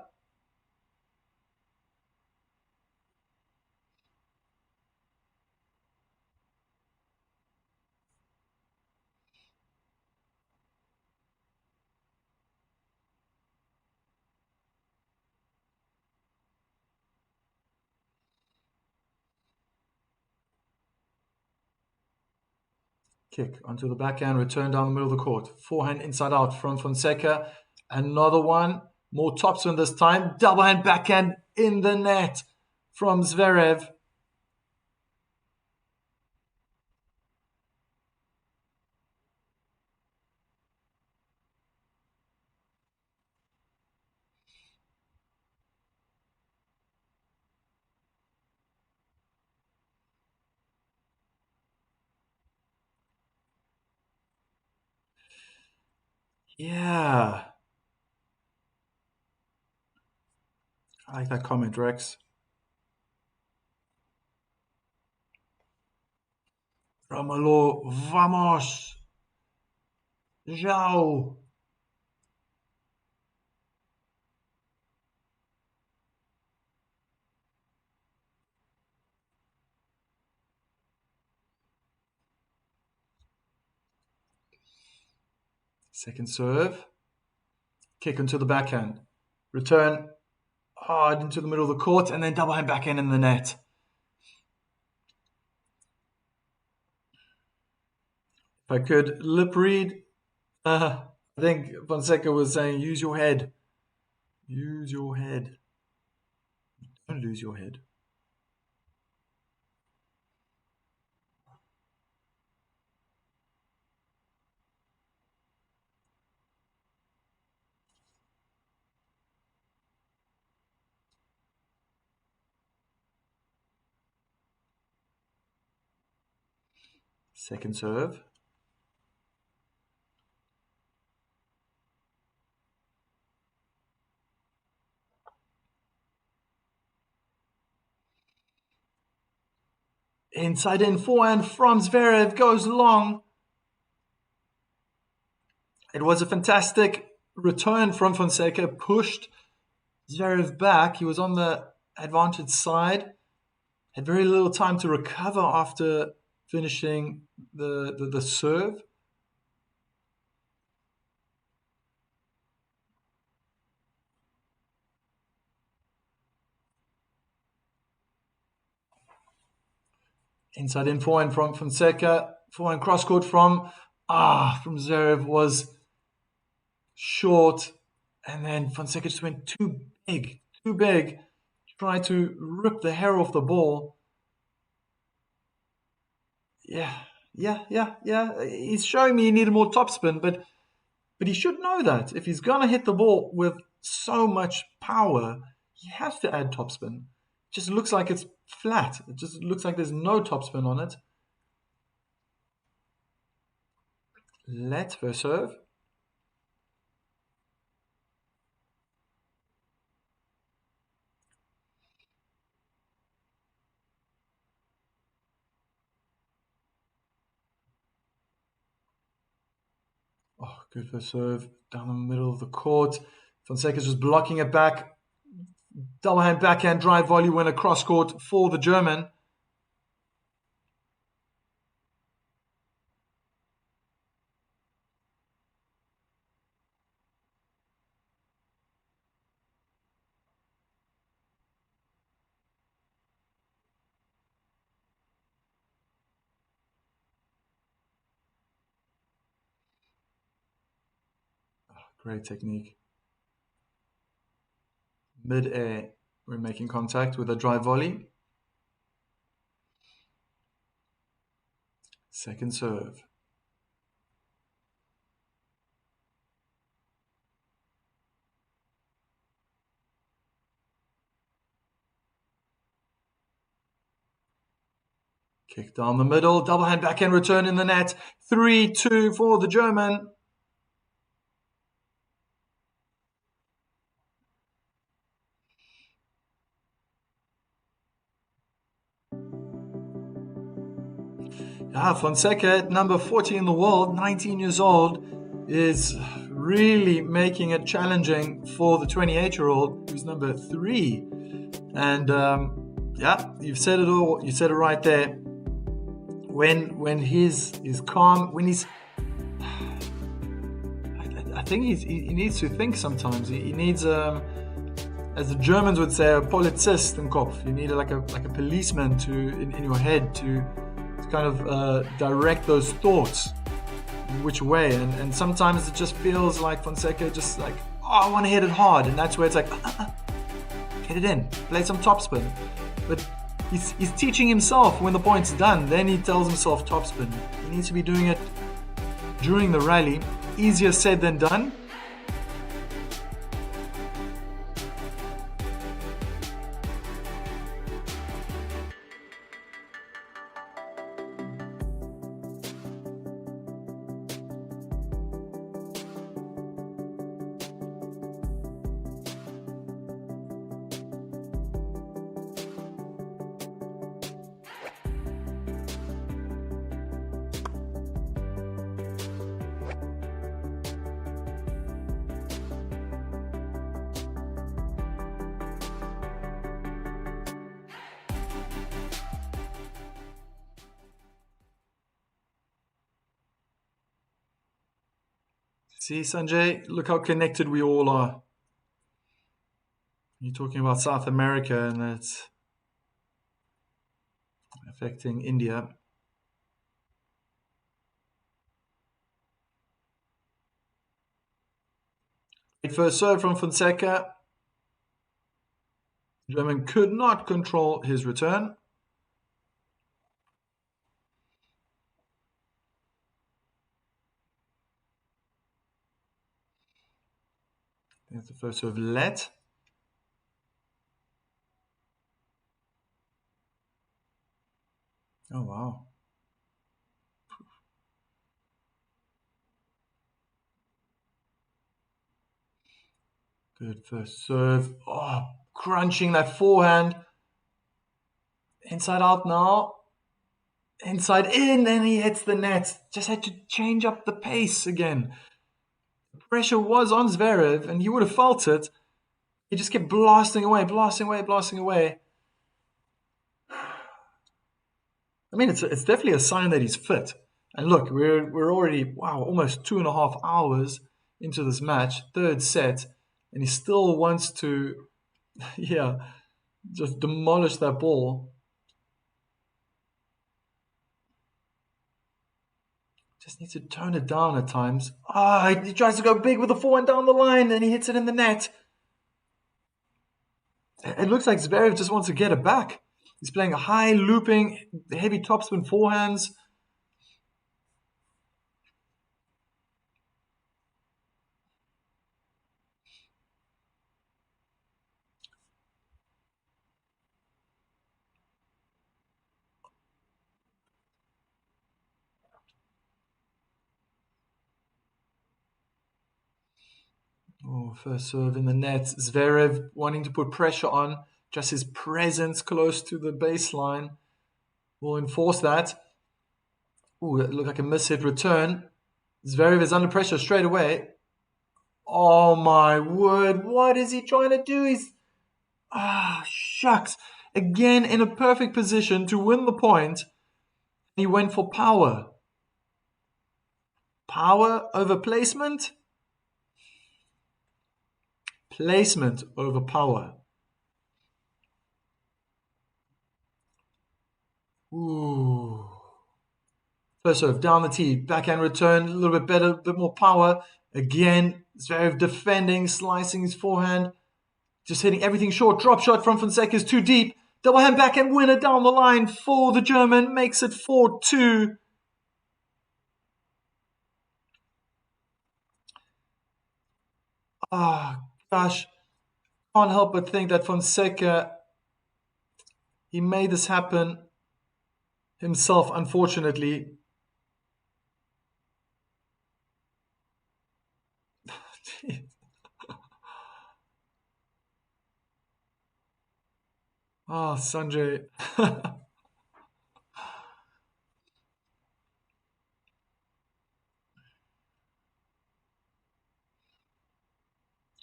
S1: Kick onto the backhand, return down the middle of the court. Forehand inside out from Fonseca. Another one, more topspin this time. Double hand backhand in the net from Zverev. Yeah. I like that comment, Rex. Romalo, vamos. João. Second serve. Kick into the backhand. Return hard into the middle of the court, and then double hand backhand in the net. If I could lip read, I think Fonseca was saying, use your head. Use your head. Don't lose your head. Second serve. Inside in forehand from Zverev goes long. It was a fantastic return from Fonseca, pushed Zverev back. He was on the advantage side. Had very little time to recover after finishing the serve. Inside in forehand from Fonseca. Forehand cross court from Zverev was short. And then Fonseca just went too big. Tried to rip the hair off the ball. Yeah. He's showing me he needed more topspin, but he should know that if he's gonna hit the ball with so much power, he has to add topspin. It just looks like it's flat. It just looks like there's no topspin on it. Let first serve. Oh, good first serve down the middle of the court. Fonseca's just blocking it back. Double hand backhand drive volley win across court for the German. Great technique. Mid-air, we're making contact with a drive volley. Second serve. Kick down the middle, double hand backhand return in the net. 3-2 for the German. Fonseca, number 40 in the world, 19 years old, is really making it challenging for the 28-year-old who's number 3. And you've said it all. You said it right there. When he's calm, when he's, I think he needs to think sometimes. He needs as the Germans would say, a Polizist im Kopf. You need like a policeman in your head to kind of direct those thoughts which way. And sometimes it just feels like Fonseca just like, I want to hit it hard. And that's where it's like, get it in, play some topspin. But he's teaching himself when the point's done. Then he tells himself topspin. He needs to be doing it during the rally. Easier said than done. See, Sanjay, look how connected we all are. You're talking about South America and that's affecting India. Great first serve from Fonseca. German could not control his return. There's the first serve let. Oh, wow. Good first serve. Oh, crunching that forehand. Inside out now. Inside in, and he hits the net. Just had to change up the pace again. The pressure was on Zverev, and he would have felt it. He just kept blasting away, blasting away, blasting away. I mean, it's definitely a sign that he's fit. And look, we're already almost 2.5 hours into this match, third set, and he still wants to, yeah, just demolish that ball. Just needs to tone it down at times. He tries to go big with the forehand down the line, and he hits it in the net. It looks like Zverev just wants to get it back. He's playing a high looping, heavy topspin forehands. Oh, first serve in the net. Zverev wanting to put pressure on. Just his presence close to the baseline will enforce that. Oh, it looked like a mishit return. Zverev is under pressure straight away. Oh my word, what is he trying to do? Shucks. Again in a perfect position to win the point. He went for power. Power over placement? Placement over power. Ooh. First serve, down the tee, backhand return, a little bit better, a bit more power. Again, Zverev defending, slicing his forehand, just hitting everything short. Drop shot from Fonseca is too deep. Double hand backhand winner down the line for the German, makes it 4-2. Gosh, can't help but think that Fonseca, he made this happen himself, unfortunately. Sanjay.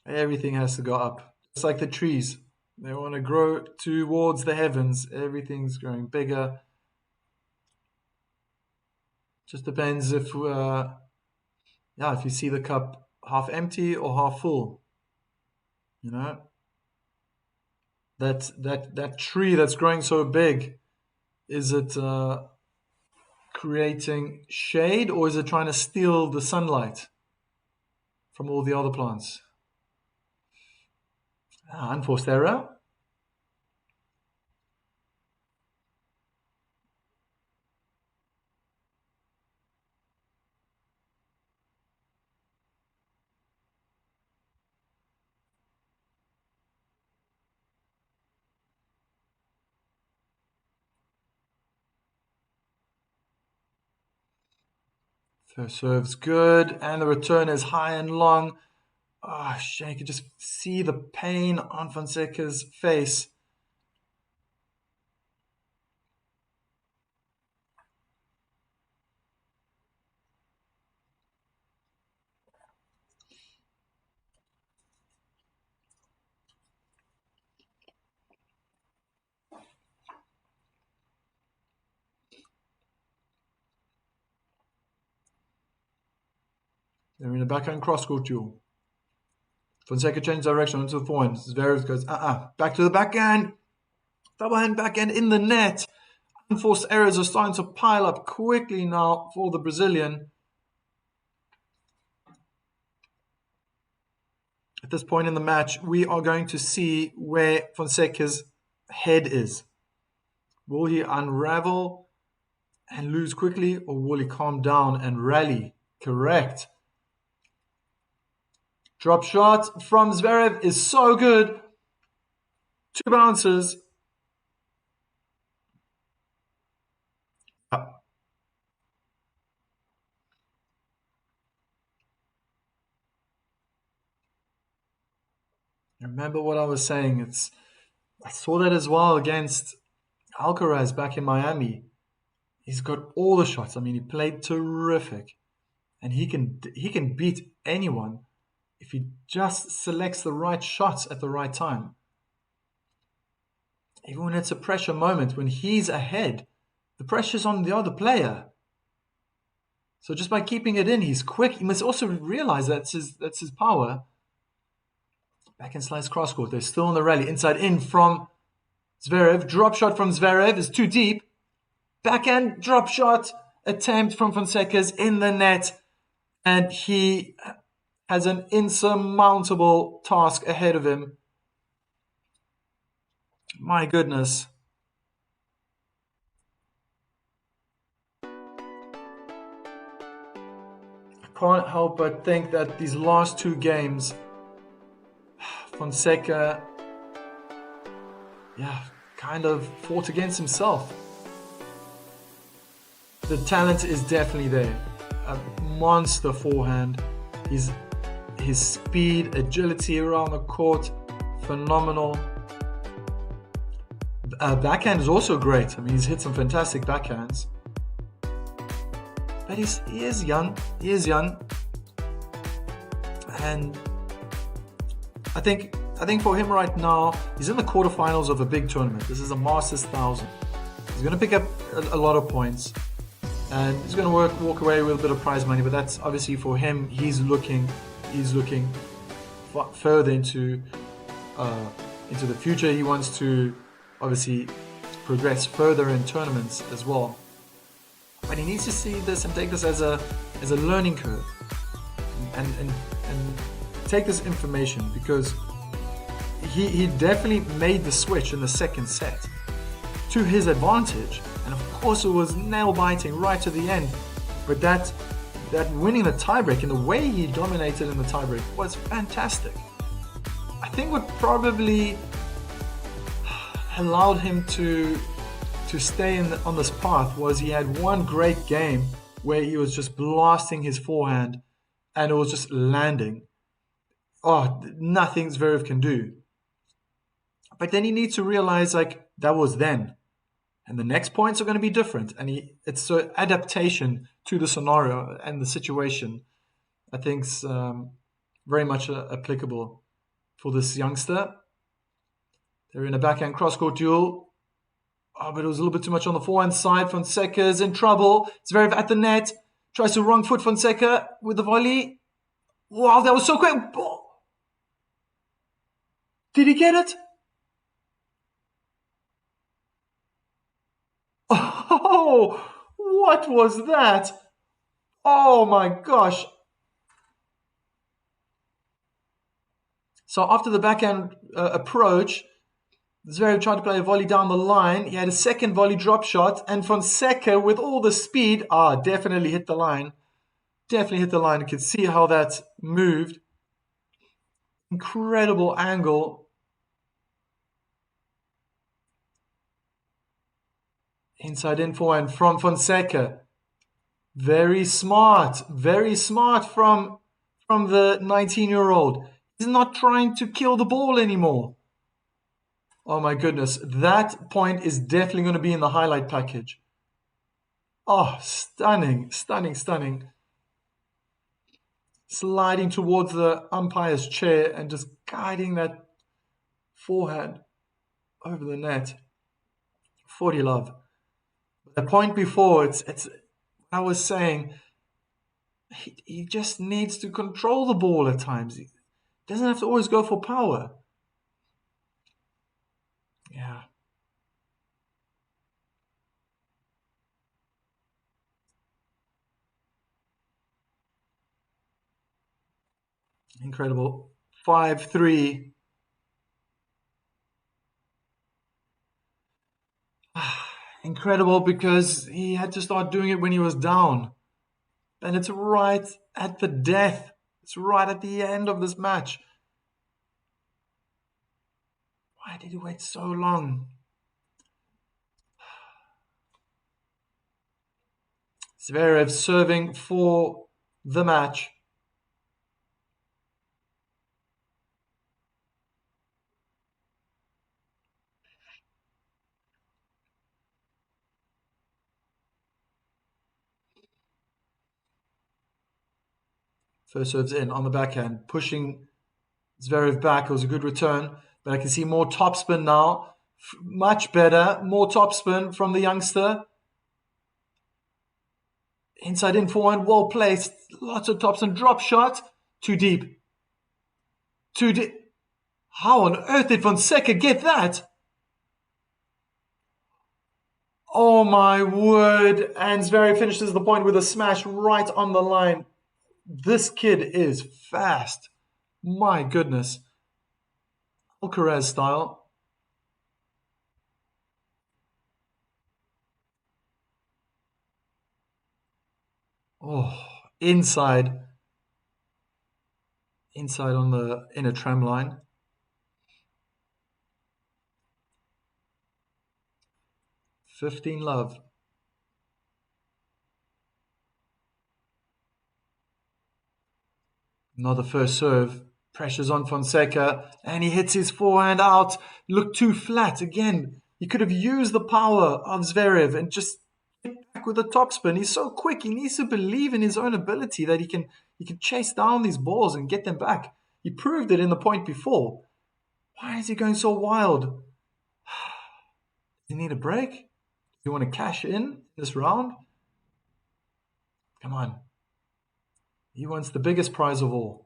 S1: Everything has to go up. It's like the trees. They want to grow towards the heavens. Everything's growing bigger. Just depends if you see the cup half empty or half full. You know? That tree that's growing so big, is it creating shade, or is it trying to steal the sunlight from all the other plants? Unforced error. First serve's good, and the return is high and long. Shane, you could just see the pain on Fonseca's face. They're in a backhand cross-court duel. Fonseca changes direction onto the forehand. Zverev goes, back to the backhand. Double hand backhand in the net. Unforced errors are starting to pile up quickly now for the Brazilian. At this point in the match, we are going to see where Fonseca's head is. Will he unravel and lose quickly, or will he calm down and rally? Correct. Drop shot from Zverev is so good. 2 bounces. Remember what I was saying. I saw that as well against Alcaraz back in Miami. He's got all the shots. I mean, he played terrific, and he can beat anyone. if he just selects the right shots at the right time. Even when it's a pressure moment, when he's ahead, the pressure's on the other player. So just by keeping it in, he's quick. He must also realize that's his power. Backhand slice cross court. They're still on the rally. Inside in from Zverev. Drop shot from Zverev is too deep. Backhand drop shot attempt from Fonseca's in the net. And he has an insurmountable task ahead of him. My goodness. I can't help but think that these last two games, Fonseca, kind of fought against himself. The talent is definitely there. A monster forehand. His speed, agility around the court, phenomenal. Backhand is also great. I mean, he's hit some fantastic backhands. But he is young. He is young. And I think for him right now, he's in the quarterfinals of a big tournament. This is a Masters 1000. He's going to pick up a lot of points. And he's going to walk away with a bit of prize money. But that's obviously for him. He's looking further into the future. He wants to obviously progress further in tournaments as well. But he needs to see this and take this as a learning curve, and take this information, because he definitely made the switch in the second set to his advantage, and of course it was nail biting right to the end. But that winning the tiebreak and the way he dominated in the tiebreak was fantastic. I think what probably allowed him to stay on this path was he had one great game where he was just blasting his forehand and it was just landing. Oh, nothing Zverev can do. But then he needs to realize, like, that was then. And the next points are going to be different. And it's an adaptation to the scenario and the situation, I think, is very much applicable for this youngster. They're in a backhand cross-court duel. Oh, but it was a little bit too much on the forehand side. Fonseca's in trouble. Zverev at the net. Tries to wrong foot Fonseca with the volley. Wow, that was so quick. Did he get it? Oh, what was that? Oh my gosh. So after the backhand approach, Zverev tried to play a volley down the line. He had a second volley drop shot, and Fonseca, with all the speed, definitely hit the line. Definitely hit the line. You could see how that moved. Incredible angle. Inside in forehand from Fonseca. Very smart from the 19-year-old. He's not trying to kill the ball anymore. Oh my goodness, that point is definitely going to be in the highlight package. Oh, stunning. Sliding towards the umpire's chair and just guiding that forehand over the net. 40 love. The point before, it's I was saying, he just needs to control the ball at times. He doesn't have to always go for power. Yeah. Incredible. 5-3. Incredible, because he had to start doing it when he was down. And it's right at the death. It's right at the end of this match. Why did he wait so long? Zverev serving for the match. First serve's in on the backhand, pushing Zverev back. It was a good return, but I can see more topspin now. Much better. More topspin from the youngster. Inside in forehand, well placed. Lots of topspin. Drop shot. Too deep. Too deep. How on earth did Fonseca get that? Oh my word. And Zverev finishes the point with a smash right on the line. This kid is fast. My goodness. Alcaraz style. Oh, inside on the inner tram line. $15 love. Another first serve. Pressure's on Fonseca, and he hits his forehand out. Looked too flat again. He could have used the power of Zverev and just get back with the topspin. He's so quick. He needs to believe in his own ability that he can chase down these balls and get them back. He proved it in the point before. Why is he going so wild? Does he need a break? Do you want to cash in this round? Come on. He wants the biggest prize of all.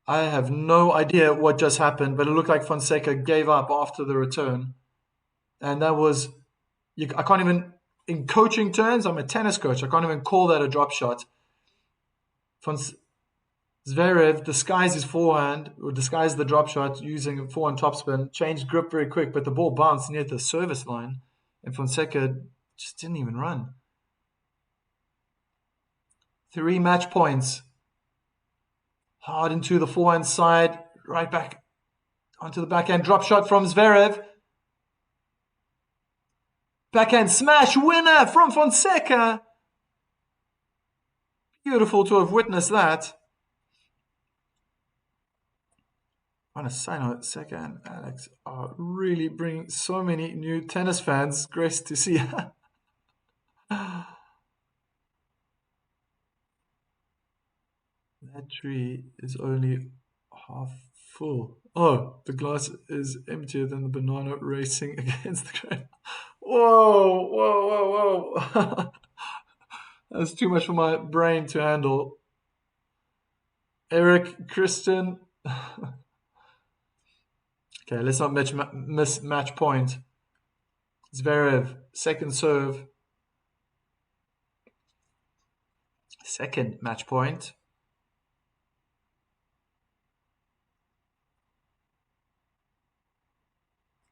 S1: I have no idea what just happened, but it looked like Fonseca gave up after the return. And that was, I can't even, in coaching terms, I'm a tennis coach, I can't even call that a drop shot. Zverev disguised his forehand, or disguised the drop shot using a forehand topspin, changed grip very quick, but the ball bounced near the service line, and Fonseca just didn't even run. 3 match points. Hard into the forehand side, right back onto the backhand. Drop shot from Zverev. Backhand smash winner from Fonseca. Beautiful to have witnessed that. On a side note, Fonseca and Alex are really bringing so many new tennis fans. Great to see. That tree is only half full. Oh, the glass is emptier than the banana racing against the grain. Whoa, whoa, whoa, whoa. That's too much for my brain to handle. Eric, Christian. Okay, let's not miss match point. Zverev, second serve. Second match point.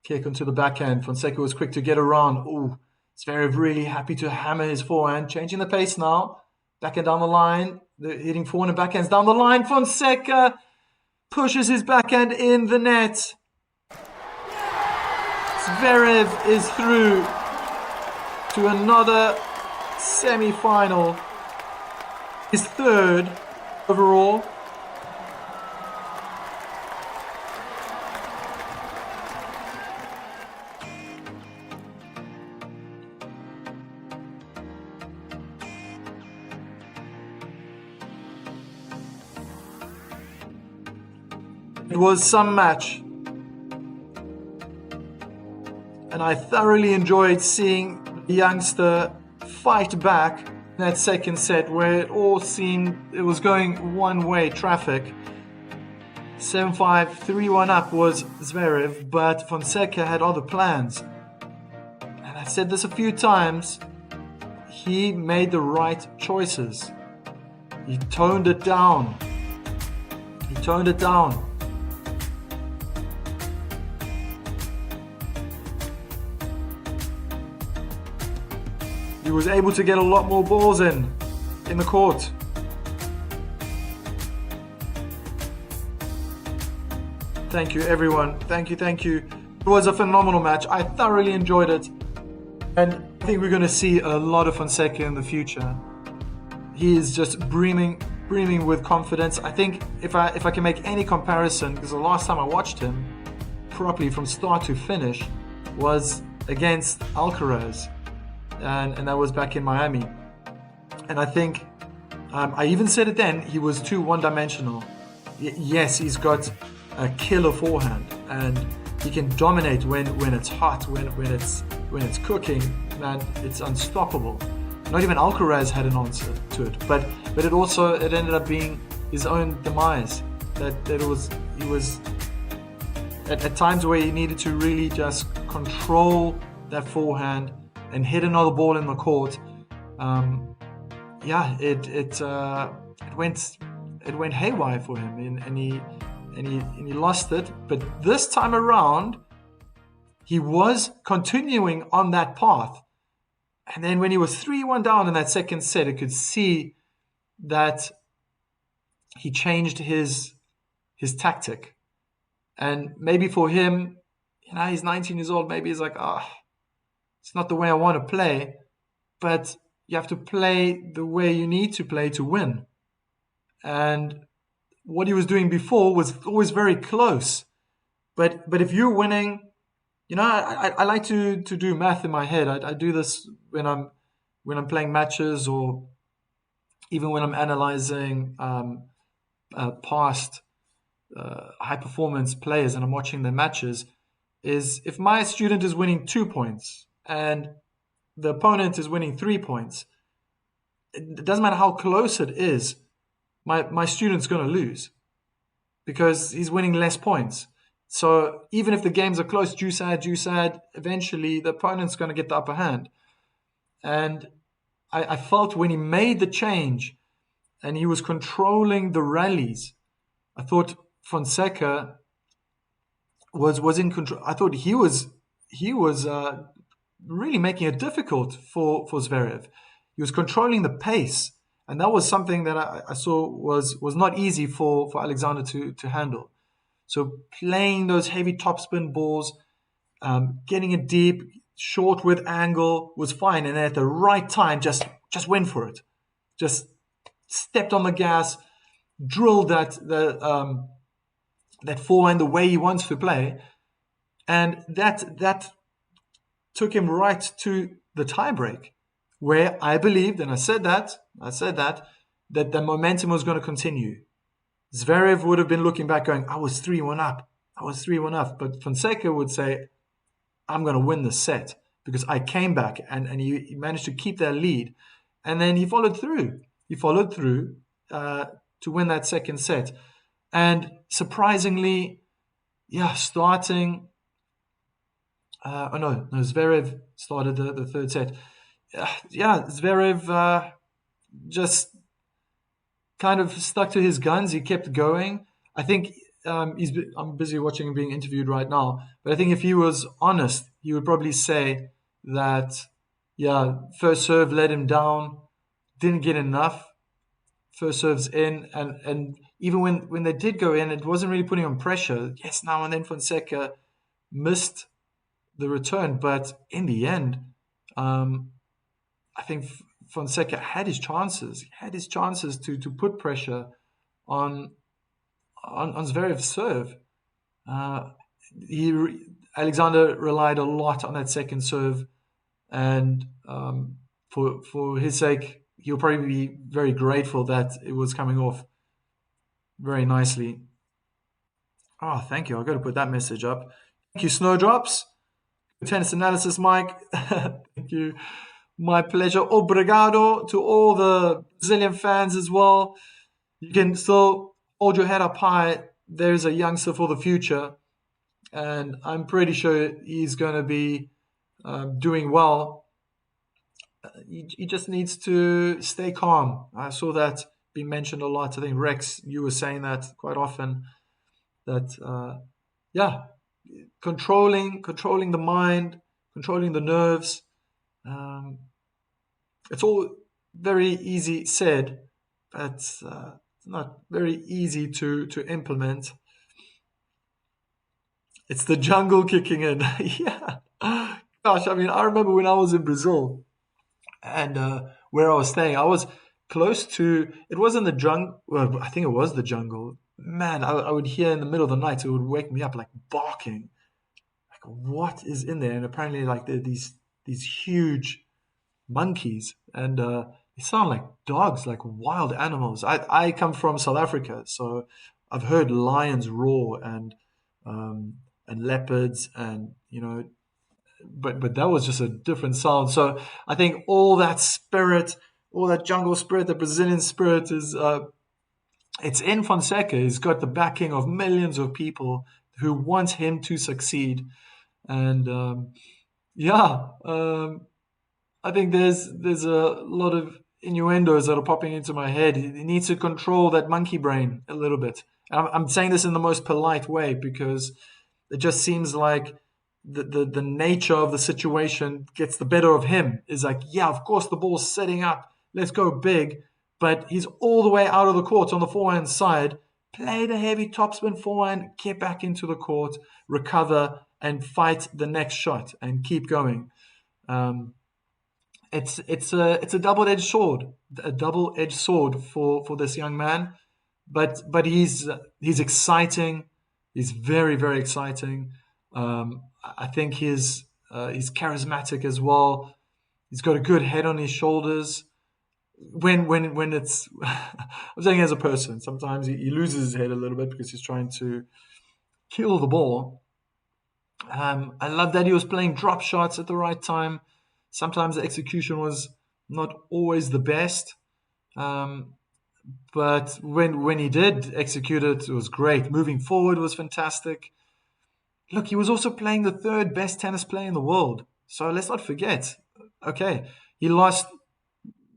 S1: Kick onto the backhand. Fonseca was quick to get around. Ooh, Zverev really happy to hammer his forehand. Changing the pace now. Backhand down the line. They're hitting forehand and backhands down the line. Fonseca pushes his backhand in the net. Zverev is through to another semi-final. His third overall. It was some match, and I thoroughly enjoyed seeing the youngster fight back in that second set where it all seemed it was going one-way traffic. 7-5, 3-1 up was Zverev, but Fonseca had other plans. And I've said this a few times, he made the right choices. He toned it down. He was able to get a lot more balls in the court. Thank you, everyone. Thank you. It was a phenomenal match. I thoroughly enjoyed it. And I think we're going to see a lot of Fonseca in the future. He is just brimming with confidence. I think if I can make any comparison, because the last time I watched him properly from start to finish was against Alcaraz. and that was back in Miami. And I think I even said it then, he was too one-dimensional. Yes, he's got a killer forehand, and he can dominate when it's hot, when it's cooking. Man, it's unstoppable. Not even Alcaraz had an answer to it, but it ended up being his own demise. That he was at times where he needed to really just control that forehand and hit another ball in the court. It went haywire for him, and he lost it. But this time around, he was continuing on that path. And then when he was 3-1 down in that second set, I could see that he changed his tactic. And maybe for him, he's 19 years old. Maybe he's like, it's not the way I want to play. But you have to play the way you need to play to win. And what he was doing before was always very close. But if you're winning, I like to do math in my head. I do this when I'm playing matches, or even when I'm analyzing past high performance players and I'm watching their matches. Is if my student is winning 2 points and the opponent is winning 3 points, it doesn't matter how close it is, my student's going to lose because he's winning less points. So even if the games are close, juice ad, eventually the opponent's going to get the upper hand. And I felt when he made the change and he was controlling the rallies, I thought Fonseca was in control. I thought he was really making it difficult for Zverev. He was controlling the pace, and that was something that I saw was not easy for Alexander to handle. So playing those heavy topspin balls, getting it deep, short with angle was fine, and at the right time, just went for it. Just stepped on the gas, drilled that forehand the way he wants to play, and that took him right to the tiebreak, where I believed, and I said that the momentum was going to continue. Zverev would have been looking back going, I was 3-1 up. But Fonseca would say, I'm going to win the set because I came back, and he managed to keep that lead. And then he followed through. To win that second set. And surprisingly, starting... Zverev started the third set. Zverev just kind of stuck to his guns. He kept going. I think I'm busy watching him being interviewed right now, but I think if he was honest, he would probably say that, first serve let him down, didn't get enough. First serves in, and even when they did go in, it wasn't really putting on pressure. Yes, now and then Fonseca missed the return, but in the end, I think Fonseca had his chances. To put pressure on Zverev's serve. Alexander relied a lot on that second serve, and for his sake, he'll probably be very grateful that it was coming off very nicely. Oh, thank you. I've got to put that message up. Thank you, Snowdrops. Tennis analysis, Mike. Thank you. My pleasure. Obrigado to all the Brazilian fans as well. You can still hold your head up high. There's a youngster for the future, and I'm pretty sure he's going to be doing well. He just needs to stay calm. I saw that being mentioned a lot. I think Rex, you were saying that quite often. That controlling the mind, controlling the nerves. It's all very easy said, but it's not very easy to implement. It's the jungle kicking in. Yeah. Gosh, I mean, I remember when I was in Brazil and where I was staying, I was close to, it wasn't the jungle, well, I think it was the jungle. Man, I would hear in the middle of the night, it would wake me up like barking. Like, what is in there? And apparently, like, there are these huge monkeys, and they sound like dogs, like wild animals. I come from South Africa, so I've heard lions roar um, and leopards, and but that was just a different sound. So I think all that spirit, all that jungle spirit, the Brazilian spirit is it's in Fonseca. He's got the backing of millions of people who want him to succeed, and yeah, I think there's a lot of innuendos that are popping into my head. He needs to control that monkey brain a little bit. And I'm saying this in the most polite way because it just seems like the nature of the situation gets the better of him. Is like, yeah, of course the ball's setting up. Let's go big. But he's all the way out of the court on the forehand side. Play the heavy topspin forehand, get back into the court, recover, and fight the next shot and keep going. Um, it's a double-edged sword for this young man. But he's exciting. He's very very exciting. I think he's charismatic as well. He's got a good head on his shoulders. When it's I'm saying as a person, sometimes he loses his head a little bit because he's trying to kill the ball. I love that he was playing drop shots at the right time. Sometimes the execution was not always the best, um, but when he did execute it, it was great. Moving forward was fantastic. Look, he was also playing the third best tennis player in the world. So let's not forget. Okay, he lost,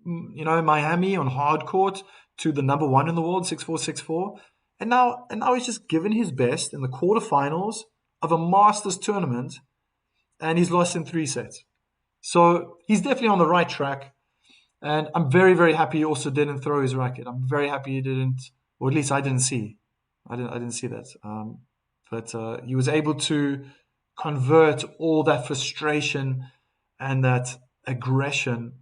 S1: Miami on hard court to the number one in the world, 6-4, 6-4. And now he's just given his best in the quarterfinals of a Masters tournament, and he's lost in 3 sets. So he's definitely on the right track. And I'm very, very happy he also didn't throw his racket. I'm very happy he didn't, or at least I didn't see. I didn't see that. But he was able to convert all that frustration and that aggression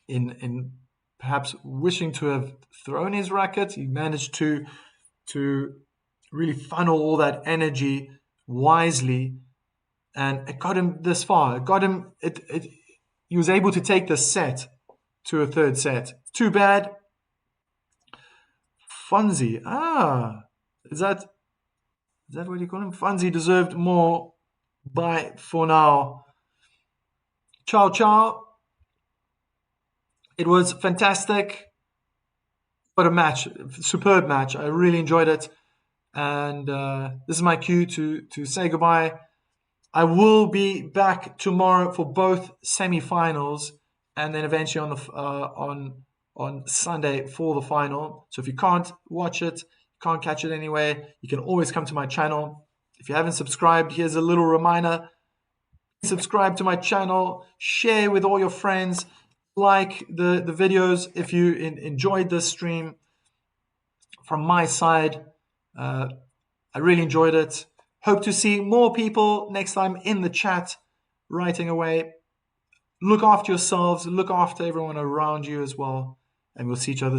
S1: in perhaps wishing to have thrown his racket. He managed to really funnel all that energy wisely, and it got him this far. It got him. He was able to take the set to a third set. Too bad. Fonzie. Is that what you call him? Fonzie deserved more. Bye for now. Ciao, ciao. It was fantastic. What a match. Superb match. I really enjoyed it. And this is my cue to say goodbye. I will be back tomorrow for both semi-finals, and then eventually on Sunday for the final. So if you can't watch it, can't catch it anyway, you can always come to my channel. If you haven't subscribed, here's a little reminder. Subscribe to my channel, share with all your friends, like the videos if you enjoyed this stream. From my side, I really enjoyed it. Hope to see more people next time in the chat, writing away. Look after yourselves, look after everyone around you as well, and we'll see each other soon.